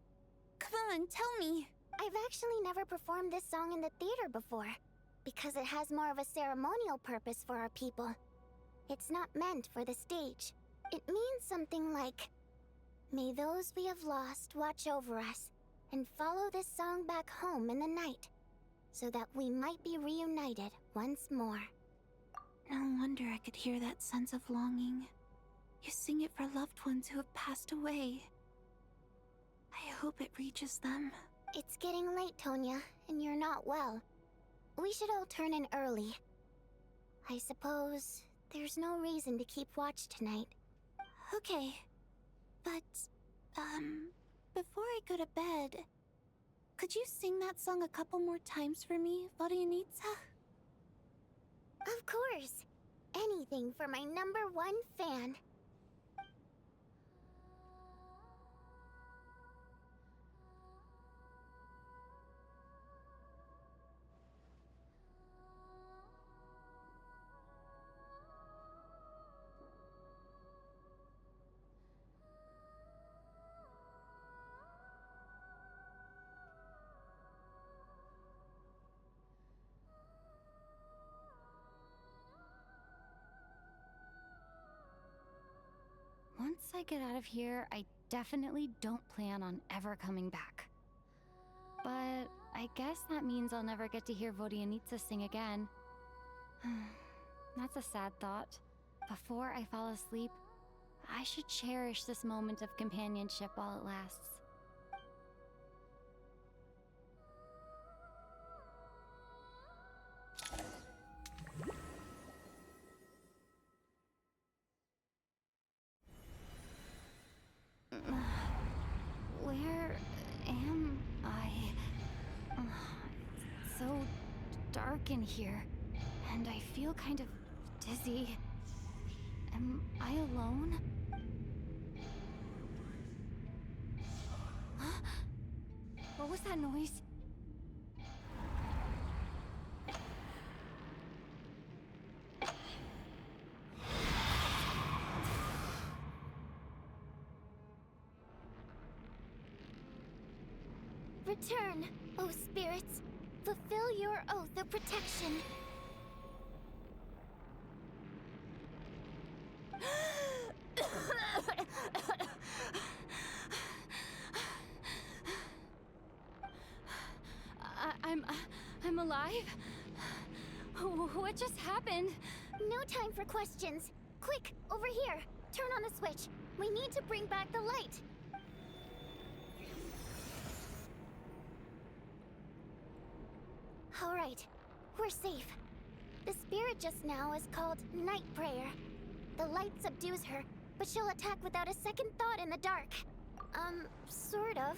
Come on, tell me! I've actually never performed this song in the theater before, because it has more of a ceremonial purpose for our people. It's not meant for the stage. It means something like, may those we have lost watch over us, and follow this song back home in the night, so that we might be reunited once more. No wonder I could hear that sense of longing. You sing it for loved ones who have passed away. I hope it reaches them. It's getting late, Tonya, and you're not well. We should all turn in early. I suppose there's no reason to keep watch tonight. Okay, but Before I go to bed, could you sing that song a couple more times for me, Vodianitsa? Of course. Anything for my #1 fan. Once I get out of here, I definitely don't plan on ever coming back. But I guess that means I'll never get to hear Vodianitsa sing again. That's a sad thought. Before I fall asleep, I should cherish this moment of companionship while it lasts. Where am I? It's so dark in here, and I feel kind of dizzy. Am I alone? Huh? What was that noise? Return, O spirits. Fulfill your oath of protection. I'm alive? What just happened? No time for questions. Quick, over here. Turn on the switch. We need to bring back the light. All right, we're safe. The spirit just now is called Night Prayer. The light subdues her, but she'll attack without a second thought in the dark. Sort of.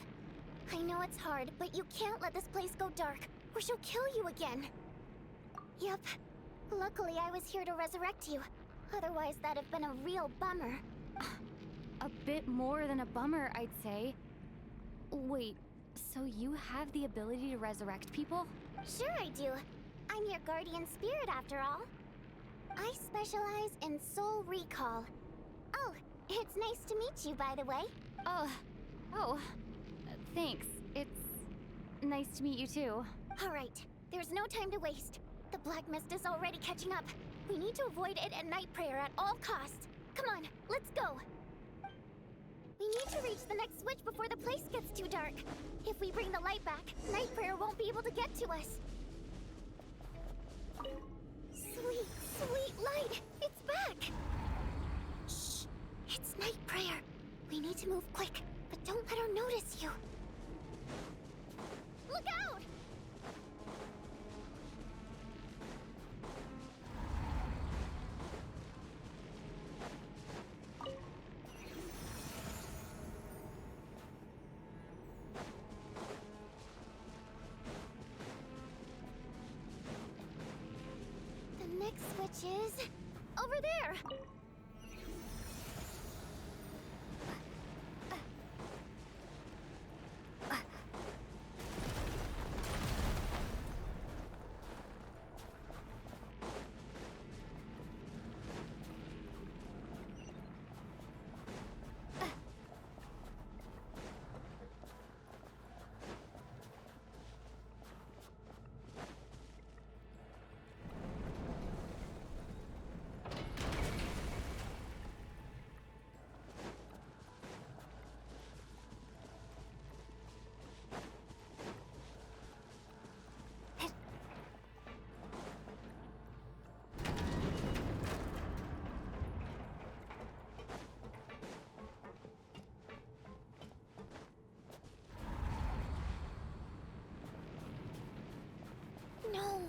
I know it's hard, but you can't let this place go dark, or she'll kill you again. Yep. Luckily, I was here to resurrect you. Otherwise, that'd have been a real bummer. A bit more than a bummer, I'd say. Wait, so you have the ability to resurrect people? Sure I do. I'm your guardian spirit after all. I specialize in soul recall. Oh, it's nice to meet you, by the way. Thanks. It's nice to meet you too. All right, there's no time to waste. The black mist is already catching up. We need to avoid it at Night Prayer at all costs. Come on, let's go. We need to reach the next switch before the place gets too dark. If we bring the light back, Night Prayer won't be able to get to us. Sweet, sweet light! It's back! Shh! It's Night Prayer. We need to move quick, but don't let her notice you. Look out! The next switch is over there. No,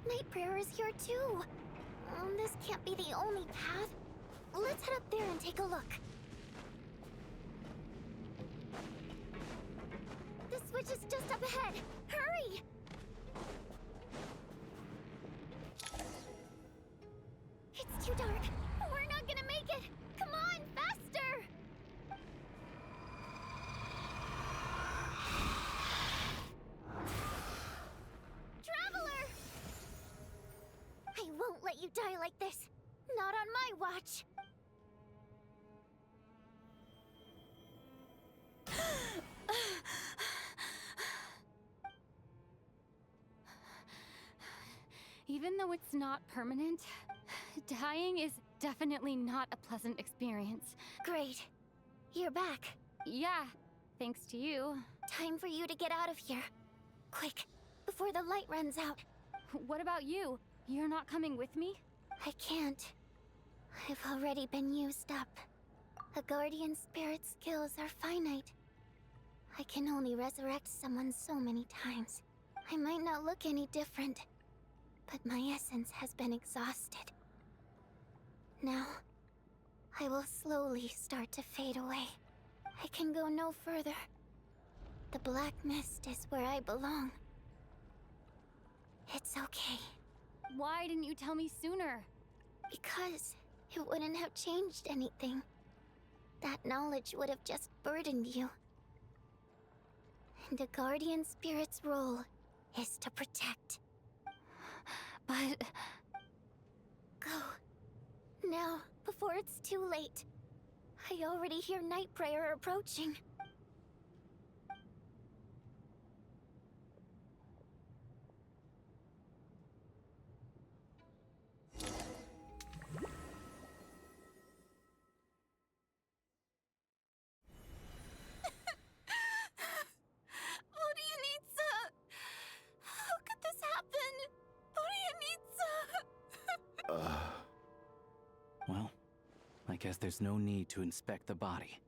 Night Prayer is here too. This can't be the only path. Let's head up there and take a look. bridge is just up ahead! Hurry! It's too dark. We're not gonna make it! Come on, faster! Traveler! I won't let you die like this. Not on my watch. Even though it's not permanent, dying is definitely not a pleasant experience. Great. You're back. Yeah, thanks to you. Time for you to get out of here. Quick, before the light runs out. What about you? You're not coming with me? I can't. I've already been used up. A guardian spirit's skills are finite. I can only resurrect someone so many times. I might not look any different, but my essence has been exhausted. Now, I will slowly start to fade away. I can go no further. The black mist is where I belong. It's okay. Why didn't you tell me sooner? Because it wouldn't have changed anything. That knowledge would have just burdened you. And a guardian spirit's role is to protect. But... Go. Now, before it's too late. I already hear night prayer approaching. Well, I guess there's no need to inspect the body.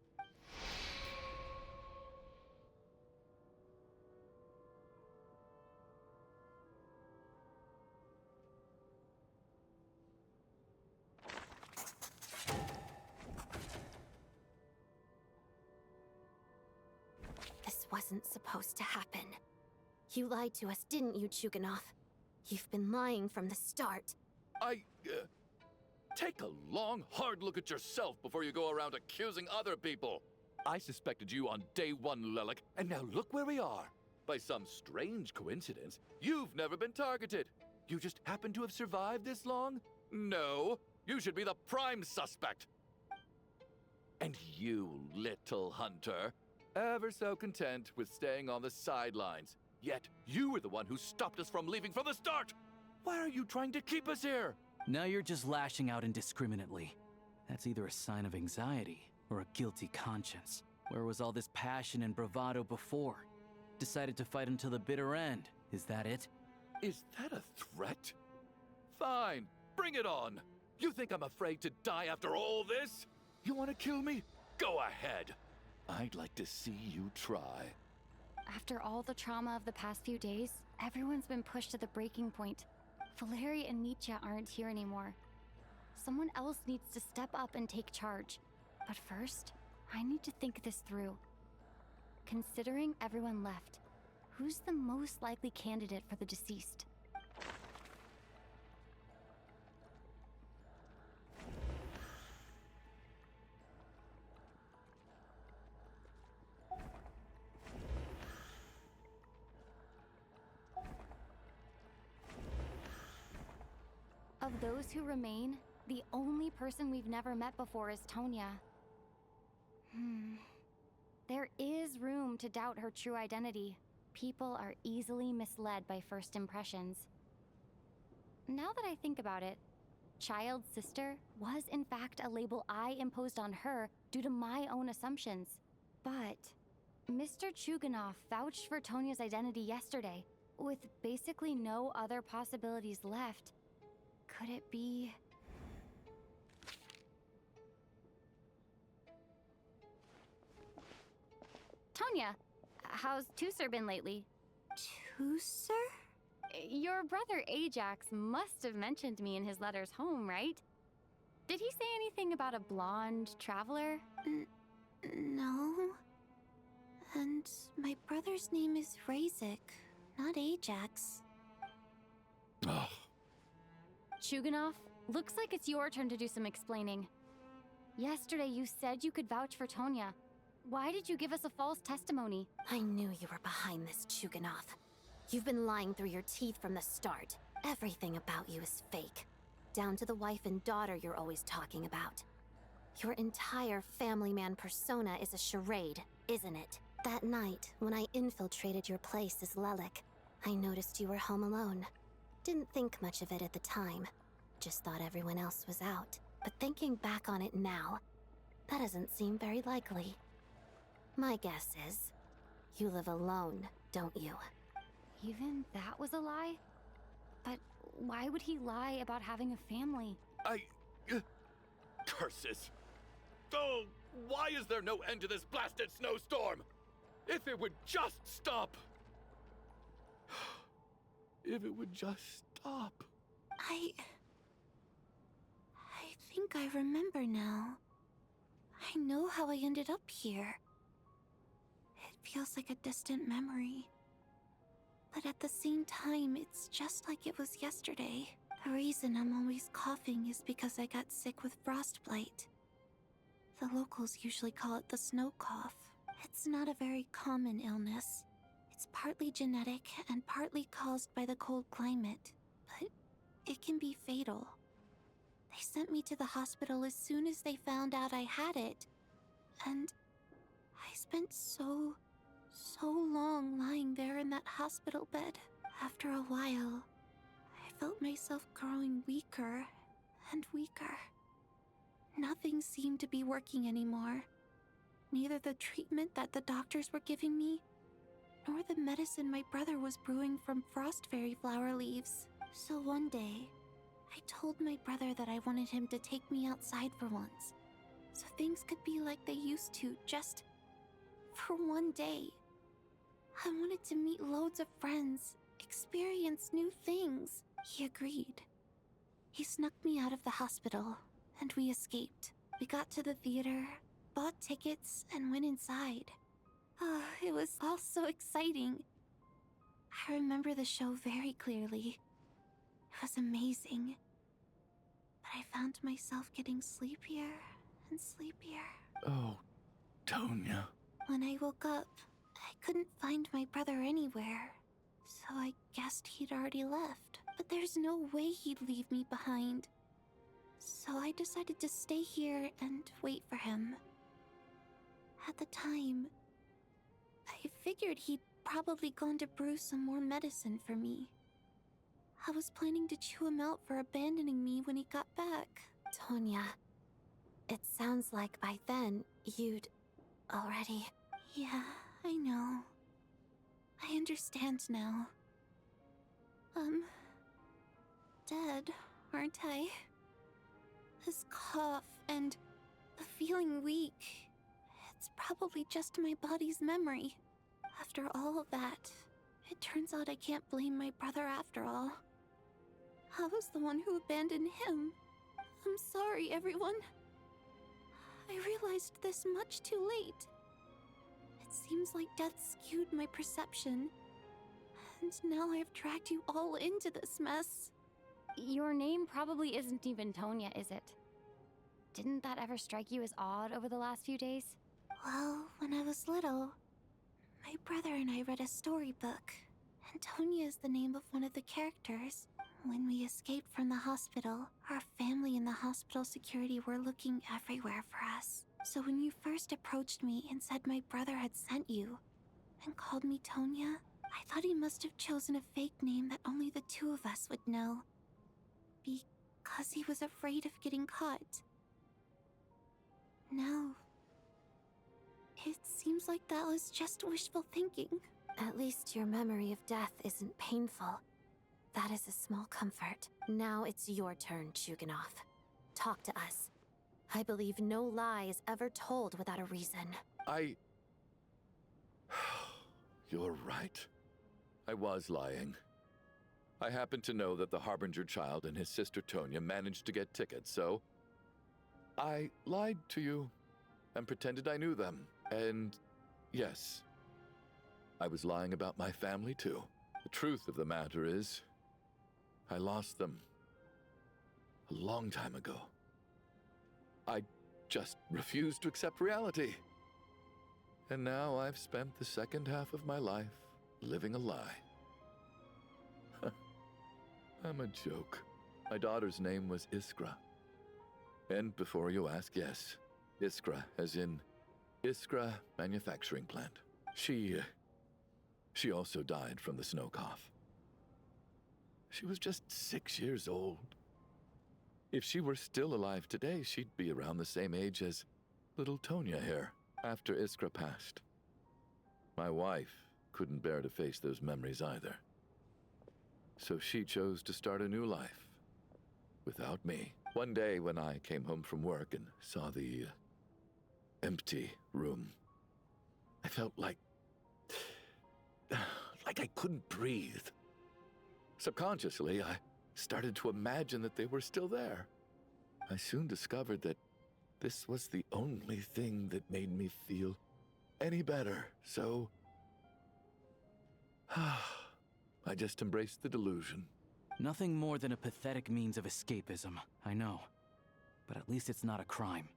This wasn't supposed to happen. You lied to us, didn't you, Chuganov? You've been lying from the start. Take a long, hard look at yourself before you go around accusing other people. I suspected you on day one, Lelik, and now look where we are. By some strange coincidence, you've never been targeted. You just happen to have survived this long? No, you should be the prime suspect. And you, little hunter, ever so content with staying on the sidelines. Yet you were the one who stopped us from leaving from the start. Why are you trying to keep us here? Now you're just lashing out indiscriminately. That's either a sign of anxiety or a guilty conscience. Where was all this passion and bravado before? Decided to fight until the bitter end. Is that it? Is that a threat? Fine, bring it on. You think I'm afraid to die after all this? You want to kill me? Go ahead. I'd like to see you try. After all the trauma of the past few days, everyone's been pushed to the breaking point. Valeri and Nietzsche aren't here anymore. Someone else needs to step up and take charge. But first, I need to think this through. Considering everyone left, who's the most likely candidate for the deceased? Of those who remain, the only person we've never met before is Tonya. There is room to doubt her true identity. People are easily misled by first impressions. Now that I think about it, Child's sister was in fact a label I imposed on her due to my own assumptions. But Mr. Chuganov vouched for Tonya's identity yesterday, with basically no other possibilities left. Could it be... Tonya, how's Tusser been lately? Tusser? Your brother Ajax must have mentioned me in his letters home, right? Did he say anything about a blonde traveler? No. And My brother's name is Razik, not Ajax. Ugh. Chuganov, looks like it's your turn to do some explaining. Yesterday you said you could vouch for Tonya. Why did you give us a false testimony? I knew you were behind this, Chuganov. You've been lying through your teeth from the start. Everything about you is fake. Down to the wife and daughter you're always talking about. Your entire family man persona is a charade, isn't it? That night, when I infiltrated your place as Lelik, I noticed you were home alone. Didn't think much of it at the time. Just thought everyone else was out. But thinking back on it now, that doesn't seem very likely. My guess is, you live alone, don't you? Even that was a lie? But why would he lie about having a family? Curses! Oh, why is there no end to this blasted snowstorm? If it would just stop! If it would just stop. I think I remember now. I know how I ended up here. It feels like a distant memory. But at the same time, it's just like it was yesterday. The reason I'm always coughing is because I got sick with frostbite. The locals usually call it the snow cough. It's not a very common illness. It's partly genetic and partly caused by the cold climate, but it can be fatal. They sent me to the hospital as soon as they found out I had it. And I spent so long lying there in that hospital bed. After a while, I felt myself growing weaker and weaker. Nothing seemed to be working anymore. Neither the treatment that the doctors were giving me, nor the medicine my brother was brewing from frost fairy flower leaves. So one day, I told my brother that I wanted him to take me outside for once, so things could be like they used to, just for one day. I wanted to meet loads of friends, experience new things. He agreed. He snuck me out of the hospital, and we escaped. We got to the theater, bought tickets, and went inside. Oh, it was all so exciting. I remember the show very clearly. It was amazing. But I found myself getting sleepier and sleepier. Oh, Tonya. When I woke up, I couldn't find my brother anywhere. So I guessed he'd already left. But there's no way he'd leave me behind. So I decided to stay here and wait for him. At the time, I figured he'd probably gone to brew some more medicine for me. I was planning to chew him out for abandoning me when he got back. Tonya, it sounds like by then, you'd already... Yeah, I know. I understand now. Dead, aren't I? This cough and the feeling weak, it's probably just my body's memory. After all of that, it turns out I can't blame my brother after all. I was the one who abandoned him. I'm sorry, everyone. I realized this much too late. It seems like death skewed my perception. And now I've dragged you all into this mess. Your name probably isn't even Tonya, is it? Didn't that ever strike you as odd over the last few days? Well, when I was little, my brother and I read a storybook, and Tonya is the name of one of the characters. When we escaped from the hospital, our family and the hospital security were looking everywhere for us. So when you first approached me and said my brother had sent you, and called me Tonya, I thought he must have chosen a fake name that only the two of us would know. Because he was afraid of getting caught. Now, it seems like that was just wishful thinking. At least your memory of death isn't painful. That is a small comfort. Now it's your turn, Chuganov. Talk to us. I believe no lie is ever told without a reason. You're right. I was lying. I happen to know that the Harbinger child and his sister Tonya managed to get tickets, so I lied to you and pretended I knew them. And yes, I was lying about my family, too. The truth of the matter is, I lost them a long time ago. I just refused to accept reality. And now I've spent the second half of my life living a lie. I'm a joke. My daughter's name was Iskra. And before you ask, yes, Iskra, as in Iskra Manufacturing Plant. She also died from the snow cough. She was just 6 years old. If she were still alive today, she'd be around the same age as little Tonya here, after Iskra passed. My wife couldn't bear to face those memories either. So she chose to start a new life, without me. One day when I came home from work and saw the empty room, I felt like I couldn't breathe. Subconsciously, I started to imagine that they were still there. I soon discovered that this was the only thing that made me feel any better, so I just embraced the delusion. Nothing more than a pathetic means of escapism, I know. But at least it's not a crime.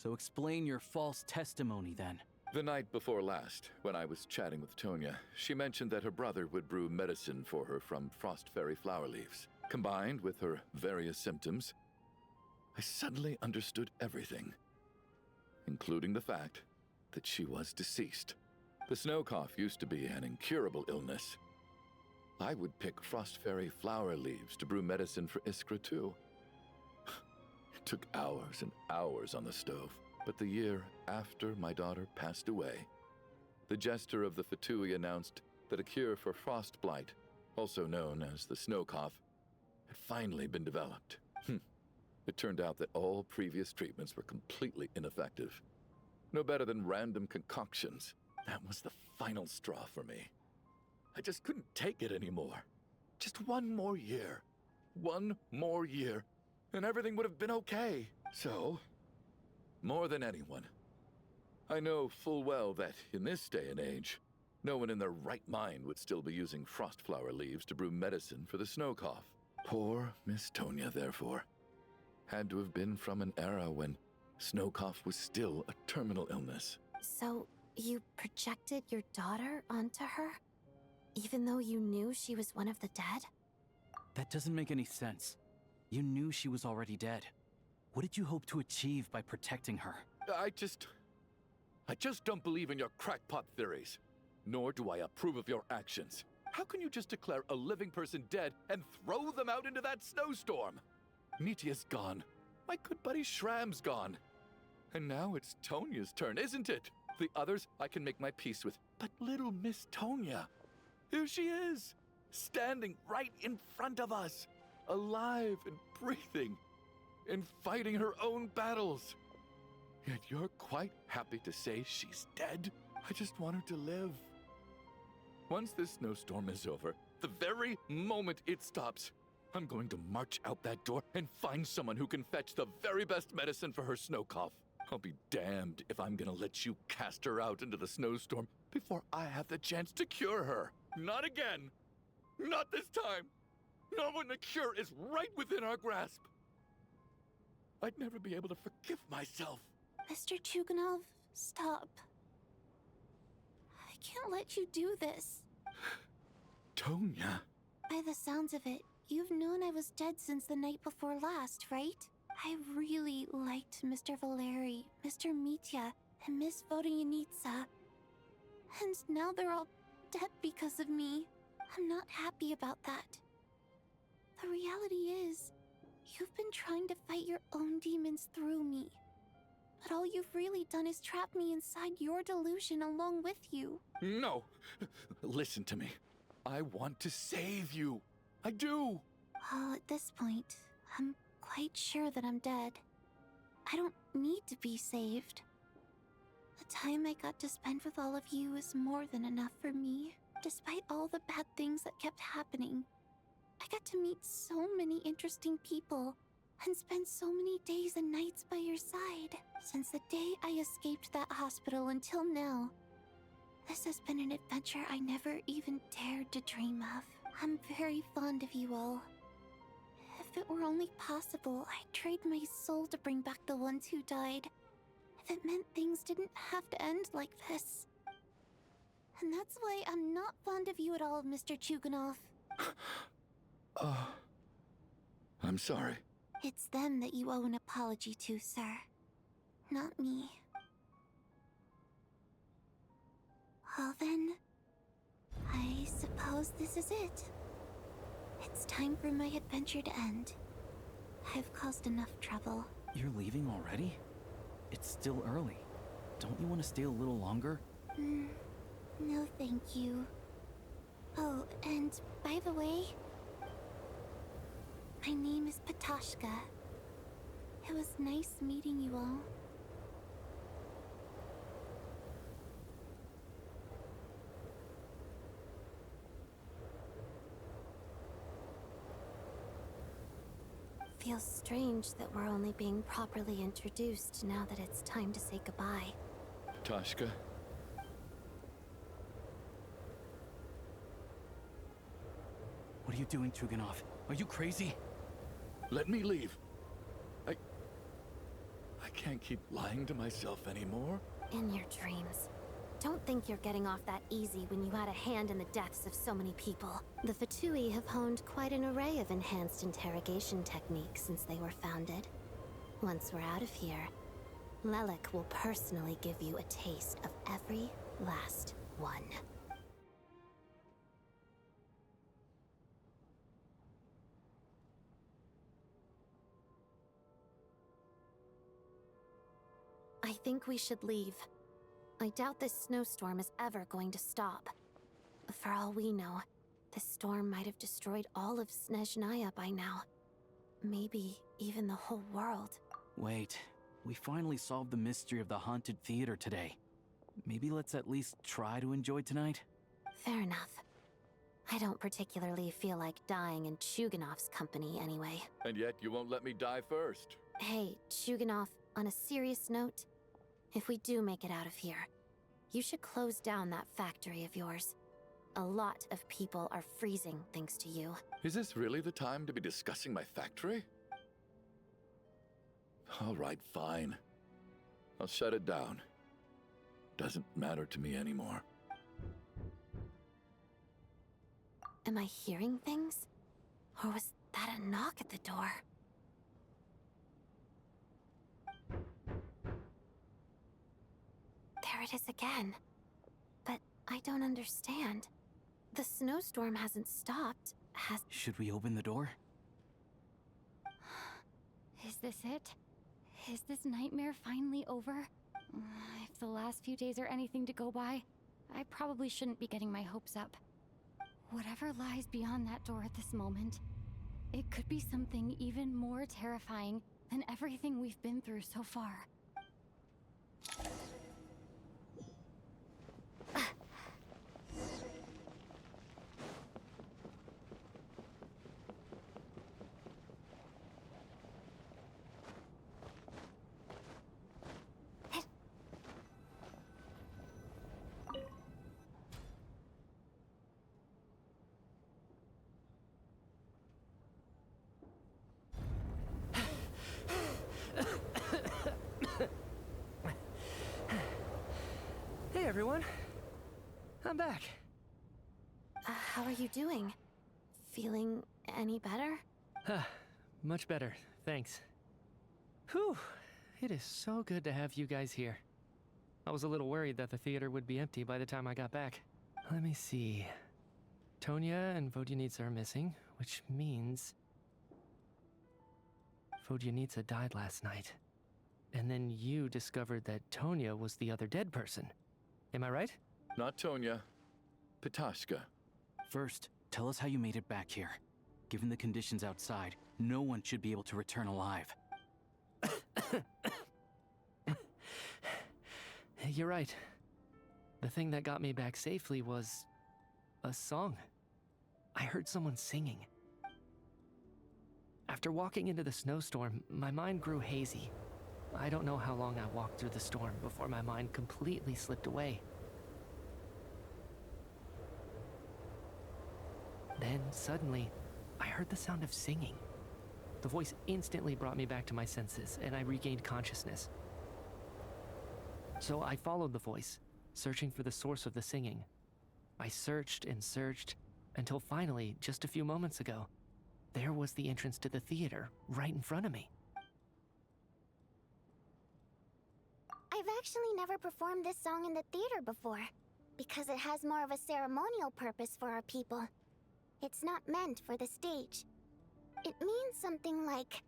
So explain your false testimony then. The night before last, when I was chatting with Tonya, she mentioned that her brother would brew medicine for her from frost fairy flower leaves. Combined with her various symptoms, I suddenly understood everything, including the fact that she was deceased. The snow cough used to be an incurable illness. I would pick frost fairy flower leaves to brew medicine for Iskra too. It took hours and hours on the stove. But the year after my daughter passed away, the jester of the Fatui announced that a cure for frost blight, also known as the snow cough, had finally been developed. It turned out that all previous treatments were completely ineffective. No better than random concoctions. That was the final straw for me. I just couldn't take it anymore. Just one more year. One more year, and everything would have been okay. So, more than anyone, I know full well that in this day and age, no one in their right mind would still be using frost flower leaves to brew medicine for the snow cough. Poor Miss Tonya, therefore, had to have been from an era when snow cough was still a terminal illness. So, you projected your daughter onto her? Even though you knew she was one of the dead? That doesn't make any sense. You knew she was already dead. What did you hope to achieve by protecting her? I just don't believe in your crackpot theories. Nor do I approve of your actions. How can you just declare a living person dead and throw them out into that snowstorm? Nitia's gone. My good buddy Shram's gone. And now it's Tonya's turn, isn't it? The others I can make my peace with. But little Miss Tonya, here she is, standing right in front of us, alive and breathing, and fighting her own battles. Yet you're quite happy to say she's dead? I just want her to live. Once this snowstorm is over, the very moment it stops, I'm going to march out that door and find someone who can fetch the very best medicine for her snow cough. I'll be damned if I'm gonna let you cast her out into the snowstorm before I have the chance to cure her. Not again! Not this time! Not when the cure is right within our grasp! I'd never be able to forgive myself. Mr. Chuganov, stop. I can't let you do this. Tonya. By the sounds of it, you've known I was dead since the night before last, right? I really liked Mr. Valeri, Mr. Mitya, and Miss Vodyanitsa. And now they're all dead because of me. I'm not happy about that. The reality is, you've been trying to fight your own demons through me. But all you've really done is trap me inside your delusion along with you. No! Listen to me. I want to save you. I do! Well, at this point, I'm quite sure that I'm dead. I don't need to be saved. The time I got to spend with all of you is more than enough for me. Despite all the bad things that kept happening, I got to meet so many interesting people and spend so many days and nights by your side. Since the day I escaped that hospital until now, This has been an adventure I never even dared to dream of. I'm very fond of you all. If it were only possible, I'd trade my soul to bring back the ones who died. If it meant things didn't have to end like this. And that's why I'm not fond of you at all, Mr. Chuganov. I'm sorry. It's them that you owe an apology to, sir. Not me. Well then, I suppose this is it. It's time for my adventure to end. I've caused enough trouble. You're leaving already? It's still early. Don't you want to stay a little longer? No, thank you. Oh, and by the way, my name is Patashka. It was nice meeting you all. Feels strange that we're only being properly introduced now that it's time to say goodbye. Tashka? What are you doing, Chuganov? Are you crazy? Let me leave. I can't keep lying to myself anymore. In your dreams. Don't think you're getting off that easy when you had a hand in the deaths of so many people. The Fatui have honed quite an array of enhanced interrogation techniques since they were founded. Once we're out of here, Lelik will personally give you a taste of every last one. I think we should leave. I doubt this snowstorm is ever going to stop. For all we know, this storm might have destroyed all of Snezhnaya by now. Maybe even the whole world. Wait, we finally solved the mystery of the haunted theater today. Maybe let's at least try to enjoy tonight? Fair enough. I don't particularly feel like dying in Chuganov's company anyway. And yet you won't let me die first. Hey, Chuganov, on a serious note, if we do make it out of here, you should close down that factory of yours. A lot of people are freezing thanks to you. Is this really the time to be discussing my factory? All right, fine. I'll shut it down. Doesn't matter to me anymore. Am I hearing things? Or was that a knock at the door? There it is again. But I don't understand. The snowstorm hasn't stopped, has... Should we open the door? Is this it? Is this nightmare finally over? If the last few days are anything to go by, I probably shouldn't be getting my hopes up. Whatever lies beyond that door at this moment, it could be something even more terrifying than everything we've been through so far. Hey everyone, I'm back. How are you doing? Feeling any better? Much better, thanks. Whew, it is so good to have you guys here. I was a little worried that the theater would be empty by the time I got back. Let me see. Tonya and Vodyanitsa are missing, which means... Vodyanitsa died last night. And then you discovered that Tonya was the other dead person. Am I right? Not Tonya. Patashka. First, tell us how you made it back here. Given the conditions outside, no one should be able to return alive. You're right. The thing that got me back safely was... a song. I heard someone singing. After walking into the snowstorm, my mind grew hazy. I don't know how long I walked through the storm before my mind completely slipped away. then, suddenly, I heard the sound of singing. The voice instantly brought me back to my senses, and I regained consciousness. So I followed the voice, searching for the source of the singing. I searched and searched, until finally, just a few moments ago, there was the entrance to the theater, right in front of me. I've actually never performed this song in the theater before, because it has more of a ceremonial purpose for our people. It's not meant for the stage. It means something like,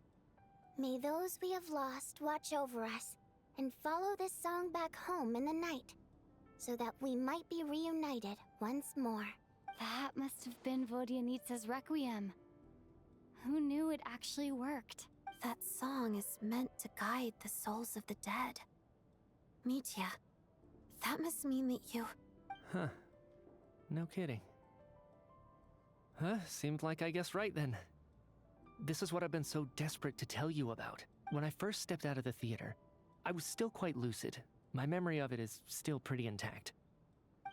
"May those we have lost watch over us, and follow this song back home in the night, so that we might be reunited once more." That must have been Vodyanitsa's Requiem. Who knew it actually worked? That song is meant to guide the souls of the dead. Mitya, that must mean that you... Huh. No kidding. Huh, seemed like I guessed right then. This is what I've been so desperate to tell you about. When I first stepped out of the theater, I was still quite lucid. My memory of it is still pretty intact.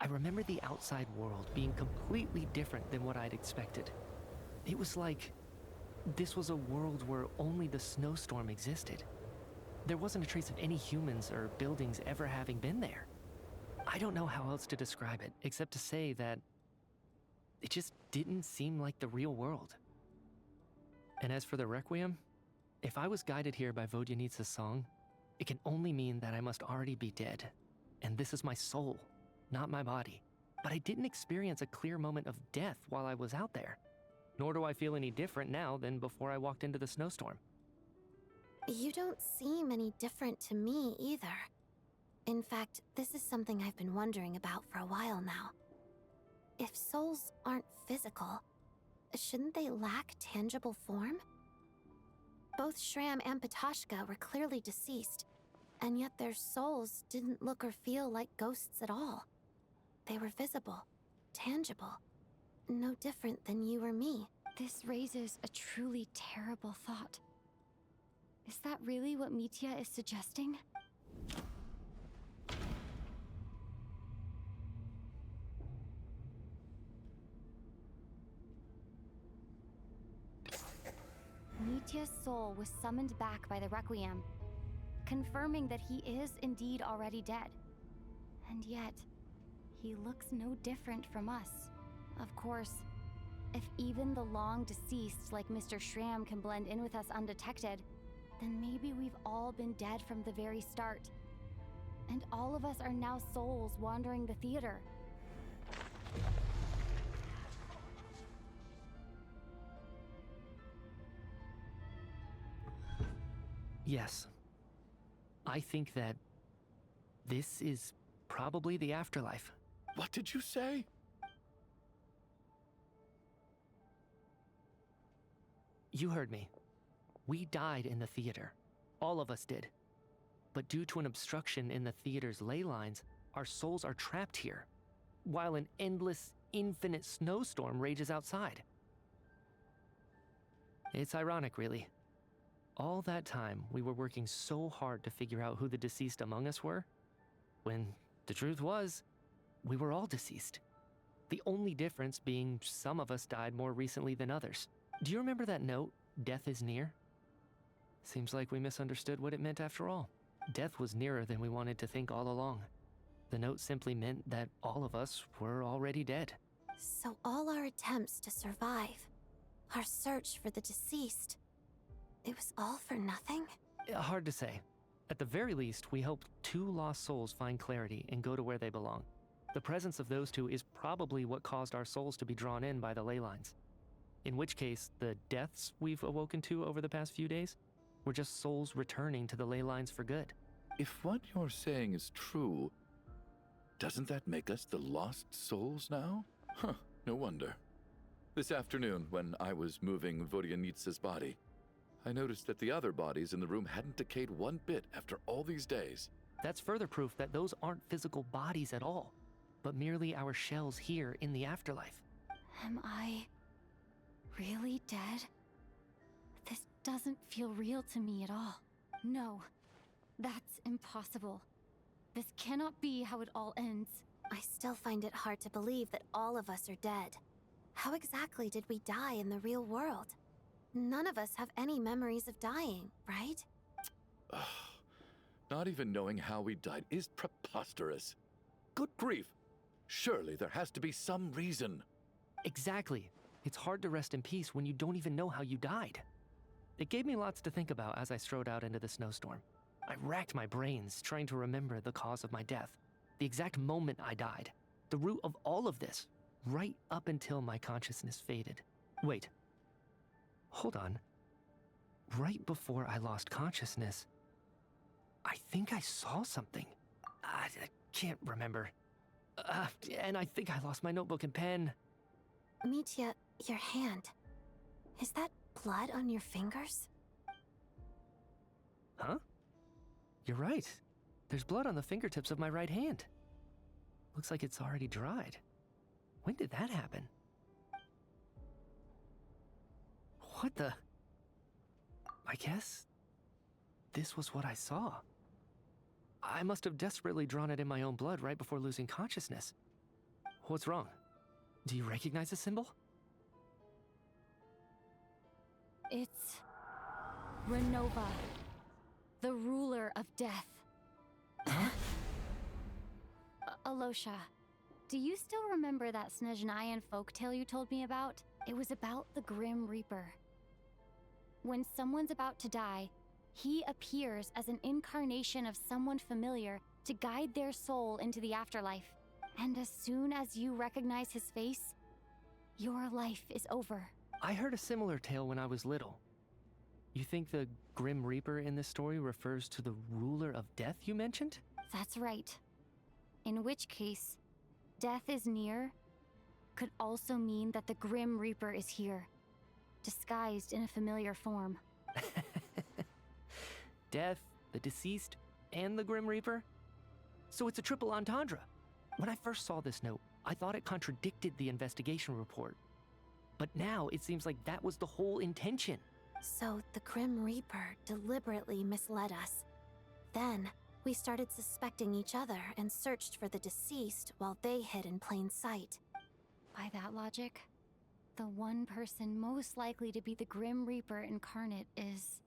I remember the outside world being completely different than what I'd expected. It was like this was a world where only the snowstorm existed. There wasn't a trace of any humans or buildings ever having been there. I don't know how else to describe it, except to say that it just didn't seem like the real world. And as for the Requiem, if I was guided here by Vodyanitsa's song, it can only mean that I must already be dead. And this is my soul, not my body. But I didn't experience a clear moment of death while I was out there. Nor do I feel any different now than before I walked into the snowstorm. You don't seem any different to me either. In fact, this is something I've been wondering about for a while now. If souls aren't physical, shouldn't they lack tangible form? Both Shram and Patoshka were clearly deceased, and yet their souls didn't look or feel like ghosts at all. They were visible, tangible, no different than you or me. This raises a truly terrible thought. Is that really what Mitya is suggesting? Mitya's soul was summoned back by the Requiem, confirming that he is indeed already dead. And yet, he looks no different from us. Of course, if even the long deceased like Mr. Shram can blend in with us undetected, then maybe we've all been dead from the very start. And all of us are now souls wandering the theater. Yes. I think that this is probably the afterlife. What did you say? You heard me. We died in the theater. All of us did. But due to an obstruction in the theater's ley lines, our souls are trapped here, while an endless, infinite snowstorm rages outside. It's ironic, really. All that time, we were working so hard to figure out who the deceased among us were, when the truth was, we were all deceased. The only difference being some of us died more recently than others. Do you remember that note, "Death is near"? Seems like we misunderstood what it meant after all. Death was nearer than we wanted to think all along. The note simply meant that all of us were already dead. So all our attempts to survive, our search for the deceased, it was all for nothing? Hard to say. At the very least, we hoped 2 lost souls find clarity and go to where they belong. The presence of those 2 is probably what caused our souls to be drawn in by the ley lines. In which case, the deaths we've awoken to over the past few days were just souls returning to the ley lines for good. If what you're saying is true, doesn't that make us the lost souls now? Huh, no wonder. This afternoon, when I was moving Vodyanitsa's body, I noticed that the other bodies in the room hadn't decayed one bit after all these days. That's further proof that those aren't physical bodies at all, but merely our shells here in the afterlife. Am I really dead? This doesn't feel real to me at all. No, that's impossible. This cannot be how it all ends. I still find it hard to believe that all of us are dead. How exactly did we die in the real world? None of us have any memories of dying, right? Not even knowing how we died is preposterous. Good grief. Surely there has to be some reason. Exactly. It's hard to rest in peace when you don't even know how you died. It gave me lots to think about as I strode out into the snowstorm. I racked my brains trying to remember the cause of my death, the exact moment I died, the root of all of this, right up until my consciousness faded. Wait. Hold on. Right before I lost consciousness, I think I saw something. I can't remember. And I think I lost my notebook and pen. Mitya, your hand. Is that blood on your fingers? Huh? You're right. There's blood on the fingertips of my right hand. Looks like it's already dried. When did that happen? What the? I guess this was what I saw. I must have desperately drawn it in my own blood right before losing consciousness. What's wrong? Do you recognize the symbol? It's Renova, the ruler of death. Huh? Alosha, do you still remember that Snezhnayan folktale you told me about? It was about the Grim Reaper. When someone's about to die, he appears as an incarnation of someone familiar to guide their soul into the afterlife. And as soon as you recognize his face, your life is over. I heard a similar tale when I was little. You think the Grim Reaper in this story refers to the ruler of death you mentioned? That's right. In which case, death is near could also mean that the Grim Reaper is here, disguised in a familiar form. Death, the deceased, and the Grim Reaper? So it's a triple entendre. When I first saw this note, I thought it contradicted the investigation report. But now it seems like that was the whole intention. So the Grim Reaper deliberately misled us. Then, we started suspecting each other and searched for the deceased while they hid in plain sight. By that logic, the one person most likely to be the Grim Reaper incarnate is...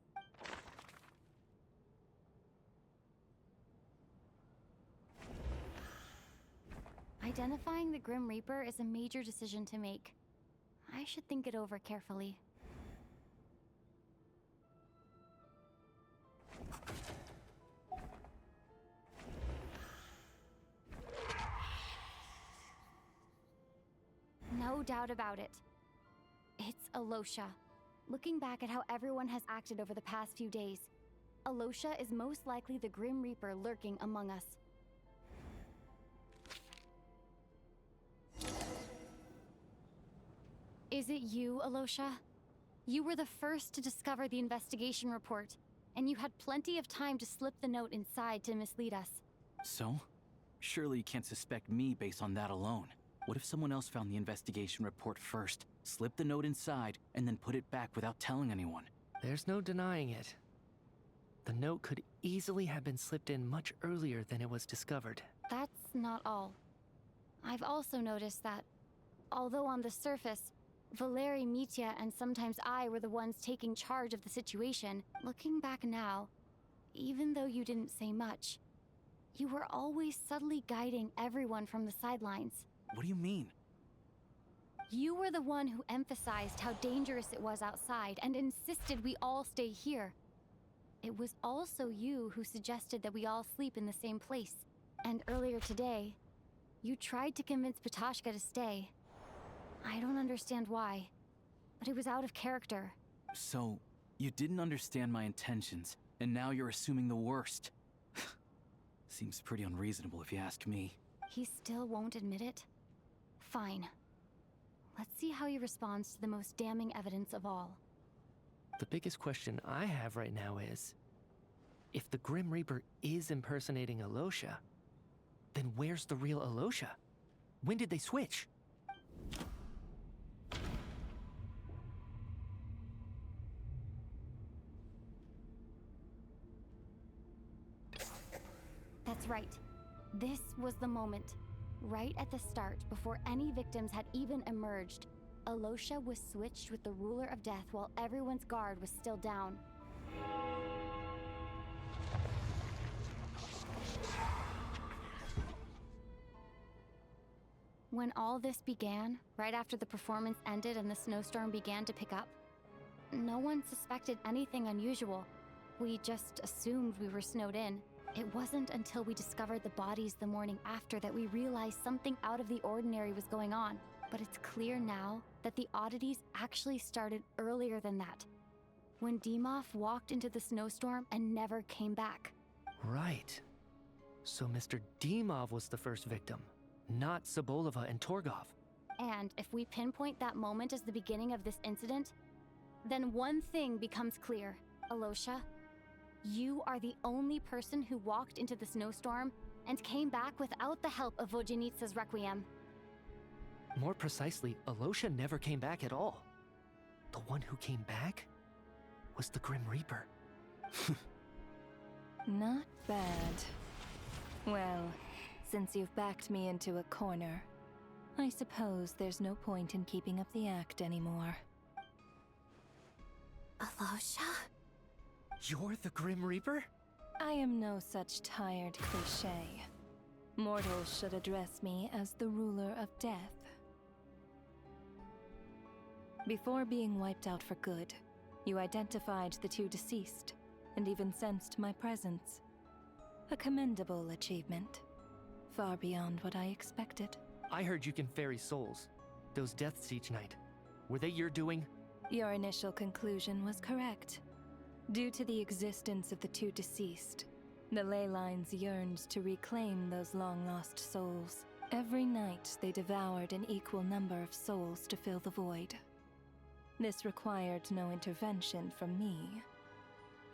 Identifying the Grim Reaper is a major decision to make. I should think it over carefully. No doubt about it. It's Alosha. Looking back at how everyone has acted over the past few days, Alosha is most likely the Grim Reaper lurking among us. Is it you, Alosha? You were the first to discover the investigation report, and you had plenty of time to slip the note inside to mislead us. So? Surely you can't suspect me based on that alone. What if someone else found the investigation report first, slipped the note inside, and then put it back without telling anyone? There's no denying it. The note could easily have been slipped in much earlier than it was discovered. That's not all. I've also noticed that, although on the surface, Valeri, Mitya, and sometimes I were the ones taking charge of the situation, looking back now, even though you didn't say much, you were always subtly guiding everyone from the sidelines. What do you mean? You were the one who emphasized how dangerous it was outside and insisted we all stay here. It was also you who suggested that we all sleep in the same place. And earlier today, you tried to convince Patashka to stay. I don't understand why, but it was out of character. So, you didn't understand my intentions, and now you're assuming the worst. Seems pretty unreasonable if you ask me. He still won't admit it? Fine. Let's see how he responds to the most damning evidence of all. The biggest question I have right now is, if the Grim Reaper is impersonating Alosha, then where's the real Alosha? When did they switch? That's right. This was the moment. Right at the start, before any victims had even emerged, Alosha was switched with the ruler of death while everyone's guard was still down. When all this began, right after the performance ended and the snowstorm began to pick up, no one suspected anything unusual. We just assumed we were snowed in. It wasn't until we discovered the bodies the morning after that we realized something out of the ordinary was going on. But it's clear now that the oddities actually started earlier than that, when Dimov walked into the snowstorm and never came back. Right. So Mr. Dimov was the first victim, not Sobolova and Torgov. And if we pinpoint that moment as the beginning of this incident, then one thing becomes clear. Alosha, you are the only person who walked into the snowstorm and came back without the help of Vojanitsa's Requiem. More precisely, Alosha never came back at all. The one who came back was the Grim Reaper. Not bad. Well, since you've backed me into a corner, I suppose there's no point in keeping up the act anymore. Alosha? You're the Grim Reaper? I am no such tired cliché. Mortals should address me as the ruler of death. Before being wiped out for good, you identified the two deceased, and even sensed my presence. A commendable achievement. Far beyond what I expected. I heard you can ferry souls. Those deaths each night. Were they your doing? Your initial conclusion was correct. Due to the existence of the two deceased, the ley lines yearned to reclaim those long-lost souls. Every night they devoured an equal number of souls to fill the void. This required no intervention from me.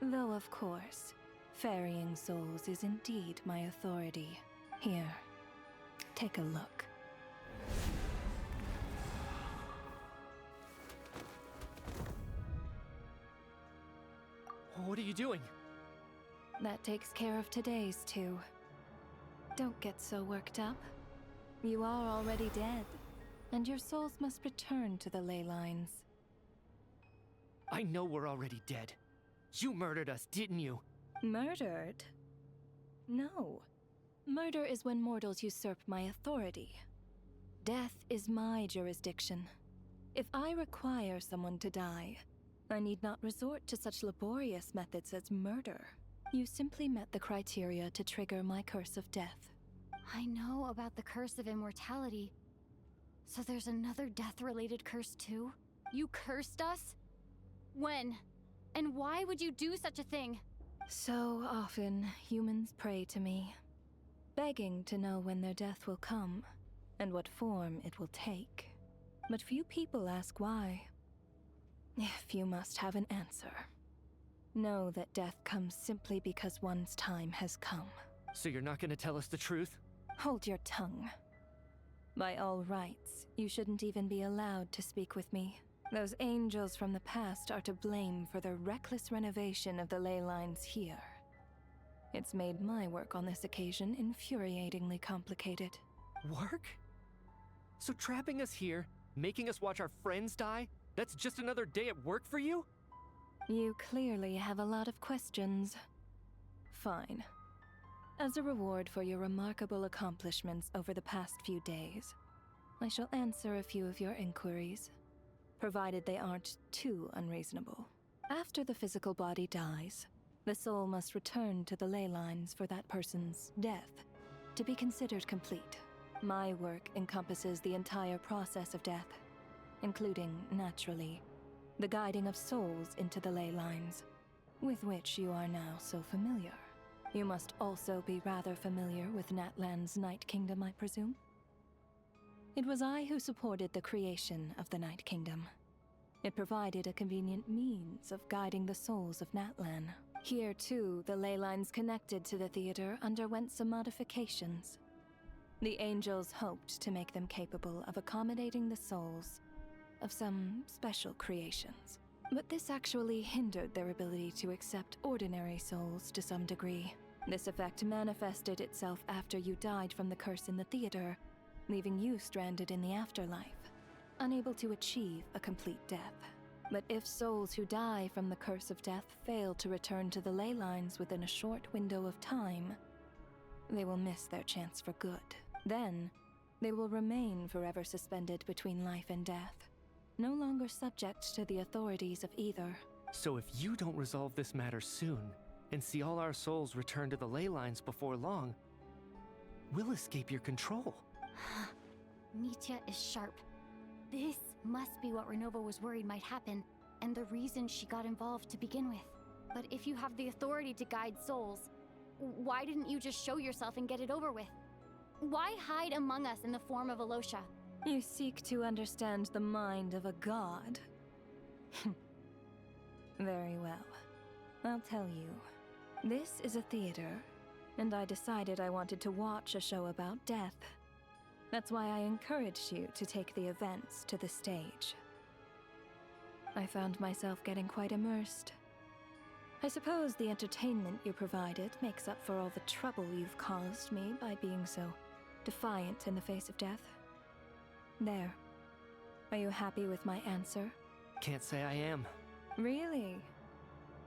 Though, of course, ferrying souls is indeed my authority. Here, take a look. What are you doing? That takes care of today's two. Don't get so worked up. You are already dead, and your souls must return to the ley lines. I know we're already dead. You murdered us, didn't you? Murdered? No. Murder is when mortals usurp my authority. Death is my jurisdiction. If I require someone to die, I need not resort to such laborious methods as murder. You simply met the criteria to trigger my curse of death. I know about the curse of immortality. So there's another death-related curse too? You cursed us? When? And why would you do such a thing? So often, humans pray to me, begging to know when their death will come, and what form it will take. But few people ask why. If you must have an answer, know that death comes simply because one's time has come. So you're not gonna tell us the truth? Hold your tongue. By all rights, you shouldn't even be allowed to speak with me. Those angels from the past are to blame for the reckless renovation of the ley lines here. It's made my work on this occasion infuriatingly complicated. Work? So trapping us here, making us watch our friends die, that's just another day at work for you? You clearly have a lot of questions. Fine. As a reward for your remarkable accomplishments over the past few days, I shall answer a few of your inquiries, provided they aren't too unreasonable. After the physical body dies, the soul must return to the ley lines for that person's death to be considered complete. My work encompasses the entire process of death, including, naturally, the guiding of souls into the ley lines, with which you are now so familiar. You must also be rather familiar with Natlan's Night Kingdom, I presume? It was I who supported the creation of the Night Kingdom. It provided a convenient means of guiding the souls of Natlan. Here, too, the ley lines connected to the theater underwent some modifications. The angels hoped to make them capable of accommodating the souls of some special creations. But this actually hindered their ability to accept ordinary souls to some degree. This effect manifested itself after you died from the curse in the theater, leaving you stranded in the afterlife. unable to achieve a complete death. But if souls who die from the curse of death fail to return to the ley lines within a short window of time, they will miss their chance for good. Then, they will remain forever suspended between life and death, no longer subject to the authorities of either. So if you don't resolve this matter soon, and see all our souls return to the ley lines before long, we'll escape your control. Mitya is sharp. This must be what Renova was worried might happen, and the reason she got involved to begin with. But if you have the authority to guide souls, why didn't you just show yourself and get it over with? Why hide among us in the form of Alosha? You seek to understand the mind of a god? Very well. I'll tell you. This is a theater, and I decided I wanted to watch a show about death. That's why I encouraged you to take the events to the stage. I found myself getting quite immersed. I suppose the entertainment you provided makes up for all the trouble you've caused me by being so defiant in the face of death. There. Are you happy with my answer? Can't say I am. Really?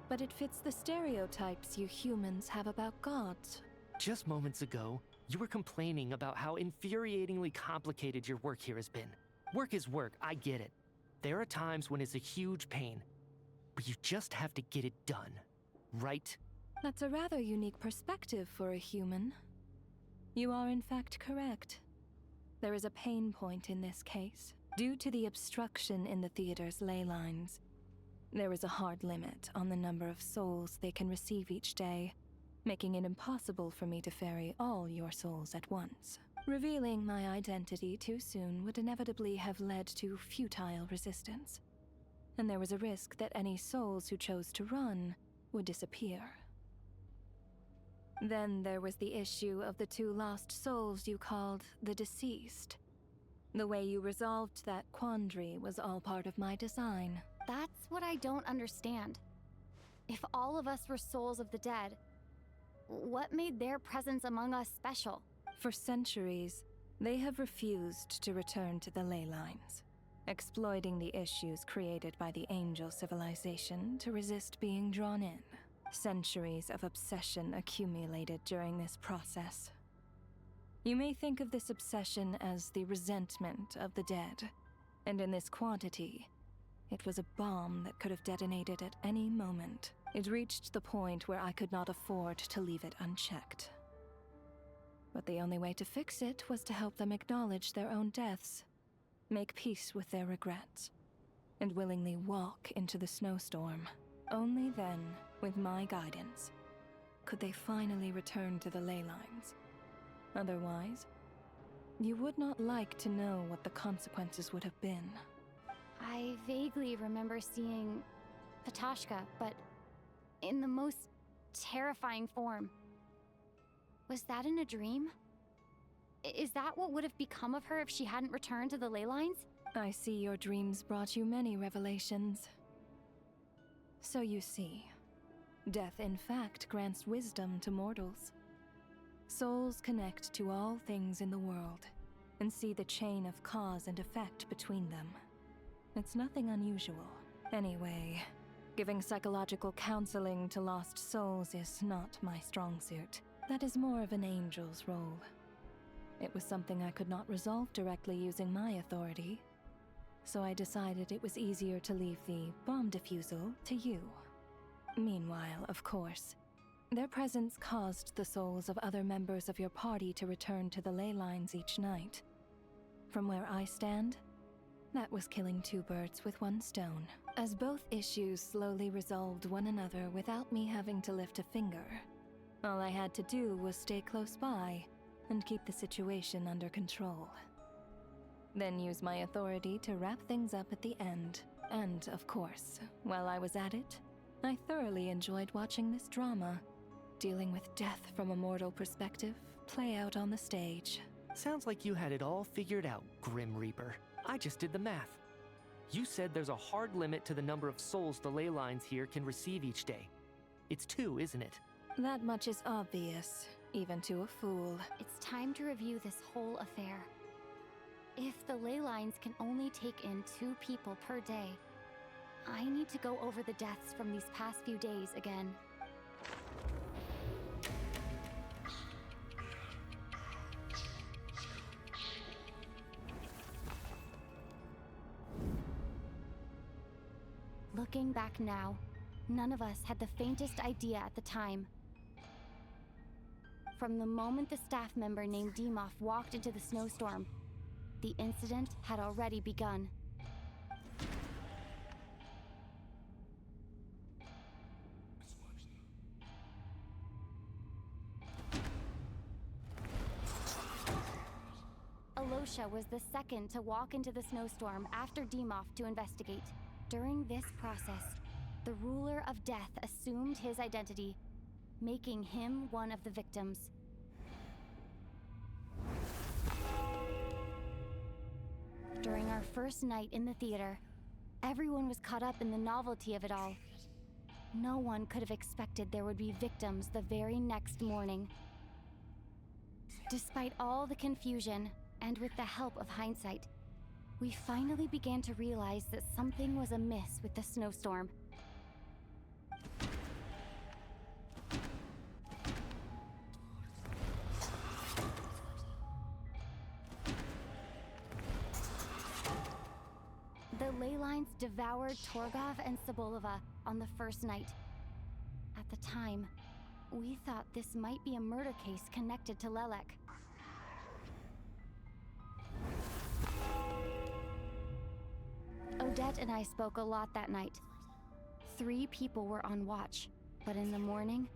But it fits the stereotypes you humans have about gods. Just moments ago, you were complaining about how infuriatingly complicated your work here has been. Work is work, I get it. There are times when it's a huge pain, but you just have to get it done, right? That's a rather unique perspective for a human. You are in fact correct. There is a pain point in this case. Due to the obstruction in the theater's ley lines, there is a hard limit on the number of souls they can receive each day, making it impossible for me to ferry all your souls at once. Revealing my identity too soon would inevitably have led to futile resistance, and there was a risk that any souls who chose to run would disappear. Then there was the issue of the 2 lost souls you called the deceased. The way you resolved that quandary was all part of my design. That's what I don't understand. If all of us were souls of the dead, what made their presence among us special? For centuries, they have refused to return to the ley lines, exploiting the issues created by the angel civilization to resist being drawn in. Centuries of obsession accumulated during this process. You may think of this obsession as the resentment of the dead, and in this quantity, it was a bomb that could have detonated at any moment. It reached the point where I could not afford to leave it unchecked. But the only way to fix it was to help them acknowledge their own deaths, make peace with their regrets, and willingly walk into the snowstorm. Only then, with my guidance, could they finally return to the ley lines. Otherwise, you would not like to know what the consequences would have been. I vaguely remember seeing Patashka, but in the most terrifying form. Was that in a dream? Is that what would have become of her if she hadn't returned to the ley lines? I see your dreams brought you many revelations. So you see, death in fact grants wisdom to mortals. Souls connect to all things in the world and see the chain of cause and effect between them. It's nothing unusual. Anyway, giving psychological counseling to lost souls is not my strong suit. That is more of an angel's role. It was something I could not resolve directly using my authority, so I decided it was easier to leave the bomb defusal to you. Meanwhile, of course, their presence caused the souls of other members of your party to return to the ley lines each night. From where I stand, that was killing 2 birds with 1 stone, as both issues slowly resolved one another without me having to lift a finger. All I had to do was stay close by and keep the situation under control. Then use my authority to wrap things up at the end. And, of course, while I was at it, I thoroughly enjoyed watching this drama, dealing with death from a mortal perspective, play out on the stage. Sounds like you had it all figured out, Grim Reaper. I just did the math. You said there's a hard limit to the number of souls the ley lines here can receive each day. It's 2, isn't it? That much is obvious, even to a fool. It's time to review this whole affair. If the ley lines can only take in 2 people per day, I need to go over the deaths from these past few days again. Looking back now, none of us had the faintest idea at the time. From the moment the staff member named Demoff walked into the snowstorm, the incident had already begun. Alosha was the second to walk into the snowstorm after Demoff to investigate. During this process, the ruler of death assumed his identity, making him one of the victims. During our first night in the theater, everyone was caught up in the novelty of it all. No one could have expected there would be victims the very next morning. Despite all the confusion, and with the help of hindsight, we finally began to realize that something was amiss with the snowstorm. The ley lines devoured Torgov and Sobolova on the first night. At the time, we thought this might be a murder case connected to Lelek. Odette and I spoke a lot that night. 3 people were on watch, but in the morning,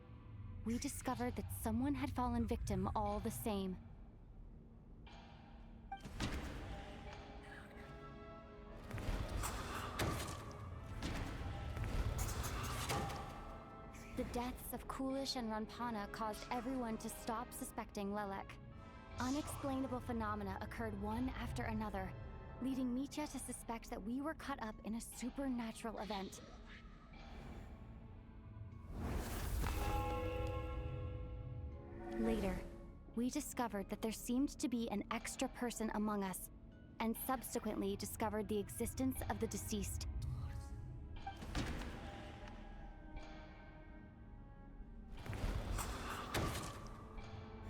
we discovered that someone had fallen victim all the same. The deaths of Kulish and Ranpana caused everyone to stop suspecting Lelek. Unexplainable phenomena occurred one after another, leading Mitya to suspect that we were caught up in a supernatural event. Later, we discovered that there seemed to be an extra person among us, and subsequently discovered the existence of the deceased.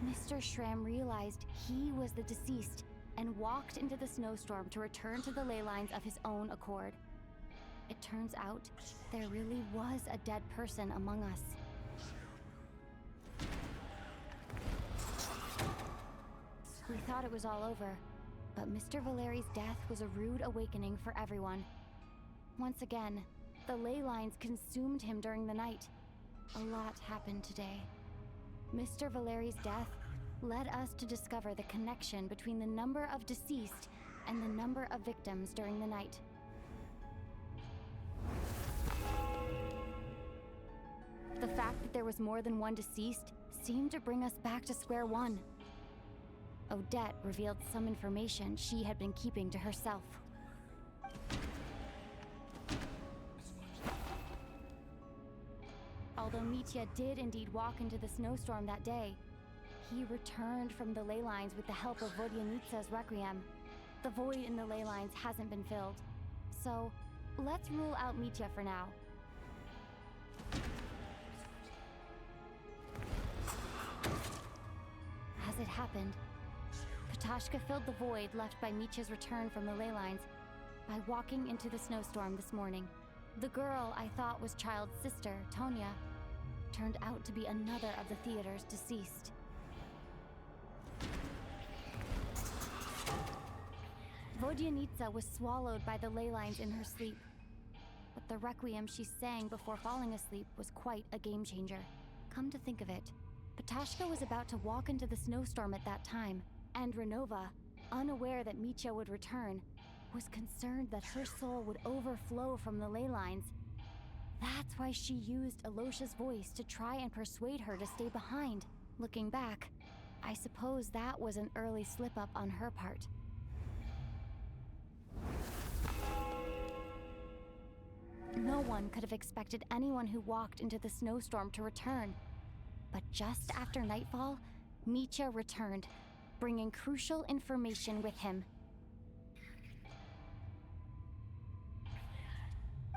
Mr. Schramm realized he was the deceased and walked into the snowstorm to return to the ley lines of his own accord. It turns out there really was a dead person among us. We thought it was all over, but Mr. Valeri's death was a rude awakening for everyone. Once again, the ley lines consumed him during the night. A lot happened today. Mr. Valeri's death led us to discover the connection between the number of deceased and the number of victims during the night. The fact that there was more than one deceased seemed to bring us back to square one. Odette revealed some information she had been keeping to herself. Although Mitya did indeed walk into the snowstorm that day, he returned from the ley lines with the help of Vodyanitsa's requiem. The void in the ley lines hasn't been filled, so let's rule out Mitya for now. As it happened, Katashka filled the void left by Mitya's return from the ley lines by walking into the snowstorm this morning. The girl I thought was Child's sister, Tonya, turned out to be another of the theater's deceased. Vodyanitsa was swallowed by the ley lines in her sleep, but the requiem she sang before falling asleep was quite a game changer. Come to think of it, Patashka was about to walk into the snowstorm at that time, and Renova, unaware that Mitya would return, was concerned that her soul would overflow from the ley lines. That's why she used Alosha's voice to try and persuade her to stay behind. Looking back, I suppose that was an early slip-up on her part. No one could have expected anyone who walked into the snowstorm to return. But just after nightfall, Mitya returned, bringing crucial information with him.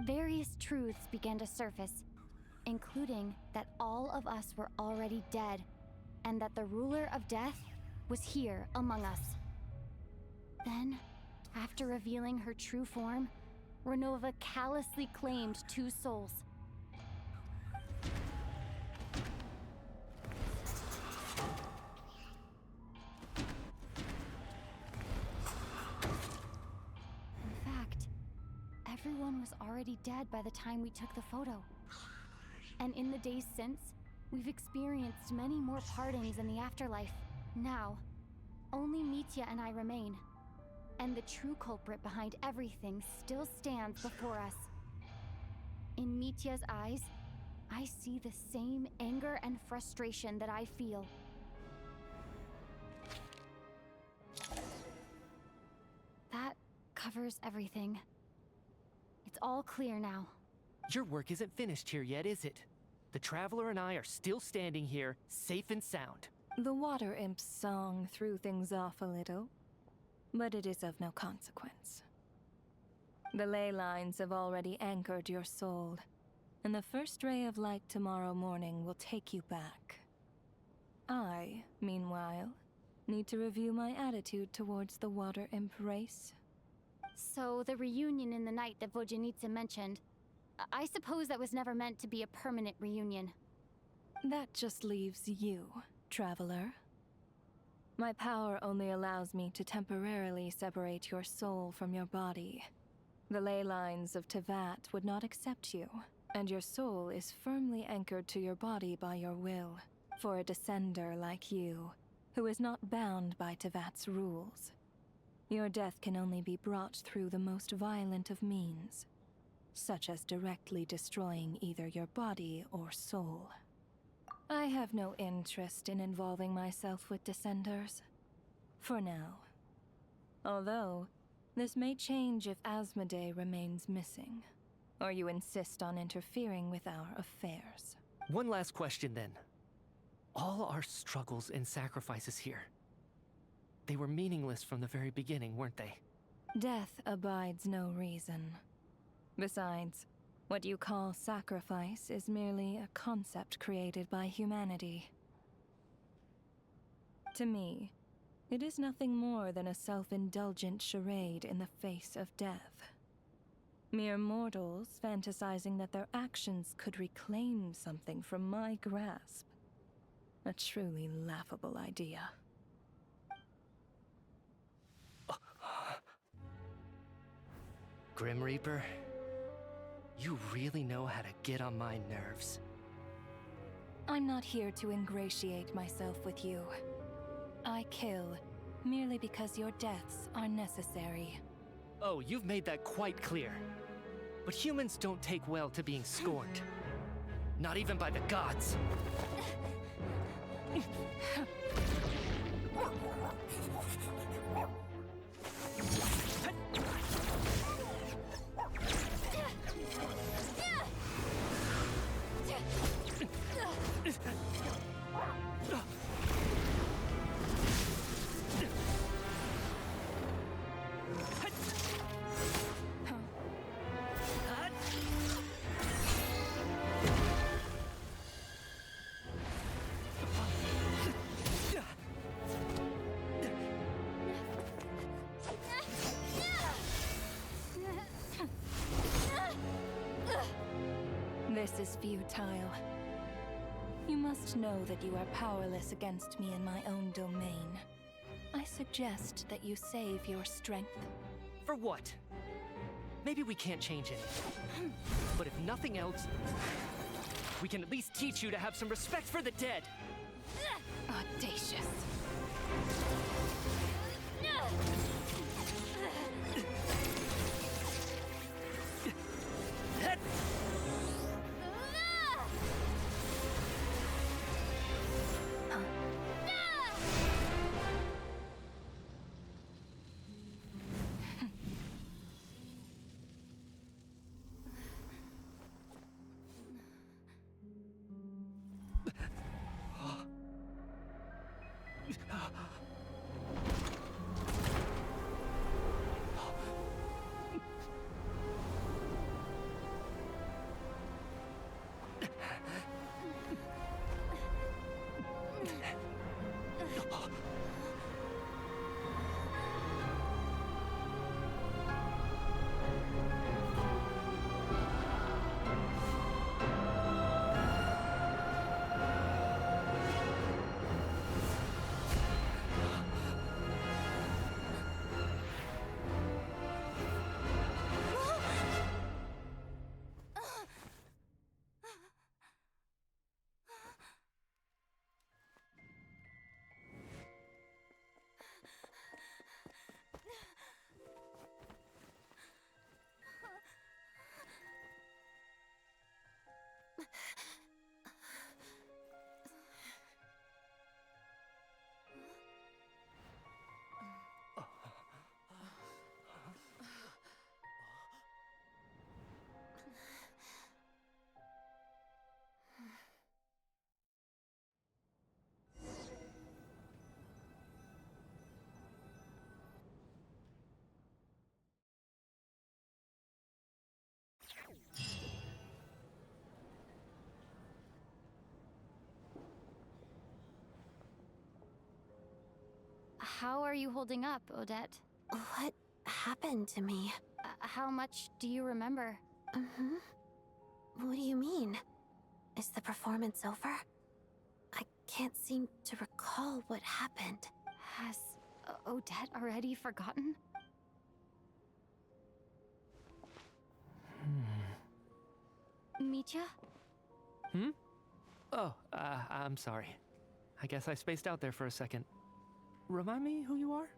various truths began to surface, including that all of us were already dead, and that the ruler of death was here among us. Then, after revealing her true form, Renova callously claimed 2 souls. In fact, everyone was already dead by the time we took the photo. And in the days since, we've experienced many more partings in the afterlife. Now, only Mitya and I remain. And the true culprit behind everything still stands before us. In Mitya's eyes, I see the same anger and frustration that I feel. That covers everything. It's all clear now. Your work isn't finished here yet, is it? The Traveler and I are still standing here, safe and sound. The Water Imp's song threw things off a little, but it is of no consequence. The ley lines have already anchored your soul, and the first ray of light tomorrow morning will take you back. I, meanwhile, need to review my attitude towards the Water Imp race. So, the reunion in the night that Vojanitsa mentioned, I suppose that was never meant to be a permanent reunion. That just leaves you, Traveler. My power only allows me to temporarily separate your soul from your body. The ley lines of Tevat would not accept you, and your soul is firmly anchored to your body by your will. For a descender like you, who is not bound by Tevat's rules, your death can only be brought through the most violent of means, such as directly destroying either your body or soul. I have no interest in involving myself with Descenders. For now. Although, this may change if Asmodee remains missing, or you insist on interfering with our affairs. One last question then. All our struggles and sacrifices here, they were meaningless from the very beginning, weren't they? Death abides no reason. Besides, what you call sacrifice is merely a concept created by humanity. To me, it is nothing more than a self-indulgent charade in the face of death. Mere mortals fantasizing that their actions could reclaim something from my grasp. A truly laughable idea. Grim Reaper, you really know how to get on my nerves. I'm not here to ingratiate myself with you. I kill merely because your deaths are necessary. Oh, you've made that quite clear. But humans don't take well to being scorned. Not even by the gods. This is futile. You must know that you are powerless against me in my own domain. I suggest that you save your strength. For what? Maybe we can't change anything. But if nothing else, we can at least teach you to have some respect for the dead. Audacious. How are you holding up, Odette? What happened to me? How much do you remember? What do you mean? Is the performance over? I can't seem to recall what happened. Has Odette already forgotten? Mitya? Oh, I'm sorry. I guess I spaced out there for a second. Remind me who you are?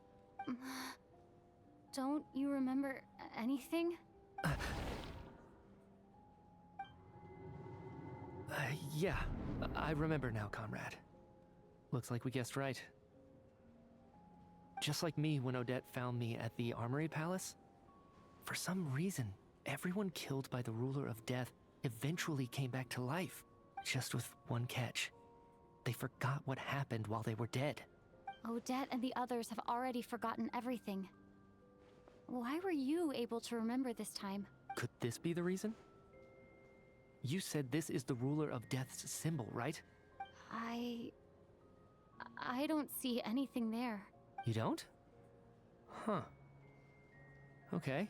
Don't you remember anything? Yeah, I remember now, comrade. Looks like we guessed right. Just like me when Odette found me at the Armory Palace, for some reason, everyone killed by the Ruler of Death eventually came back to life, just with one catch. They forgot what happened while they were dead. Odette and the others have already forgotten everything. Why were you able to remember this time? Could this be the reason? You said this is the Ruler of Death's symbol, right? I don't see anything there. You don't? Huh. Okay,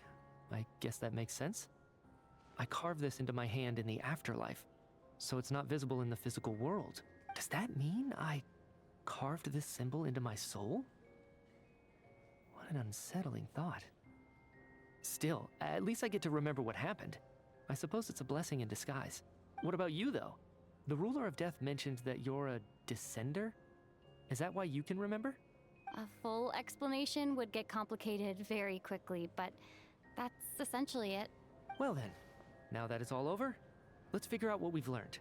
I guess that makes sense. I carved this into my hand in the afterlife, so it's not visible in the physical world. Does that mean I carved this symbol into my soul? What an unsettling thought. Still, at least I get to remember what happened. I suppose it's a blessing in disguise. What about you, though? The Ruler of Death mentioned that you're a descender? Is that why you can remember? A full explanation would get complicated very quickly, but that's essentially it. Well then, now that it's all over, let's figure out what we've learned.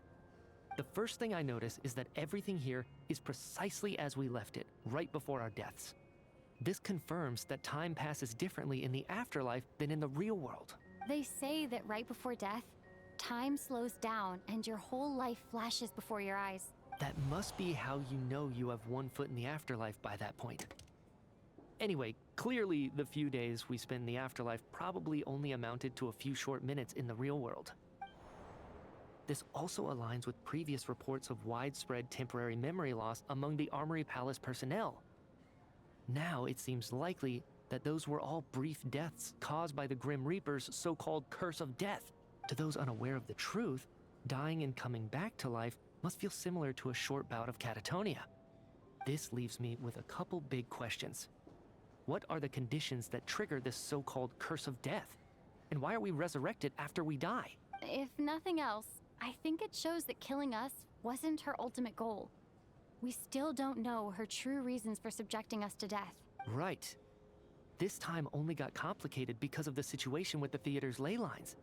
The first thing I notice is that everything here is precisely as we left it, right before our deaths. This confirms that time passes differently in the afterlife than in the real world. They say that right before death, time slows down and your whole life flashes before your eyes. That must be how you know you have one foot in the afterlife by that point. Anyway, clearly the few days we spend in the afterlife probably only amounted to a few short minutes in the real world. This also aligns with previous reports of widespread temporary memory loss among the Armory Palace personnel. Now it seems likely that those were all brief deaths caused by the Grim Reaper's so-called curse of death. To those unaware of the truth, dying and coming back to life must feel similar to a short bout of catatonia. This leaves me with a couple big questions. What are the conditions that trigger this so-called curse of death? And why are we resurrected after we die? If nothing else, I think it shows that killing us wasn't her ultimate goal. We still don't know her true reasons for subjecting us to death. Right. This time only got complicated because of the situation with the theater's ley lines.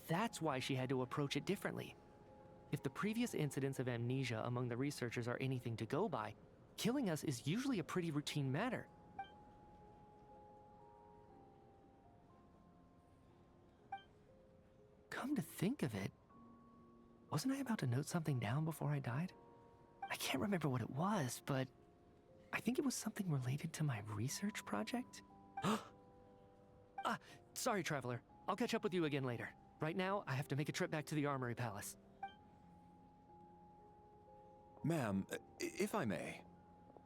That's why she had to approach it differently. If the previous incidents of amnesia among the researchers are anything to go by, killing us is usually a pretty routine matter. Come to think of it, wasn't I about to note something down before I died? I can't remember what it was, but I think it was something related to my research project. Sorry, Traveler. I'll catch up with you again later. Right now, I have to make a trip back to the Armory Palace. Ma'am, if I may,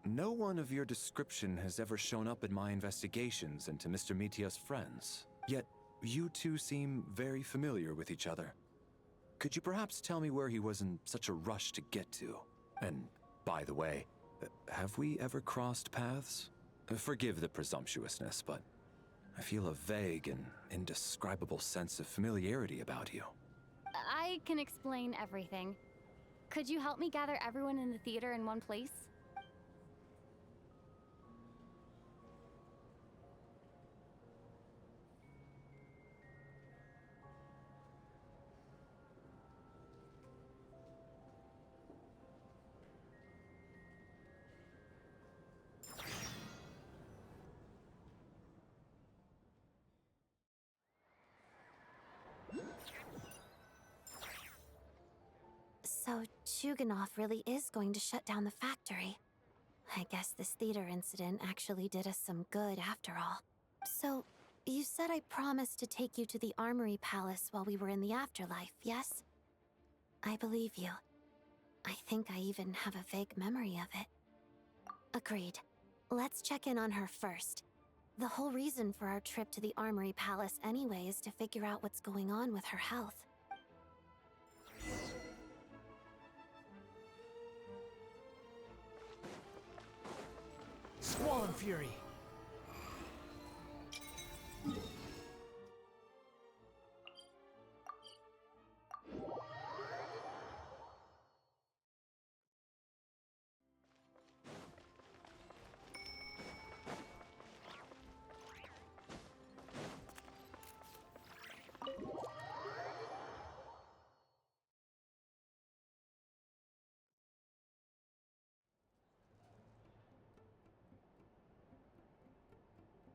no one of your description has ever shown up in my investigations into Mr. Mitya's friends. Yet, you two seem very familiar with each other. Could you perhaps tell me where he was in such a rush to get to? And, by the way, have we ever crossed paths? Forgive the presumptuousness, but I feel a vague and indescribable sense of familiarity about you. I can explain everything. Could you help me gather everyone in the theater in one place? So Chuganov really is going to shut down the factory. I guess this theater incident actually did us some good after all. So, you said I promised to take you to the Armory Palace while we were in the afterlife, yes? I believe you. I think I even have a vague memory of it. Agreed. Let's check in on her first. The whole reason for our trip to the Armory Palace anyway is to figure out what's going on with her health. Squall Fury!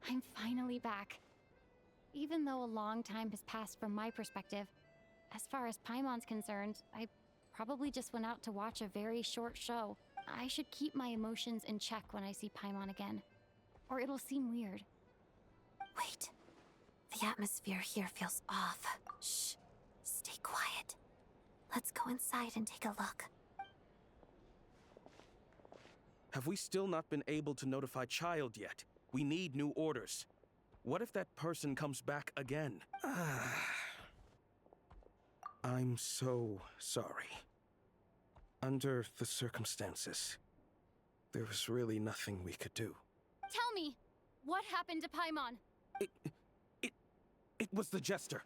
I'm finally back. Even though a long time has passed from my perspective, as far as Paimon's concerned, I probably just went out to watch a very short show. I should keep my emotions in check when I see Paimon again, or it'll seem weird. Wait. The atmosphere here feels off. Shh. Stay quiet. Let's go inside and take a look. Have we still not been able to notify Child yet? We need new orders. What if that person comes back again? I'm so sorry. Under the circumstances, there was really nothing we could do. Tell me, what happened to Paimon? It was the Jester.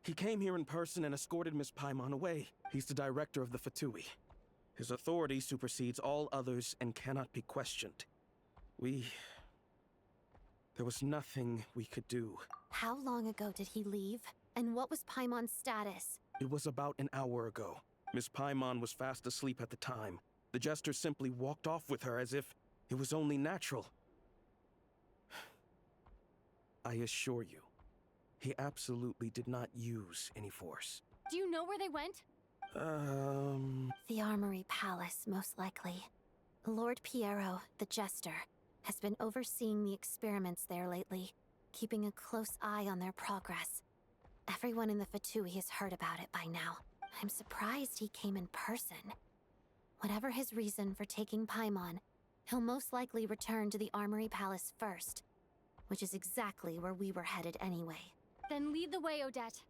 He came here in person and escorted Miss Paimon away. He's the director of the Fatui. His authority supersedes all others and cannot be questioned. There was nothing we could do. How long ago did he leave? And what was Paimon's status? It was about an hour ago. Miss Paimon was fast asleep at the time. The Jester simply walked off with her as if it was only natural. I assure you, he absolutely did not use any force. Do you know where they went? The Armory Palace, most likely. Lord Piero, the Jester, has been overseeing the experiments there lately, keeping a close eye on their progress. Everyone in the Fatui has heard about it by now. I'm surprised he came in person. Whatever his reason for taking Paimon, he'll most likely return to the Armory Palace first, which is exactly where we were headed anyway. Then lead the way, Odette.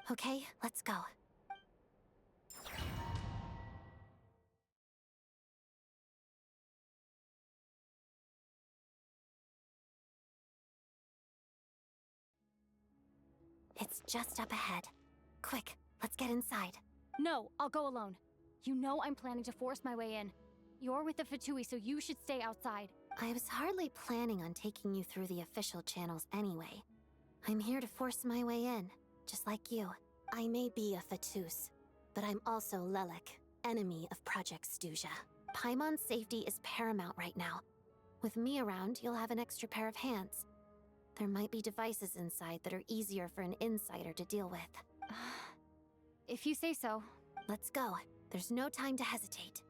Okay, let's go. It's just up ahead. Quick, let's get inside. No, I'll go alone. You know I'm planning to force my way in. You're with the Fatui, so you should stay outside. I was hardly planning on taking you through the official channels anyway. I'm here to force my way in, just like you. I may be a Fatus, but I'm also Lelek, enemy of Project Stuja. Paimon's safety is paramount right now. With me around, you'll have an extra pair of hands. There might be devices inside that are easier for an insider to deal with. If you say so. Let's go. There's no time to hesitate.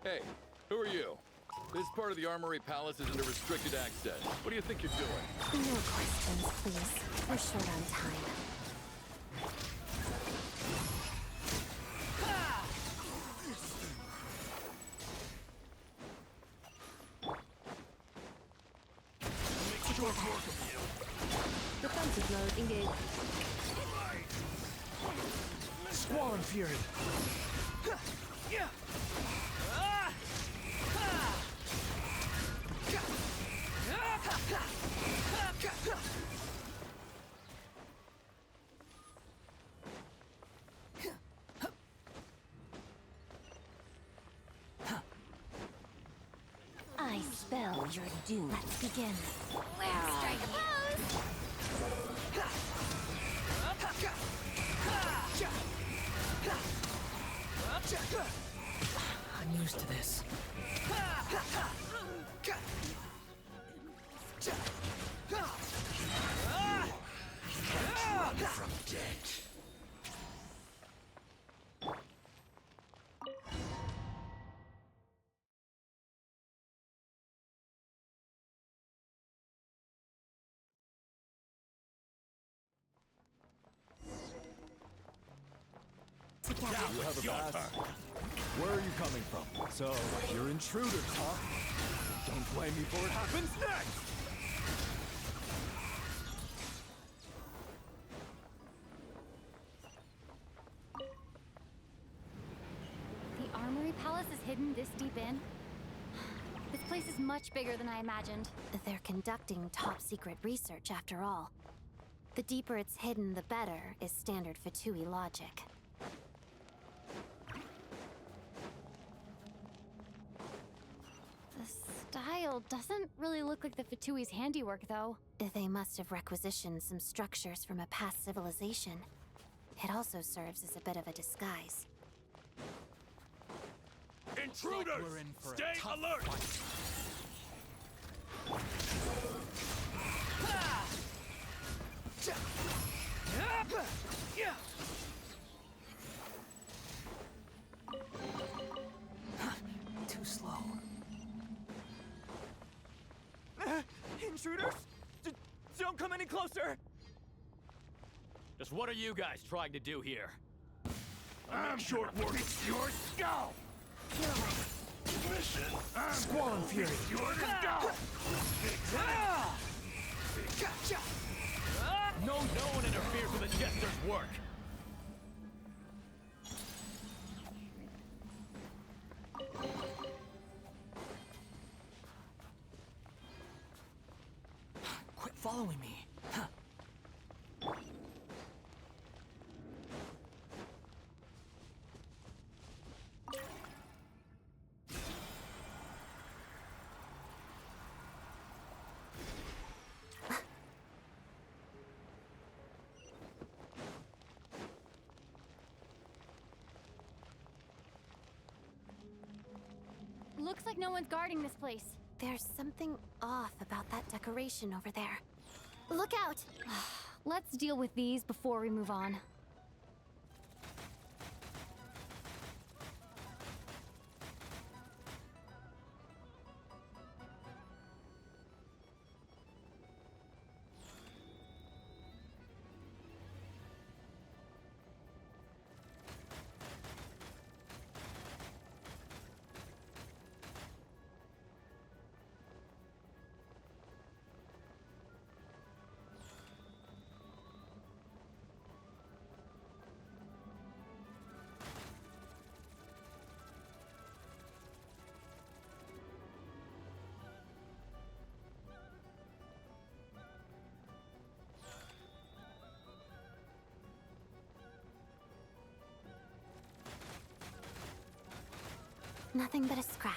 Hey, who are you? This part of the Armory Palace is under restricted access. What do you think you're doing? No questions, please. We're short on time. Defensive mode engaged. Squall Fury! I spell your doom. Let's begin. Where are you? I'm used to this. From dead. together. You have a pass? Where are you coming from? So, you're intruders, huh? Don't blame me for what happens next! The Armory Palace is hidden this deep in? This place is much bigger than I imagined. They're conducting top-secret research, after all. The deeper it's hidden, the better, is standard Fatui logic. The style doesn't really look like the Fatui's handiwork, though. They must have requisitioned some structures from a past civilization. It also serves as a bit of a disguise. Intruders! Stay alert! Too slow. Intruders? Don't come any closer! Just what are you guys trying to do here? I'm short work. It's your skull! Mission. Squall Fury! Your skull! No one interferes with a jester's work! Quit following me. Huh. Looks like no one's guarding this place. There's something off about that decoration over there. Look out! Let's deal with these before we move on. Nothing but a scratch.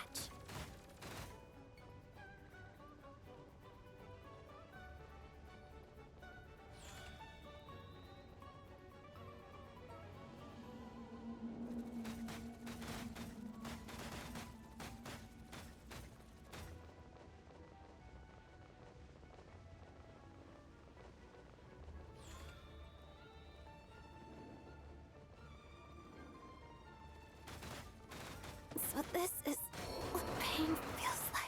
So this is what pain feels like.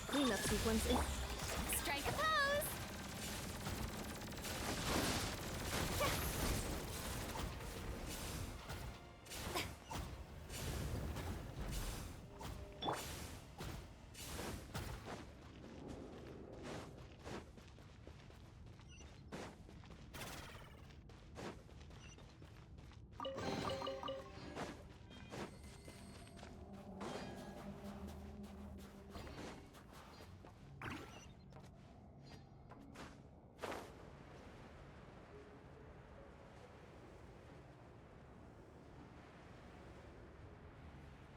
Cleanup sequence in. Strike a pose!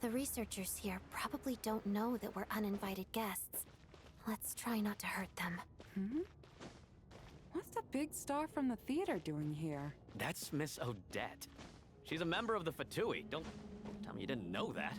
The researchers here probably don't know that we're uninvited guests. Let's try not to hurt them. Hmm? What's the big star from the theater doing here? That's Miss Odette. She's a member of the Fatui. Don't tell me you didn't know that.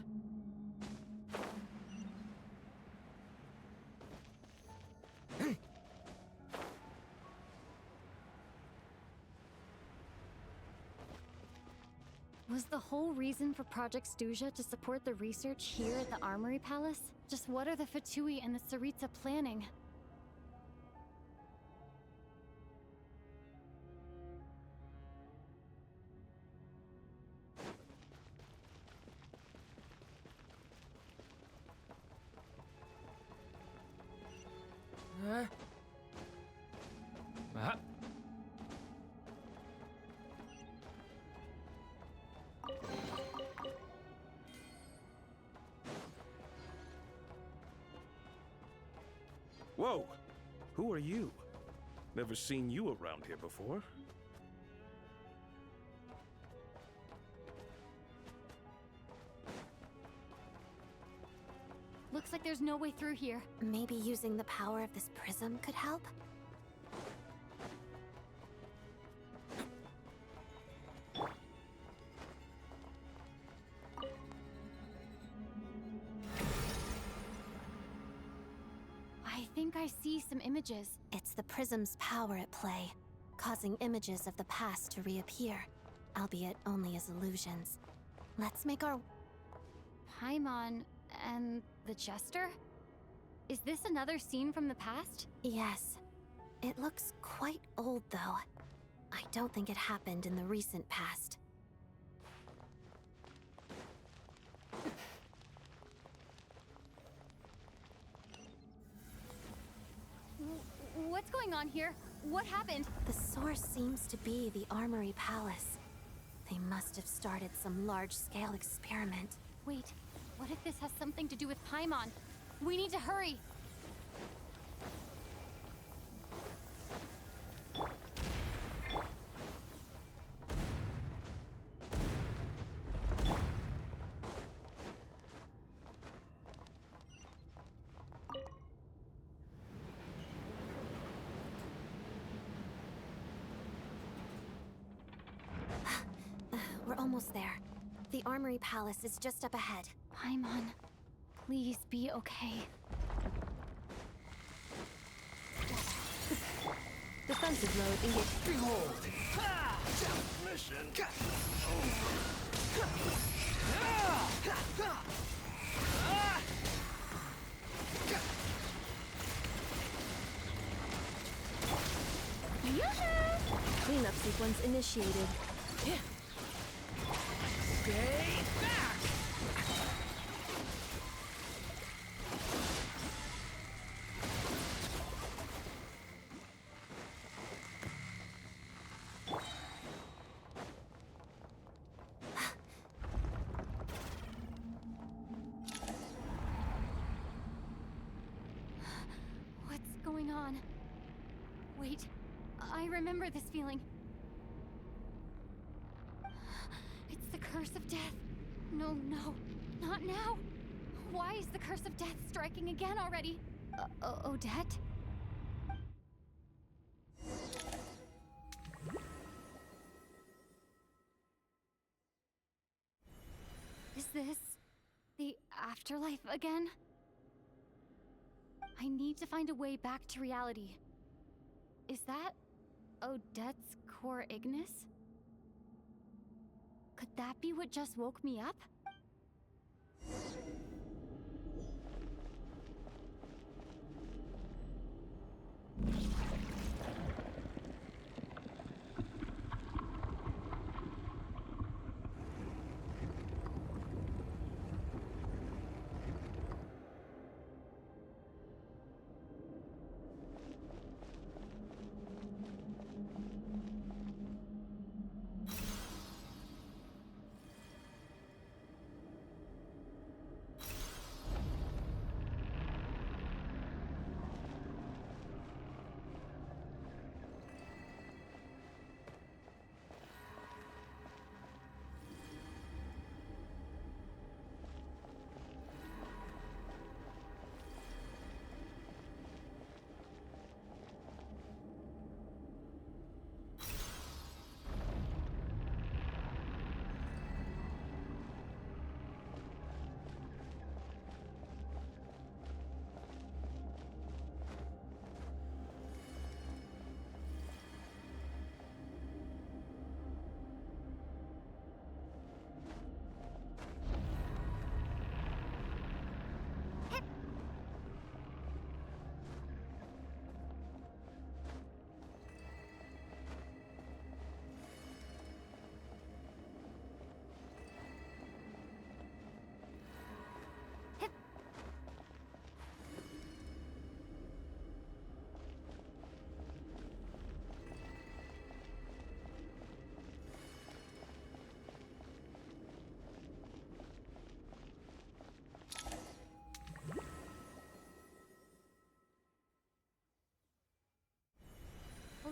Was the whole reason for Project Stuja to support the research here at the Armory Palace? Just what are the Fatui and the Tsaritsa planning? Whoa! Who are you? Never seen you around here before. Looks like there's no way through here. Maybe using the power of this prism could help? I think I see some images. It's the prism's power at play, causing images of the past to reappear, albeit only as illusions. Let's make our... Paimon and the Jester? Is this another scene from the past? Yes. It looks quite old, though. I don't think it happened in the recent past. What's going on here? What happened? The source seems to be the Armory Palace. They must have started some large-scale experiment. Wait, what if this has something to do with Paimon? We need to hurry! We're almost there. The Armory Palace is just up ahead. Paimon, please be okay. Defensive mode engaged. Behold! Mission Cleanup sequence initiated. Stay back! What's going on? Wait, I remember this feeling. It's the curse of death. No, not now. Why is the curse of death striking again already? Odette? Is this the afterlife again? I need to find a way back to reality. Is that Odette's core Ignis? Could that be what just woke me up?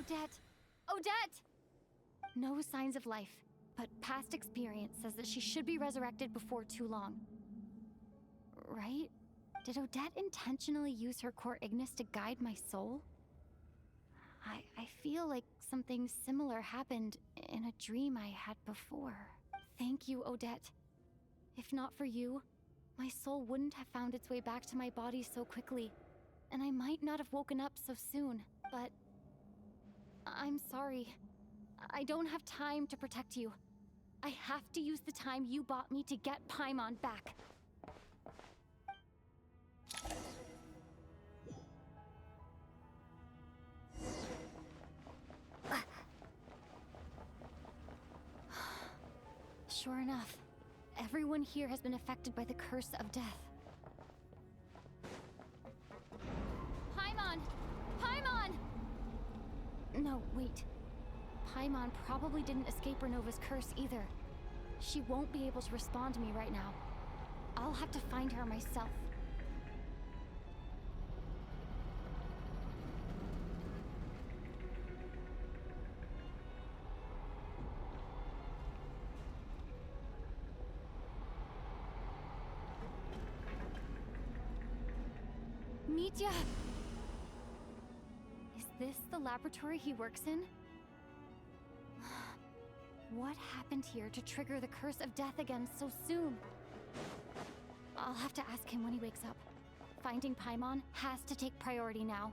Odette! Odette! No signs of life, but past experience says that she should be resurrected before too long. Right? Did Odette intentionally use her core Ignis to guide my soul? I feel like something similar happened in a dream I had before. Thank you, Odette. If not for you, my soul wouldn't have found its way back to my body so quickly, and I might not have woken up so soon, but I'm sorry. I don't have time to protect you. I have to use the time you bought me to get Paimon back. Sure enough, everyone here has been affected by the curse of death. Paimon! Paimon! No, wait. Paimon probably didn't escape Renova's curse either. She won't be able to respond to me right now. I'll have to find her myself. Mitya! Is this the laboratory he works in? What happened here to trigger the curse of death again so soon? I'll have to ask him when he wakes up. Finding Paimon has to take priority now.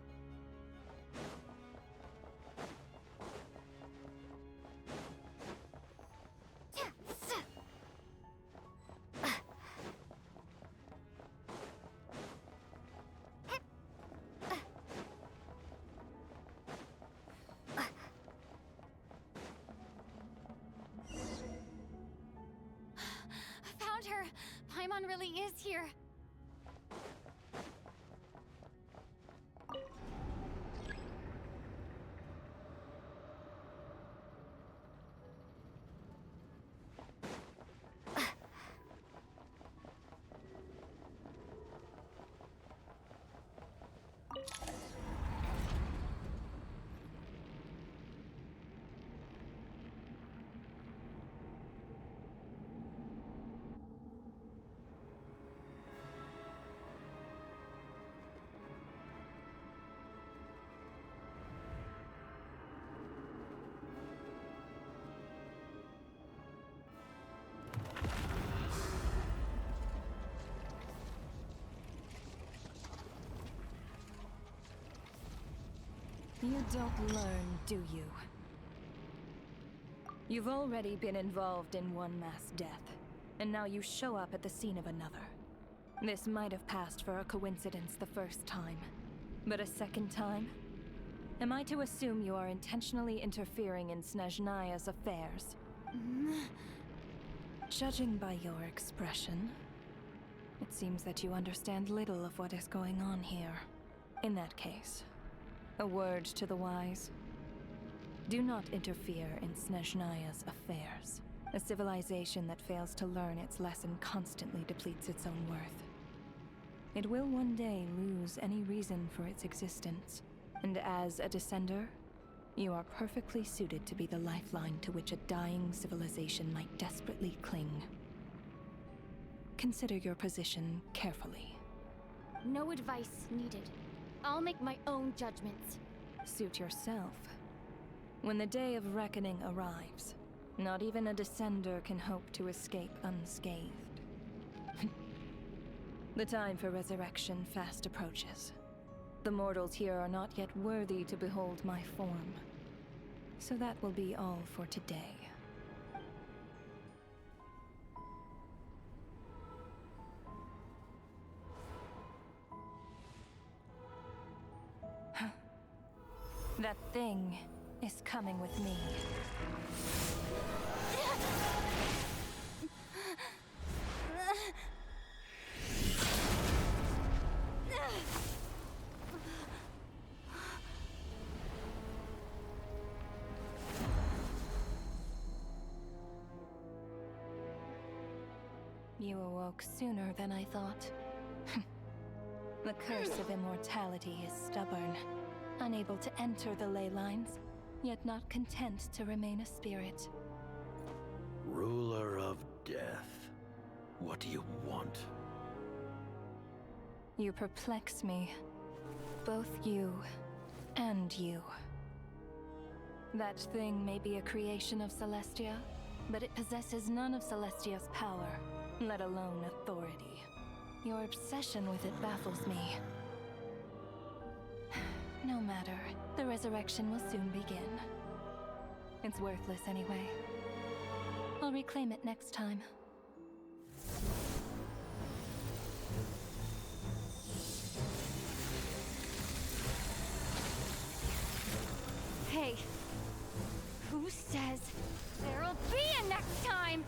Her! Paimon really is here! You don't learn, do you? You've already been involved in one mass death, and now you show up at the scene of another. This might have passed for a coincidence the first time, but a second time? Am I to assume you are intentionally interfering in Snezhnaya's affairs? Judging by your expression, it seems that you understand little of what is going on here. In that case, a word to the wise. Do not interfere in Snezhnaya's affairs. A civilization that fails to learn its lesson constantly depletes its own worth. It will one day lose any reason for its existence, and as a descender, you are perfectly suited to be the lifeline to which a dying civilization might desperately cling. Consider your position carefully. No advice needed. I'll make my own judgments. Suit yourself. When the day of reckoning arrives, not even a descender can hope to escape unscathed. The time for resurrection fast approaches. The mortals here are not yet worthy to behold my form. So that will be all for today. That thing is coming with me. You awoke sooner than I thought. The curse of immortality is stubborn, unable to enter the ley lines. yet not content to remain a spirit. Ruler of Death. What do you want? You perplex me. Both you and you. That thing may be a creation of Celestia, but it possesses none of Celestia's power, let alone authority. Your obsession with it baffles me. No matter, the resurrection will soon begin. It's worthless anyway. I'll reclaim it next time. Hey, who says there'll be a next time?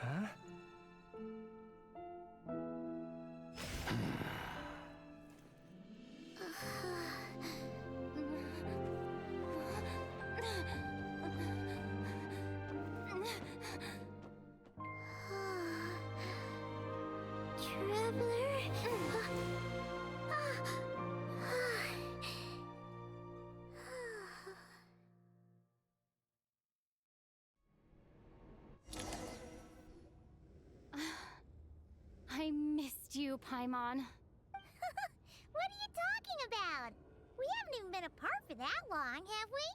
Huh? I missed you, Paimon. What are you talking about? We haven't even been apart for that long, have we?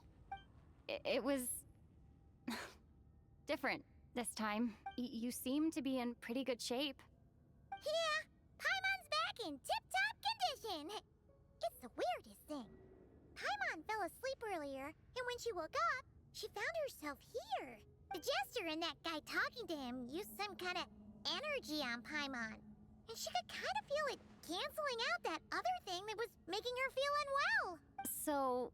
It was different this time. You seem to be in pretty good shape. Yeah, Paimon's back in tip-top condition. It's the weirdest thing. Paimon fell asleep earlier, and when she woke up, she found herself here. The Jester and that guy talking to him used some kind of energy on Paimon. And she could kind of feel it canceling out that other thing that was making her feel unwell. So,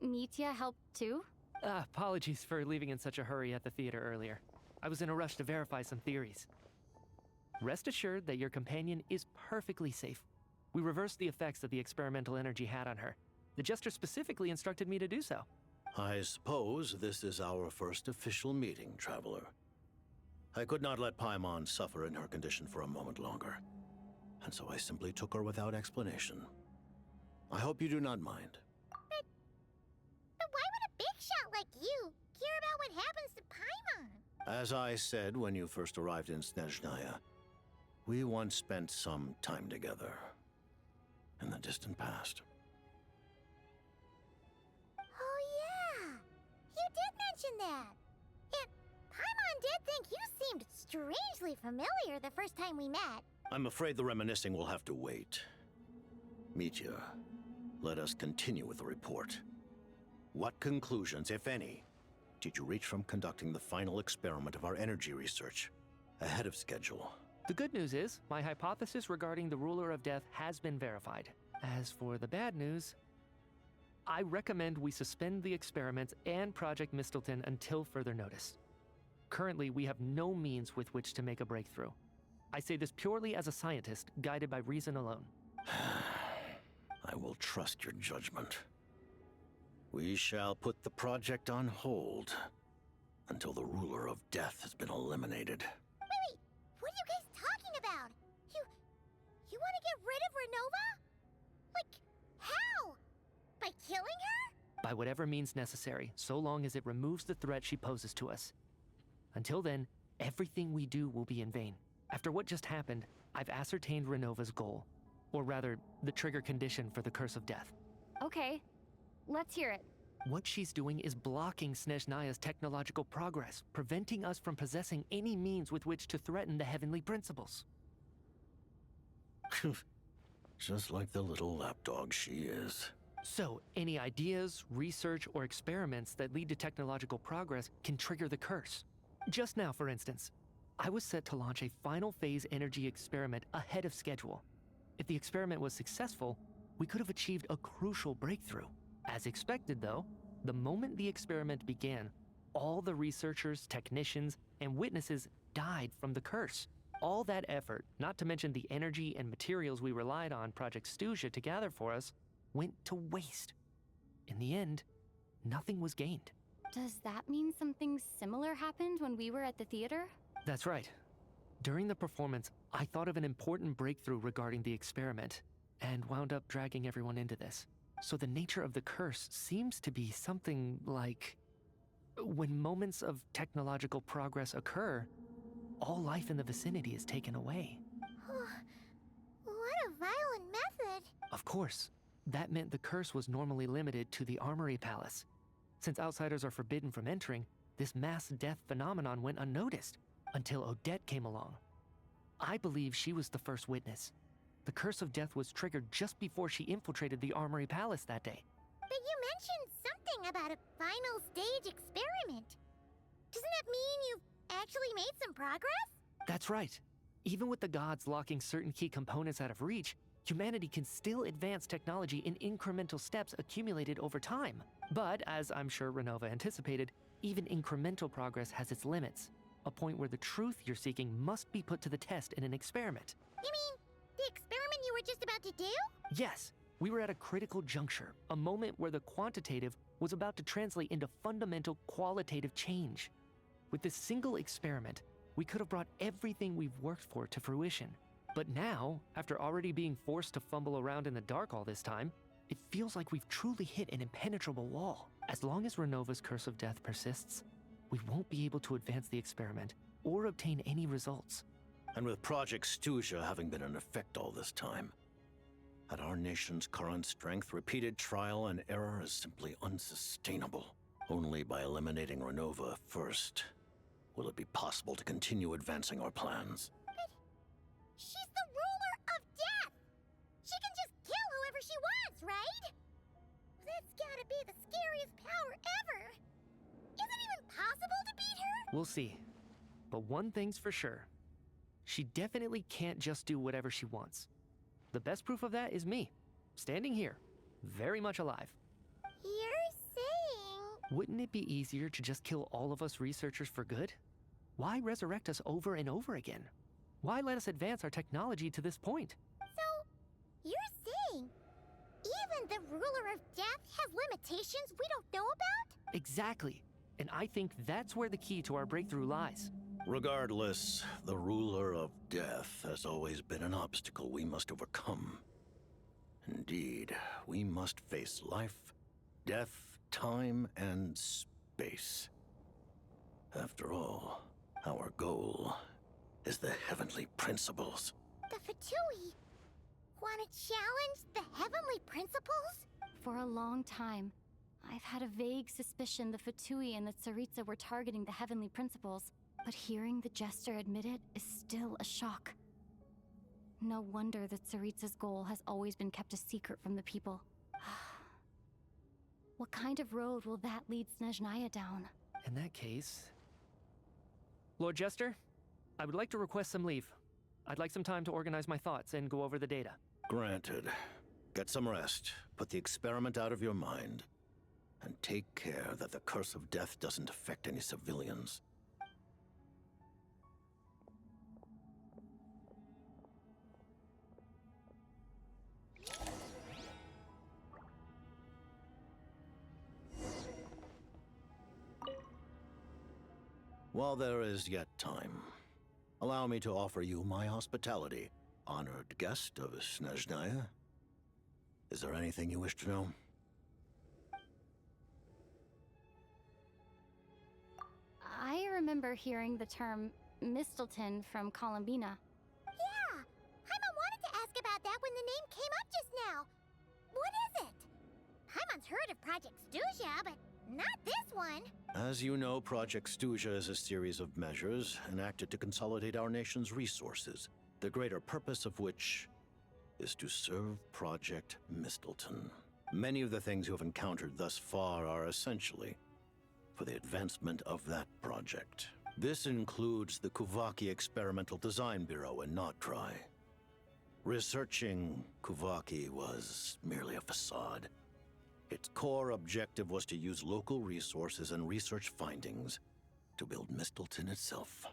Mitya helped too? Apologies for leaving in such a hurry at the theater earlier. I was in a rush to verify some theories. Rest assured that your companion is perfectly safe. We reversed the effects that the experimental energy had on her. The Jester specifically instructed me to do so. I suppose this is our first official meeting, Traveler. I could not let Paimon suffer in her condition for a moment longer, and so I simply took her without explanation. I hope you do not mind. But why would a big shot like you care about what happens to Paimon? As I said when you first arrived in Snezhnaya, we once spent some time together in the distant past. Oh yeah, you did mention that. Yet, Paimon did think you seemed strangely familiar the first time we met. I'm afraid the reminiscing will have to wait. Mitya, let us continue with the report. What conclusions, if any, did you reach from conducting the final experiment of our energy research ahead of schedule? The good news is, my hypothesis regarding the Ruler of Death has been verified. As for the bad news, I recommend we suspend the experiments and Project Mistleton until further notice. Currently, we have no means with which to make a breakthrough. I say this purely as a scientist, guided by reason alone. I will trust your judgment. We shall put the project on hold until the Ruler of Death has been eliminated. Wait, what are you guys talking about? You want to get rid of Renova? Like, how? by whatever means necessary, so long as it removes the threat she poses to us. Until then, everything we do will be in vain. After what just happened, I've ascertained Renova's goal. Or rather, the trigger condition for the Curse of Death. Okay, let's hear it. What she's doing is blocking Snezhnaya's technological progress, preventing us from possessing any means with which to threaten the heavenly principles. Just like the little lapdog she is. So, any ideas, research, or experiments that lead to technological progress can trigger the curse. Just now, for instance, I was set to launch a final phase energy experiment ahead of schedule. If the experiment was successful, we could have achieved a crucial breakthrough. As expected, though, the moment the experiment began, all the researchers, technicians, and witnesses died from the curse. All that effort, not to mention the energy and materials we relied on Project Stuja to gather for us, went to waste. In the end, nothing was gained. Does that mean something similar happened when we were at the theater? That's right. During the performance, I thought of an important breakthrough regarding the experiment, and wound up dragging everyone into this. So the nature of the curse seems to be something like... when moments of technological progress occur, all life in the vicinity is taken away. What a violent method! Of course, that meant the curse was normally limited to the Armory Palace. Since outsiders are forbidden from entering, this mass death phenomenon went unnoticed until Odette came along. I believe she was the first witness. The Curse of Death was triggered just before she infiltrated the Armory Palace that day. But you mentioned something about a final stage experiment. Doesn't that mean you've actually made some progress? That's right. Even with the gods locking certain key components out of reach, humanity can still advance technology in incremental steps accumulated over time. But, as I'm sure Renova anticipated, even incremental progress has its limits. A point where the truth you're seeking must be put to the test in an experiment. You mean the experiment you were just about to do? Yes, we were at a critical juncture, a moment where the quantitative was about to translate into fundamental qualitative change. With this single experiment, we could have brought everything we've worked for to fruition. But now, after already being forced to fumble around in the dark all this time, it feels like we've truly hit an impenetrable wall. As long as Renova's Curse of Death persists, we won't be able to advance the experiment or obtain any results. And with Project Stuja having been in effect all this time, at our nation's current strength, repeated trial and error is simply unsustainable. Only by eliminating Renova first will it be possible to continue advancing our plans. She's the ruler of death! She can just kill whoever she wants, right? That's gotta be the scariest power ever! Is it even possible to beat her? We'll see. But one thing's for sure. She definitely can't just do whatever she wants. The best proof of that is me, standing here, very much alive. You're saying... Wouldn't it be easier to just kill all of us researchers for good? Why resurrect us over and over again? Why let us advance our technology to this point? So, you're saying even the ruler of death has limitations we don't know about? Exactly. And I think that's where the key to our breakthrough lies. Regardless, the ruler of death has always been an obstacle we must overcome. Indeed, we must face life, death, time, and space. After all, our goal is the heavenly principles. The Fatui want to challenge the heavenly principles? For a long time, I've had a vague suspicion the Fatui and the Tsaritsa were targeting the heavenly principles, but hearing the Jester admit it is still a shock. No wonder that Tsaritsa's goal has always been kept a secret from the people. What kind of road will that lead Snezhnaya down? In that case... Lord Jester, I would like to request some leave. I'd like some time to organize my thoughts and go over the data. Granted. Get some rest, put the experiment out of your mind, and take care that the Curse of Death doesn't affect any civilians. While there is yet time, allow me to offer you my hospitality, honored guest of Snezhnaya. Is there anything you wish to know? I remember hearing the term Mistleton from Columbina. Yeah, Paimon wanted to ask about that when the name came up just now. What is it? Paimon's heard of Project Stuja, but not this one. As you know, Project Stuja is a series of measures enacted to consolidate our nation's resources, the greater purpose of which is to serve Project Mistleton. Many of the things you have encountered thus far are essentially for the advancement of that project. This includes the Kuvaki Experimental Design Bureau in Nocturne. Researching Kuvaki was merely a facade. Its core objective was to use local resources and research findings to build Mistleton itself.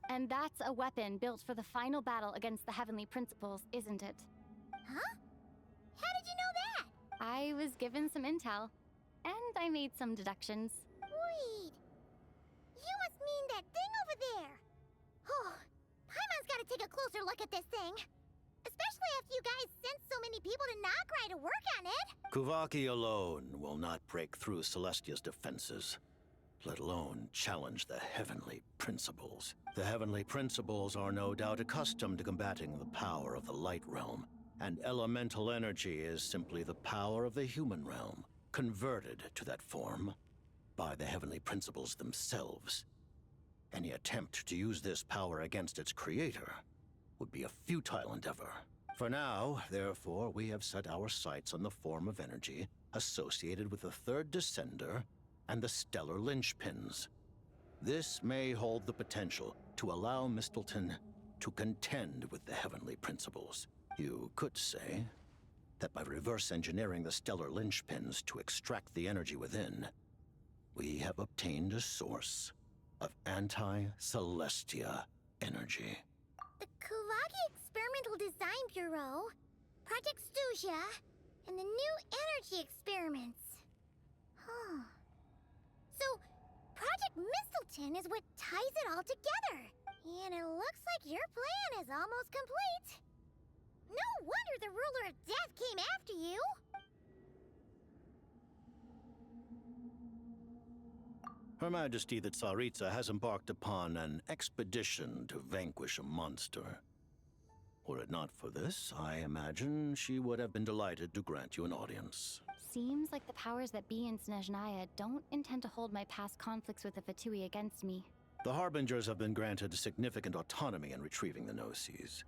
And that's a weapon built for the final battle against the Heavenly Principles, isn't it? Huh? How did you know that? I was given some intel, and I made some deductions. Wait. You must mean that thing over there. Oh, Paimon's gotta take a closer look at this thing. Especially after you guys sent so many people to Nocturne to work on it. Kuvaki alone will not break through Celestia's defenses, let alone challenge the Heavenly Principles. The Heavenly Principles are no doubt accustomed to combating the power of the Light Realm, and elemental energy is simply the power of the human realm, converted to that form by the Heavenly Principles themselves. Any attempt to use this power against its creator would be a futile endeavor. For now, therefore, we have set our sights on the form of energy associated with the Third Descender and the Stellar Linchpins. This may hold the potential to allow Mistleton to contend with the Heavenly Principles. You could say that by reverse engineering the Stellar Linchpins to extract the energy within, we have obtained a source of anti-Celestia energy. The Kuvaki Experimental Design Bureau, Project Stuja, and the new energy experiments. Huh. So, Project Mistleton is what ties it all together. And it looks like your plan is almost complete. No wonder the Ruler of Death came after you. Her Majesty the Tsaritsa has embarked upon an expedition to vanquish a monster. Were it not for this, I imagine she would have been delighted to grant you an audience. Seems like the powers that be in Snezhnaya don't intend to hold my past conflicts with the Fatui against me. The Harbingers have been granted significant autonomy in retrieving the Gnosis.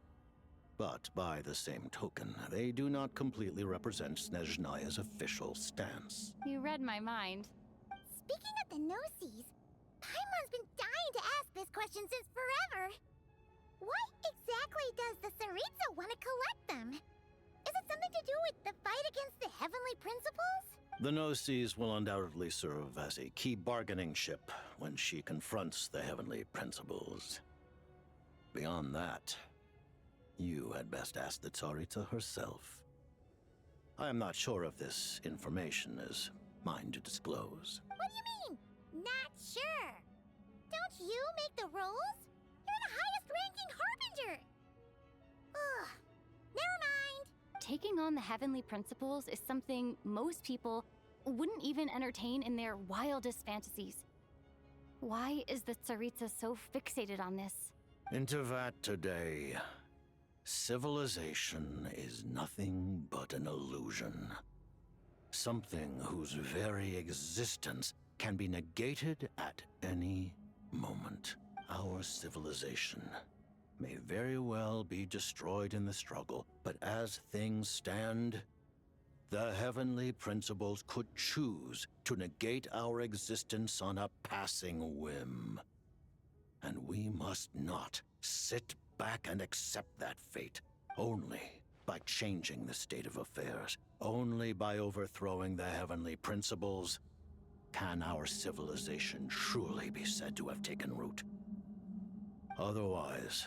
But by the same token, they do not completely represent Snezhnaya's official stance. You read my mind. Speaking of the Gnosis, Paimon's been dying to ask this question since forever. Why exactly does the Tsaritsa want to collect them? Is it something to do with the fight against the Heavenly Principles? The Gnosis will undoubtedly serve as a key bargaining chip when she confronts the Heavenly Principles. Beyond that, you had best ask the Tsaritsa herself. I am not sure if this information is mine to disclose. What do you mean, not sure? Don't you make the rules? You're the highest-ranking Harbinger! Ugh, never mind. Taking on the Heavenly Principles is something most people wouldn't even entertain in their wildest fantasies. Why is the Tsaritsa so fixated on this? Intervat today, civilization is nothing but an illusion. Something whose very existence can be negated at any moment. Our civilization may very well be destroyed in the struggle, but as things stand, the Heavenly Principles could choose to negate our existence on a passing whim. And we must not sit back and accept that fate. Only by changing the state of affairs, only by overthrowing the Heavenly Principles, can our civilization truly be said to have taken root. Otherwise,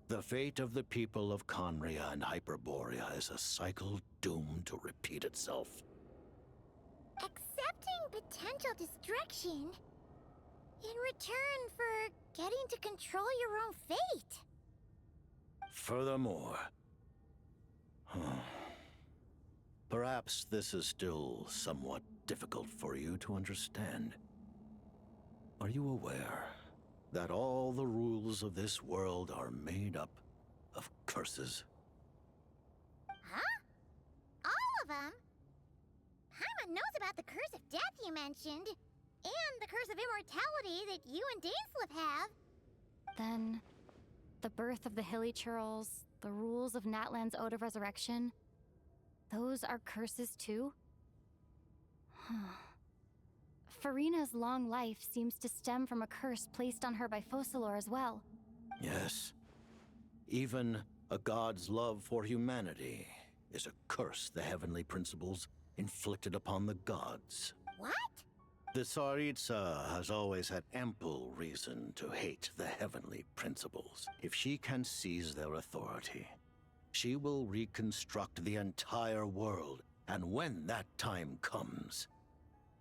the fate of the people of Conria and Hyperborea is a cycle doomed to repeat itself. Accepting potential destruction in return for getting to control your own fate. Furthermore, perhaps this is still somewhat difficult for you to understand. Are you aware that all the rules of this world are made up of curses? Huh? All of them? Paimon knows about the curse of death you mentioned, and the curse of immortality that you and Dainsleif have. Then, the birth of the Hilly Churls, the rules of Natlan's Ode of Resurrection, those are curses too? Farina's long life seems to stem from a curse placed on her by Focalor as well. Yes. Even a god's love for humanity is a curse the heavenly principles inflicted upon the gods. What? The Tsaritsa has always had ample reason to hate the heavenly principles. If she can seize their authority, she will reconstruct the entire world, and when that time comes,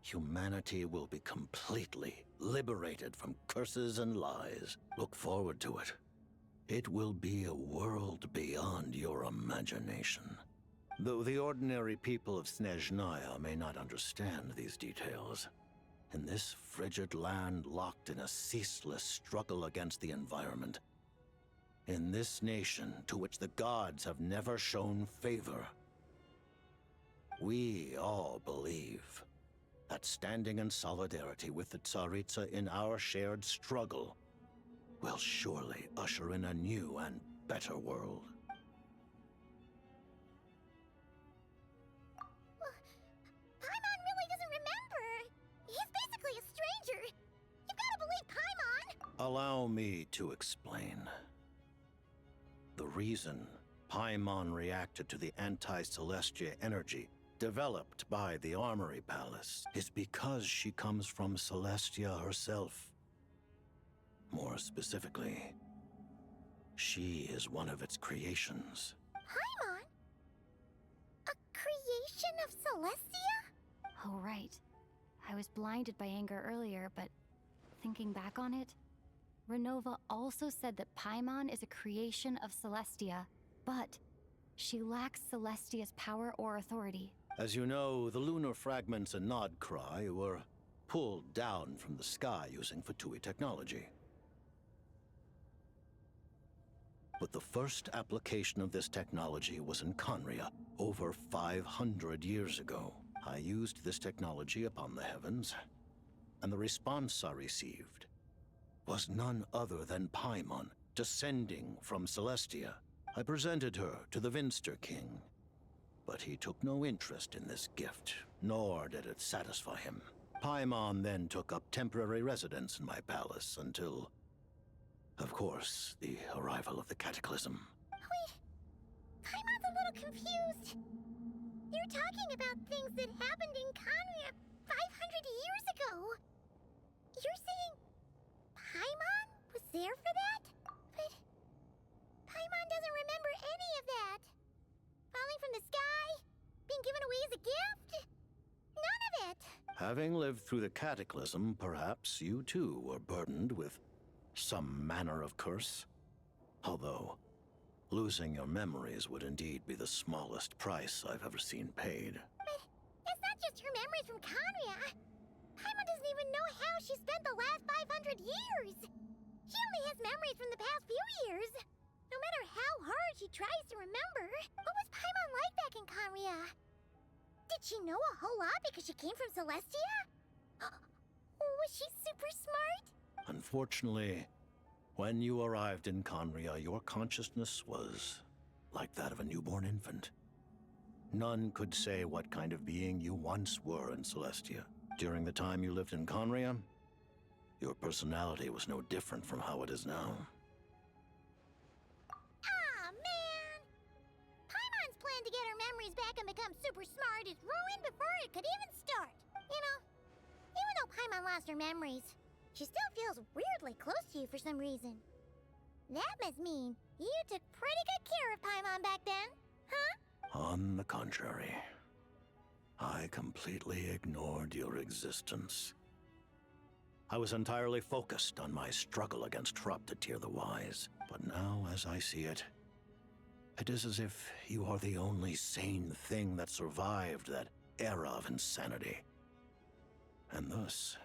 humanity will be completely liberated from curses and lies. Look forward to it. It will be a world beyond your imagination. Though the ordinary people of Snezhnaya may not understand these details, in this frigid land locked in a ceaseless struggle against the environment, in this nation to which the gods have never shown favor, we all believe that standing in solidarity with the Tsaritsa in our shared struggle will surely usher in a new and better world. Paimon really doesn't remember. He's basically a stranger. You've got to believe Paimon. Allow me to explain. The reason Paimon reacted to the anti-Celestia energy developed by the Armory Palace is because she comes from Celestia herself. More specifically, she is one of its creations. Paimon? A creation of Celestia? Oh, right. I was blinded by anger earlier, but thinking back on it, Renova also said that Paimon is a creation of Celestia, but she lacks Celestia's power or authority. As you know, the lunar fragments in Nodcry were pulled down from the sky using Fatui technology. But the first application of this technology was in Conria, over 500 years ago. I used this technology upon the heavens, and the response I received was none other than Paimon, descending from Celestia. I presented her to the Vinster King, but he took no interest in this gift, nor did it satisfy him. Paimon then took up temporary residence in my palace until, of course, the arrival of the Cataclysm. Wait, Paimon's a little confused. You're talking about things that happened in Conria 500 years ago. You're saying Paimon was there for that? But Paimon doesn't remember any of that. Falling from the sky? Being given away as a gift? None of it! Having lived through the Cataclysm, perhaps you too were burdened with some manner of curse. Although, losing your memories would indeed be the smallest price I've ever seen paid. But it's not just her memories from Conria. Paimon doesn't even know how she spent the last 500 years. She only has memories from the past few years. No matter how hard she tries to remember, what was Paimon like back in Conria? Did she know a whole lot because she came from Celestia? Was she super smart? Unfortunately, when you arrived in Conria, your consciousness was like that of a newborn infant. None could say what kind of being you once were in Celestia. During the time you lived in Conria, your personality was no different from how it is now. Ah, man! Paimon's plan to get her memories back and become super smart is ruined before it could even start. You know, even though Paimon lost her memories, she still feels weirdly close to you for some reason. That must mean you took pretty good care of Paimon back then, huh? On the contrary, I completely ignored your existence. I was entirely focused on my struggle against Thruptatir the Wise. But now, as I see it, it is as if you are the only sane thing that survived that era of insanity. And thus,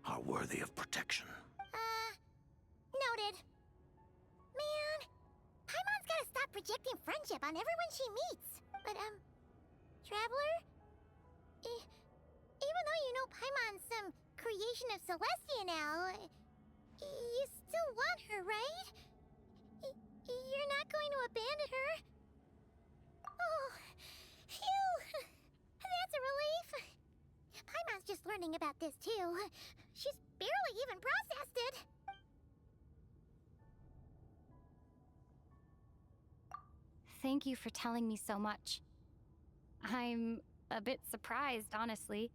are worthy of protection. Noted. Man, Paimon's gotta stop projecting friendship on everyone she meets. But, Traveler? Even though you know Paimon's some creation of Celestia now, you still want her, right? You're not going to abandon her? Oh, phew! That's a relief. Paimon's just learning about this, too. She's barely even processed it. Thank you for telling me so much. I'm a bit surprised, honestly.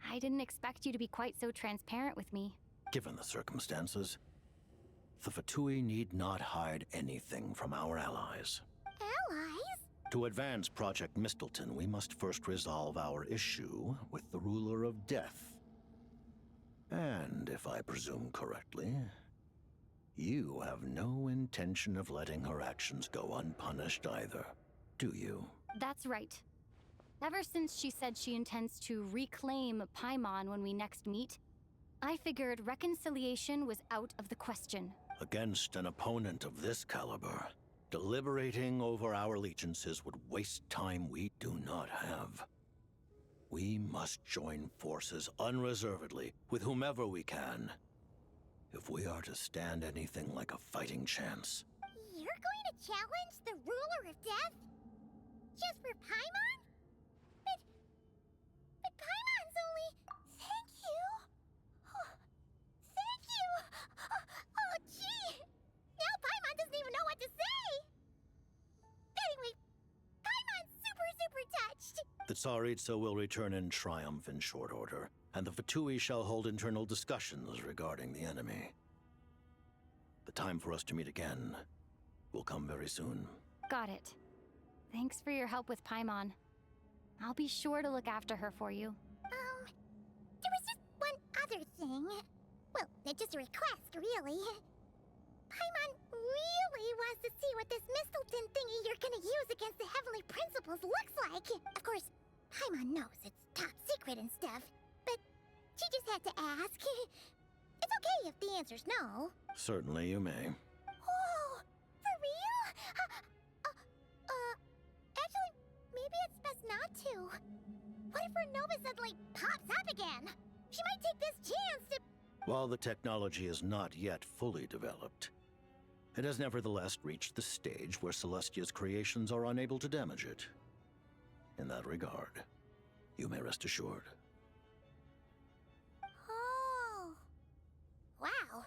I didn't expect you to be quite so transparent with me. Given the circumstances, the Fatui need not hide anything from our allies. Allies? To advance Project Mistleton, we must first resolve our issue with the Ruler of Death. And if I presume correctly, you have no intention of letting her actions go unpunished either, do you? That's right. Ever since she said she intends to reclaim Paimon when we next meet, I figured reconciliation was out of the question. Against an opponent of this caliber, deliberating over our allegiances would waste time we do not have. We must join forces unreservedly with whomever we can, if we are to stand anything like a fighting chance. You're going to challenge the Ruler of Death? Just for Paimon? But Paimon's only... Thank you! Oh, thank you! Oh, gee! Now Paimon doesn't even know what to say! Anyway, Paimon's super touched! The Tsaritsa will return in triumph in short order, and the Fatui shall hold internal discussions regarding the enemy. The time for us to meet again will come very soon. Got it. Thanks for your help with Paimon. I'll be sure to look after her for you. There was just one other thing. Well, just a request, really. Paimon really wants to see what this Mistleton thingy you're gonna use against the Heavenly Principles looks like. Of course, Paimon knows it's top secret and stuff, but she just had to ask. It's okay if the answer's no. Certainly you may. Oh, for real? Actually, maybe it's best not to. What if her Nova suddenly pops up again? She might take this chance to... While the technology is not yet fully developed, it has nevertheless reached the stage where Celestia's creations are unable to damage it. In that regard, you may rest assured. Oh. Wow.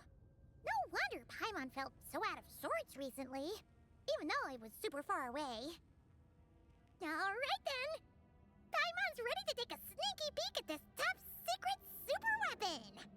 No wonder Paimon felt so out of sorts recently, even though it was super far away. Alright then! Paimon's ready to take a sneaky peek at this top secret super weapon!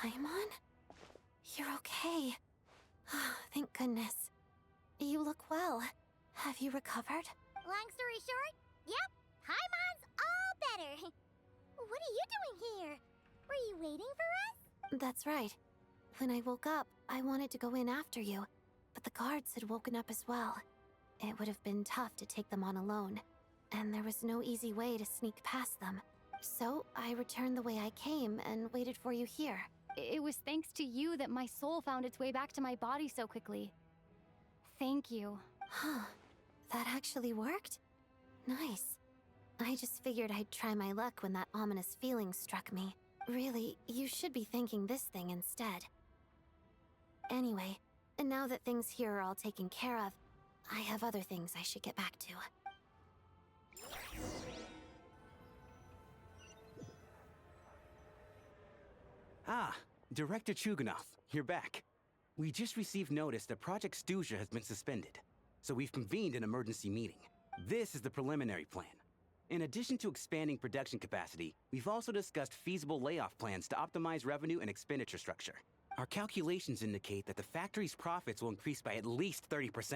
Paimon? You're okay. Thank goodness. You look well. Have you recovered? Long story short, yep, Paimon's all better. What are you doing here? Were you waiting for us? That's right. When I woke up, I wanted to go in after you, but the guards had woken up as well. It would have been tough to take them on alone, and there was no easy way to sneak past them. So I returned the way I came and waited for you here. It was thanks to you that my soul found its way back to my body so quickly. Thank you. Huh. That actually worked? Nice. I just figured I'd try my luck when that ominous feeling struck me. Really, you should be thanking this thing instead. Anyway, and now that things here are all taken care of, I have other things I should get back to. Ah, Director Chuganov, you're back. We just received notice that Project Stuja has been suspended, so we've convened an emergency meeting. This is the preliminary plan. In addition to expanding production capacity, we've also discussed feasible layoff plans to optimize revenue and expenditure structure. Our calculations indicate that the factory's profits will increase by at least 30%.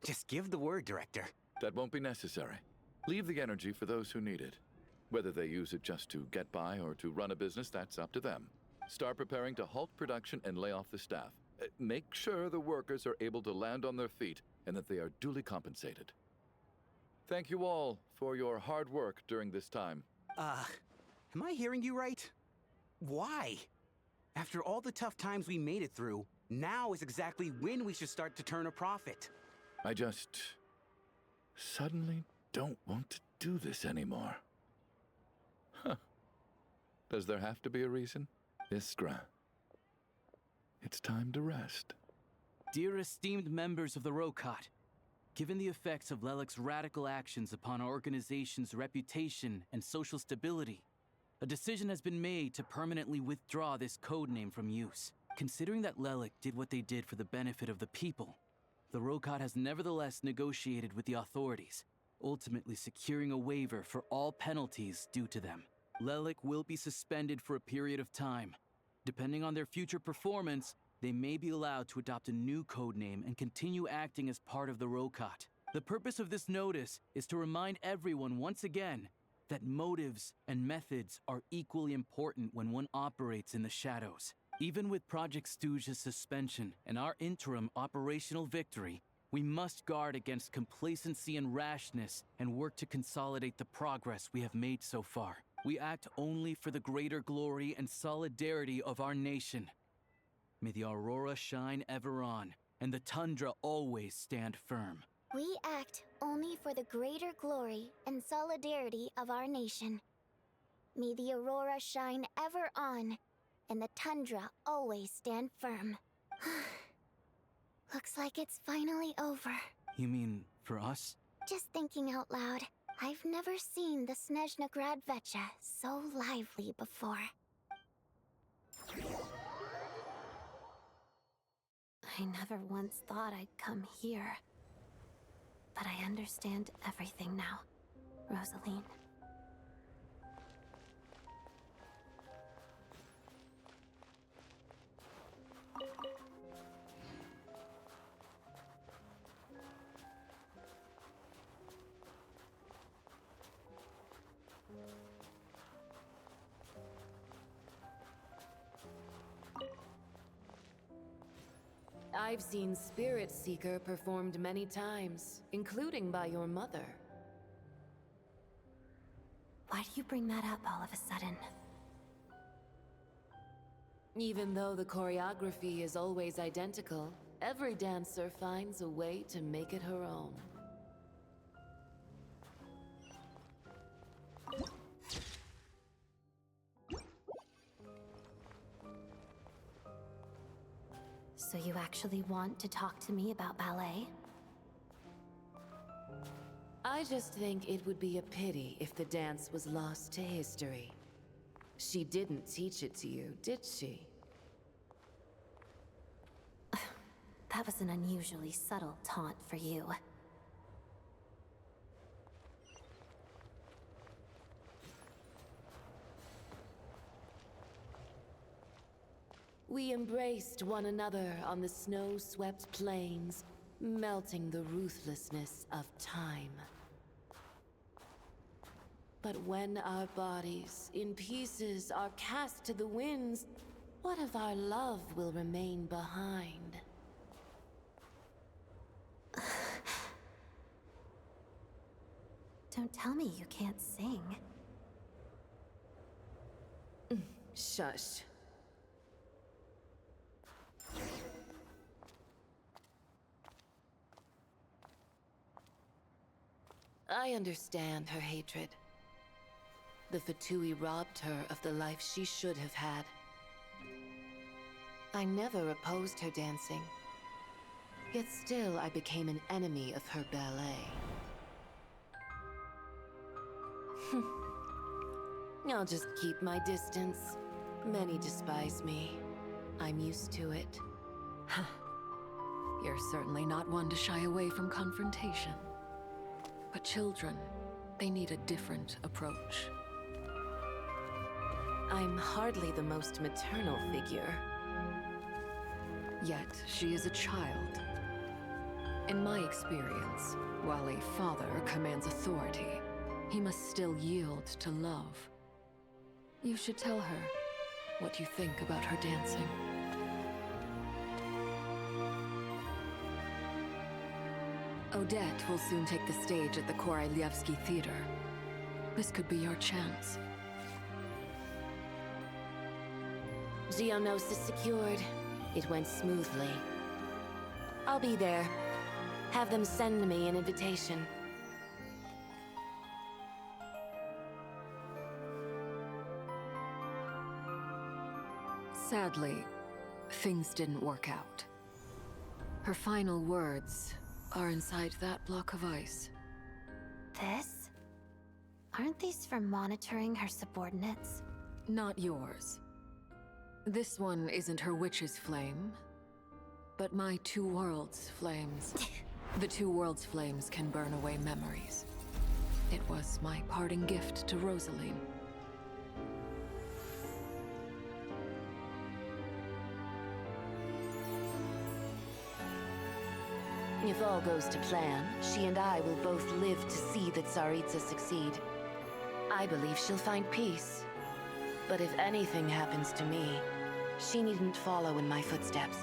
Just give the word, Director. That won't be necessary. Leave the energy for those who need it. Whether they use it just to get by or to run a business, that's up to them. Start preparing to halt production and lay off the staff. Make sure the workers are able to land on their feet and that they are duly compensated. Thank you all for your hard work during this time. Am I hearing you right? Why? After all the tough times we made it through, now is exactly when we should start to turn a profit. I just suddenly don't want to do this anymore. Huh. Does there have to be a reason? Iskra, it's time to rest. Dear esteemed members of the Rokat, given the effects of Lelik's radical actions upon our organization's reputation and social stability, a decision has been made to permanently withdraw this codename from use. Considering that Lelik did what they did for the benefit of the people, the Rokat has nevertheless negotiated with the authorities, ultimately securing a waiver for all penalties due to them. Lelik will be suspended for a period of time. Depending on their future performance, they may be allowed to adopt a new codename and continue acting as part of the Rokat. The purpose of this notice is to remind everyone once again that motives and methods are equally important when one operates in the shadows. Even with Project Stuja's suspension and our interim operational victory, we must guard against complacency and rashness and work to consolidate the progress we have made so far. We act only for the greater glory and solidarity of our nation. May the aurora shine ever on, and the tundra always stand firm. We act only for the greater glory and solidarity of our nation. May the aurora shine ever on, and the tundra always stand firm. Looks like it's finally over. You mean for us? Just thinking out loud, I've never seen the Snezhna Gradvecha so lively before. I never once thought I'd come here. But I understand everything now, Rosaline. I've seen Spirit Seeker performed many times, including by your mother. Why do you bring that up all of a sudden? Even though the choreography is always identical, every dancer finds a way to make it her own. So you actually want to talk to me about ballet? I just think it would be a pity if the dance was lost to history. She didn't teach it to you, did she? That was an unusually subtle taunt for you. We embraced one another on the snow-swept plains, melting the ruthlessness of time. But when our bodies, in pieces, are cast to the winds, what of our love will remain behind? Don't tell me you can't sing. Shush. I understand her hatred. The Fatui robbed her of the life she should have had. I never opposed her dancing. Yet still I became an enemy of her ballet. I'll just keep my distance. Many despise me. I'm used to it. You're certainly not one to shy away from confrontation. But children, they need a different approach. I'm hardly the most maternal figure. Yet, she is a child. In my experience, while a father commands authority, he must still yield to love. You should tell her what you think about her dancing. Odette will soon take the stage at the Korolyevsky Theater. This could be your chance. Geonosis secured. It went smoothly. I'll be there. Have them send me an invitation. Sadly, things didn't work out. Her final words are inside that block of ice. This? Aren't these for monitoring her subordinates? Not yours. This one isn't her witch's flame, but my two worlds' flames. The two worlds' flames can burn away memories. It was my parting gift to Rosaline. If all goes to plan, she and I will both live to see the Tsaritsa succeed. I believe she'll find peace. But if anything happens to me, she needn't follow in my footsteps.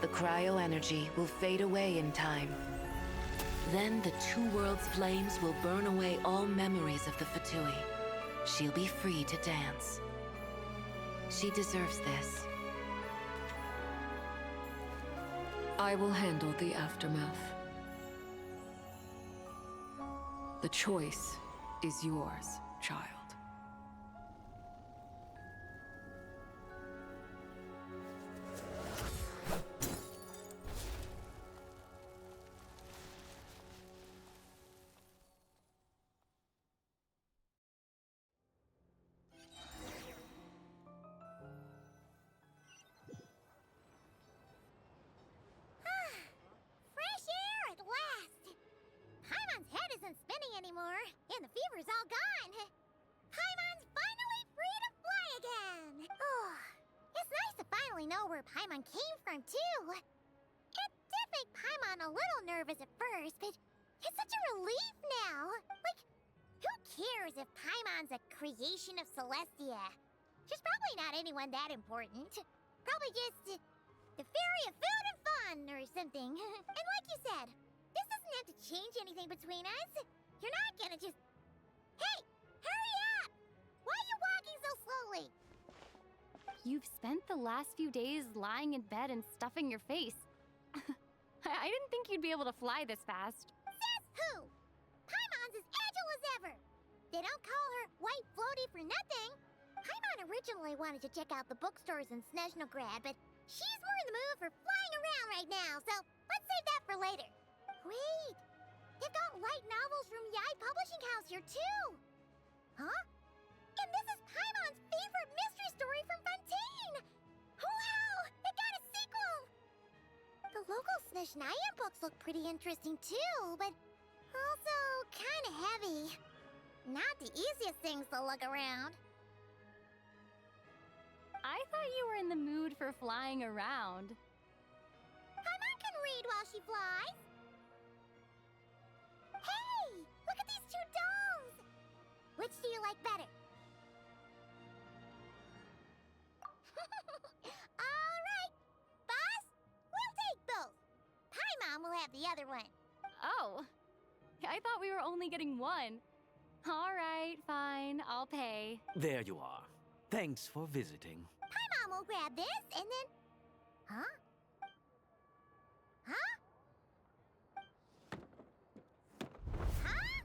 The cryo-energy will fade away in time. Then the two worlds' flames will burn away all memories of the Fatui. She'll be free to dance. She deserves this. I will handle the aftermath. The choice is yours, child. Fresh air at last! Paimon's head isn't spinning anymore, and the fever's all gone. Paimon's finally free to fly again! Oh, it's nice to finally know where Paimon came from, too. It did make Paimon a little nervous at first, but it's such a relief now. Like, who cares if Paimon's a creation of Celestia? She's probably not anyone that important. Probably just the fairy of food and fun or something. And like you said, this doesn't have to change anything between us. You're not gonna just... Hey! Hurry up! Why are you walking so slowly? You've spent the last few days lying in bed and stuffing your face. I didn't think you'd be able to fly this fast. Says who? Paimon's as agile as ever. They don't call her White Floaty for nothing. Paimon originally wanted to check out the bookstores in Snezhnograd, but she's more in the mood for flying around right now, so let's save that for later. Wait, they've got light novels from Yai Publishing House here too. Huh? And this is Paimon's favorite mystery story from Fontaine. Wow, it got a sequel. The local Snezhnayan books look pretty interesting too, but also kind of heavy. Not the easiest things to look around. I thought you were in the mood for flying around. Paimon can read while she flies. Hey, look at these two dolls. Which do you like better? All right, boss, we'll take both. Paimon will have the other one. Oh, I thought we were only getting one. All right, fine, I'll pay. There you are. Thanks for visiting. Paimon will grab this and then... Huh? Huh? Huh?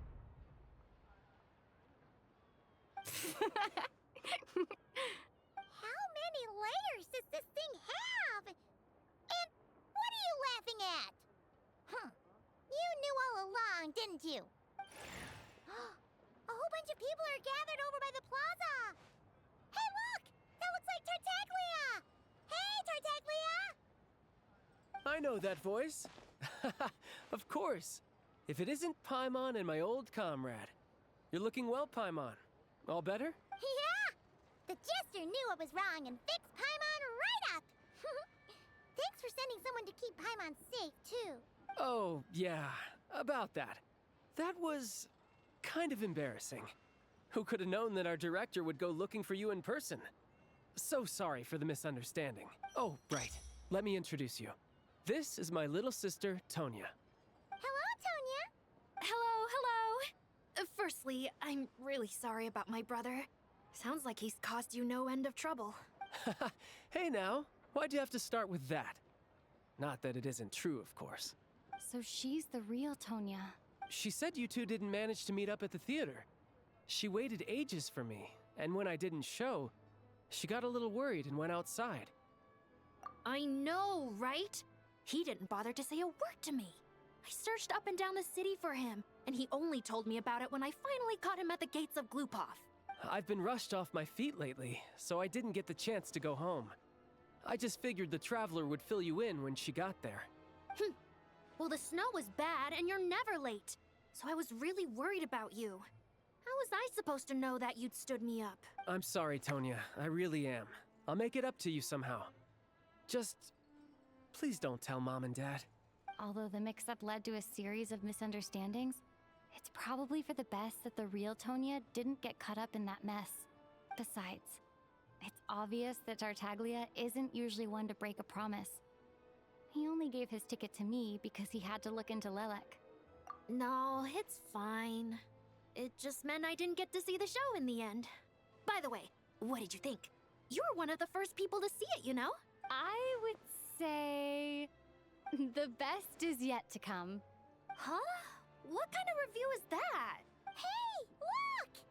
How many layers does this thing have? And what are you laughing at? Huh. You knew all along, didn't you? A whole bunch of people are gathered over by the plaza. Hey, look! That looks I know that voice. Of course. If it isn't Paimon and my old comrade. You're looking well, Paimon. All better? Yeah! The Jester knew what was wrong and fixed Paimon right up! Thanks for sending someone to keep Paimon safe, too. Oh, yeah. About that. That was kind of embarrassing. Who could have known that our director would go looking for you in person? So sorry for the misunderstanding. Oh, right. Let me introduce you. This is my little sister, Tonya. Hello, Tonya! Hello, hello! Firstly, I'm really sorry about my brother. Sounds like he's caused you no end of trouble. Hey now, why'd you have to start with that? Not that it isn't true, of course. So she's the real Tonya. She said you two didn't manage to meet up at the theater. She waited ages for me, and when I didn't show, she got a little worried and went outside. I know, right? He didn't bother to say a word to me. I searched up and down the city for him, and he only told me about it when I finally caught him at the gates of Glupov. I've been rushed off my feet lately, so I didn't get the chance to go home. I just figured the Traveler would fill you in when she got there. Well, the snow was bad, and you're never late. So I was really worried about you. How was I supposed to know that you'd stood me up? I'm sorry, Tonya. I really am. I'll make it up to you somehow. Just... please don't tell Mom and Dad. Although the mix-up led to a series of misunderstandings, it's probably for the best that the real Tonya didn't get caught up in that mess. Besides, it's obvious that Tartaglia isn't usually one to break a promise. He only gave his ticket to me because he had to look into Lelek. No, it's fine. It just meant I didn't get to see the show in the end. By the way, what did you think? You were one of the first people to see it, you know? I would say... the best is yet to come. Huh? What kind of review is that? Hey, look!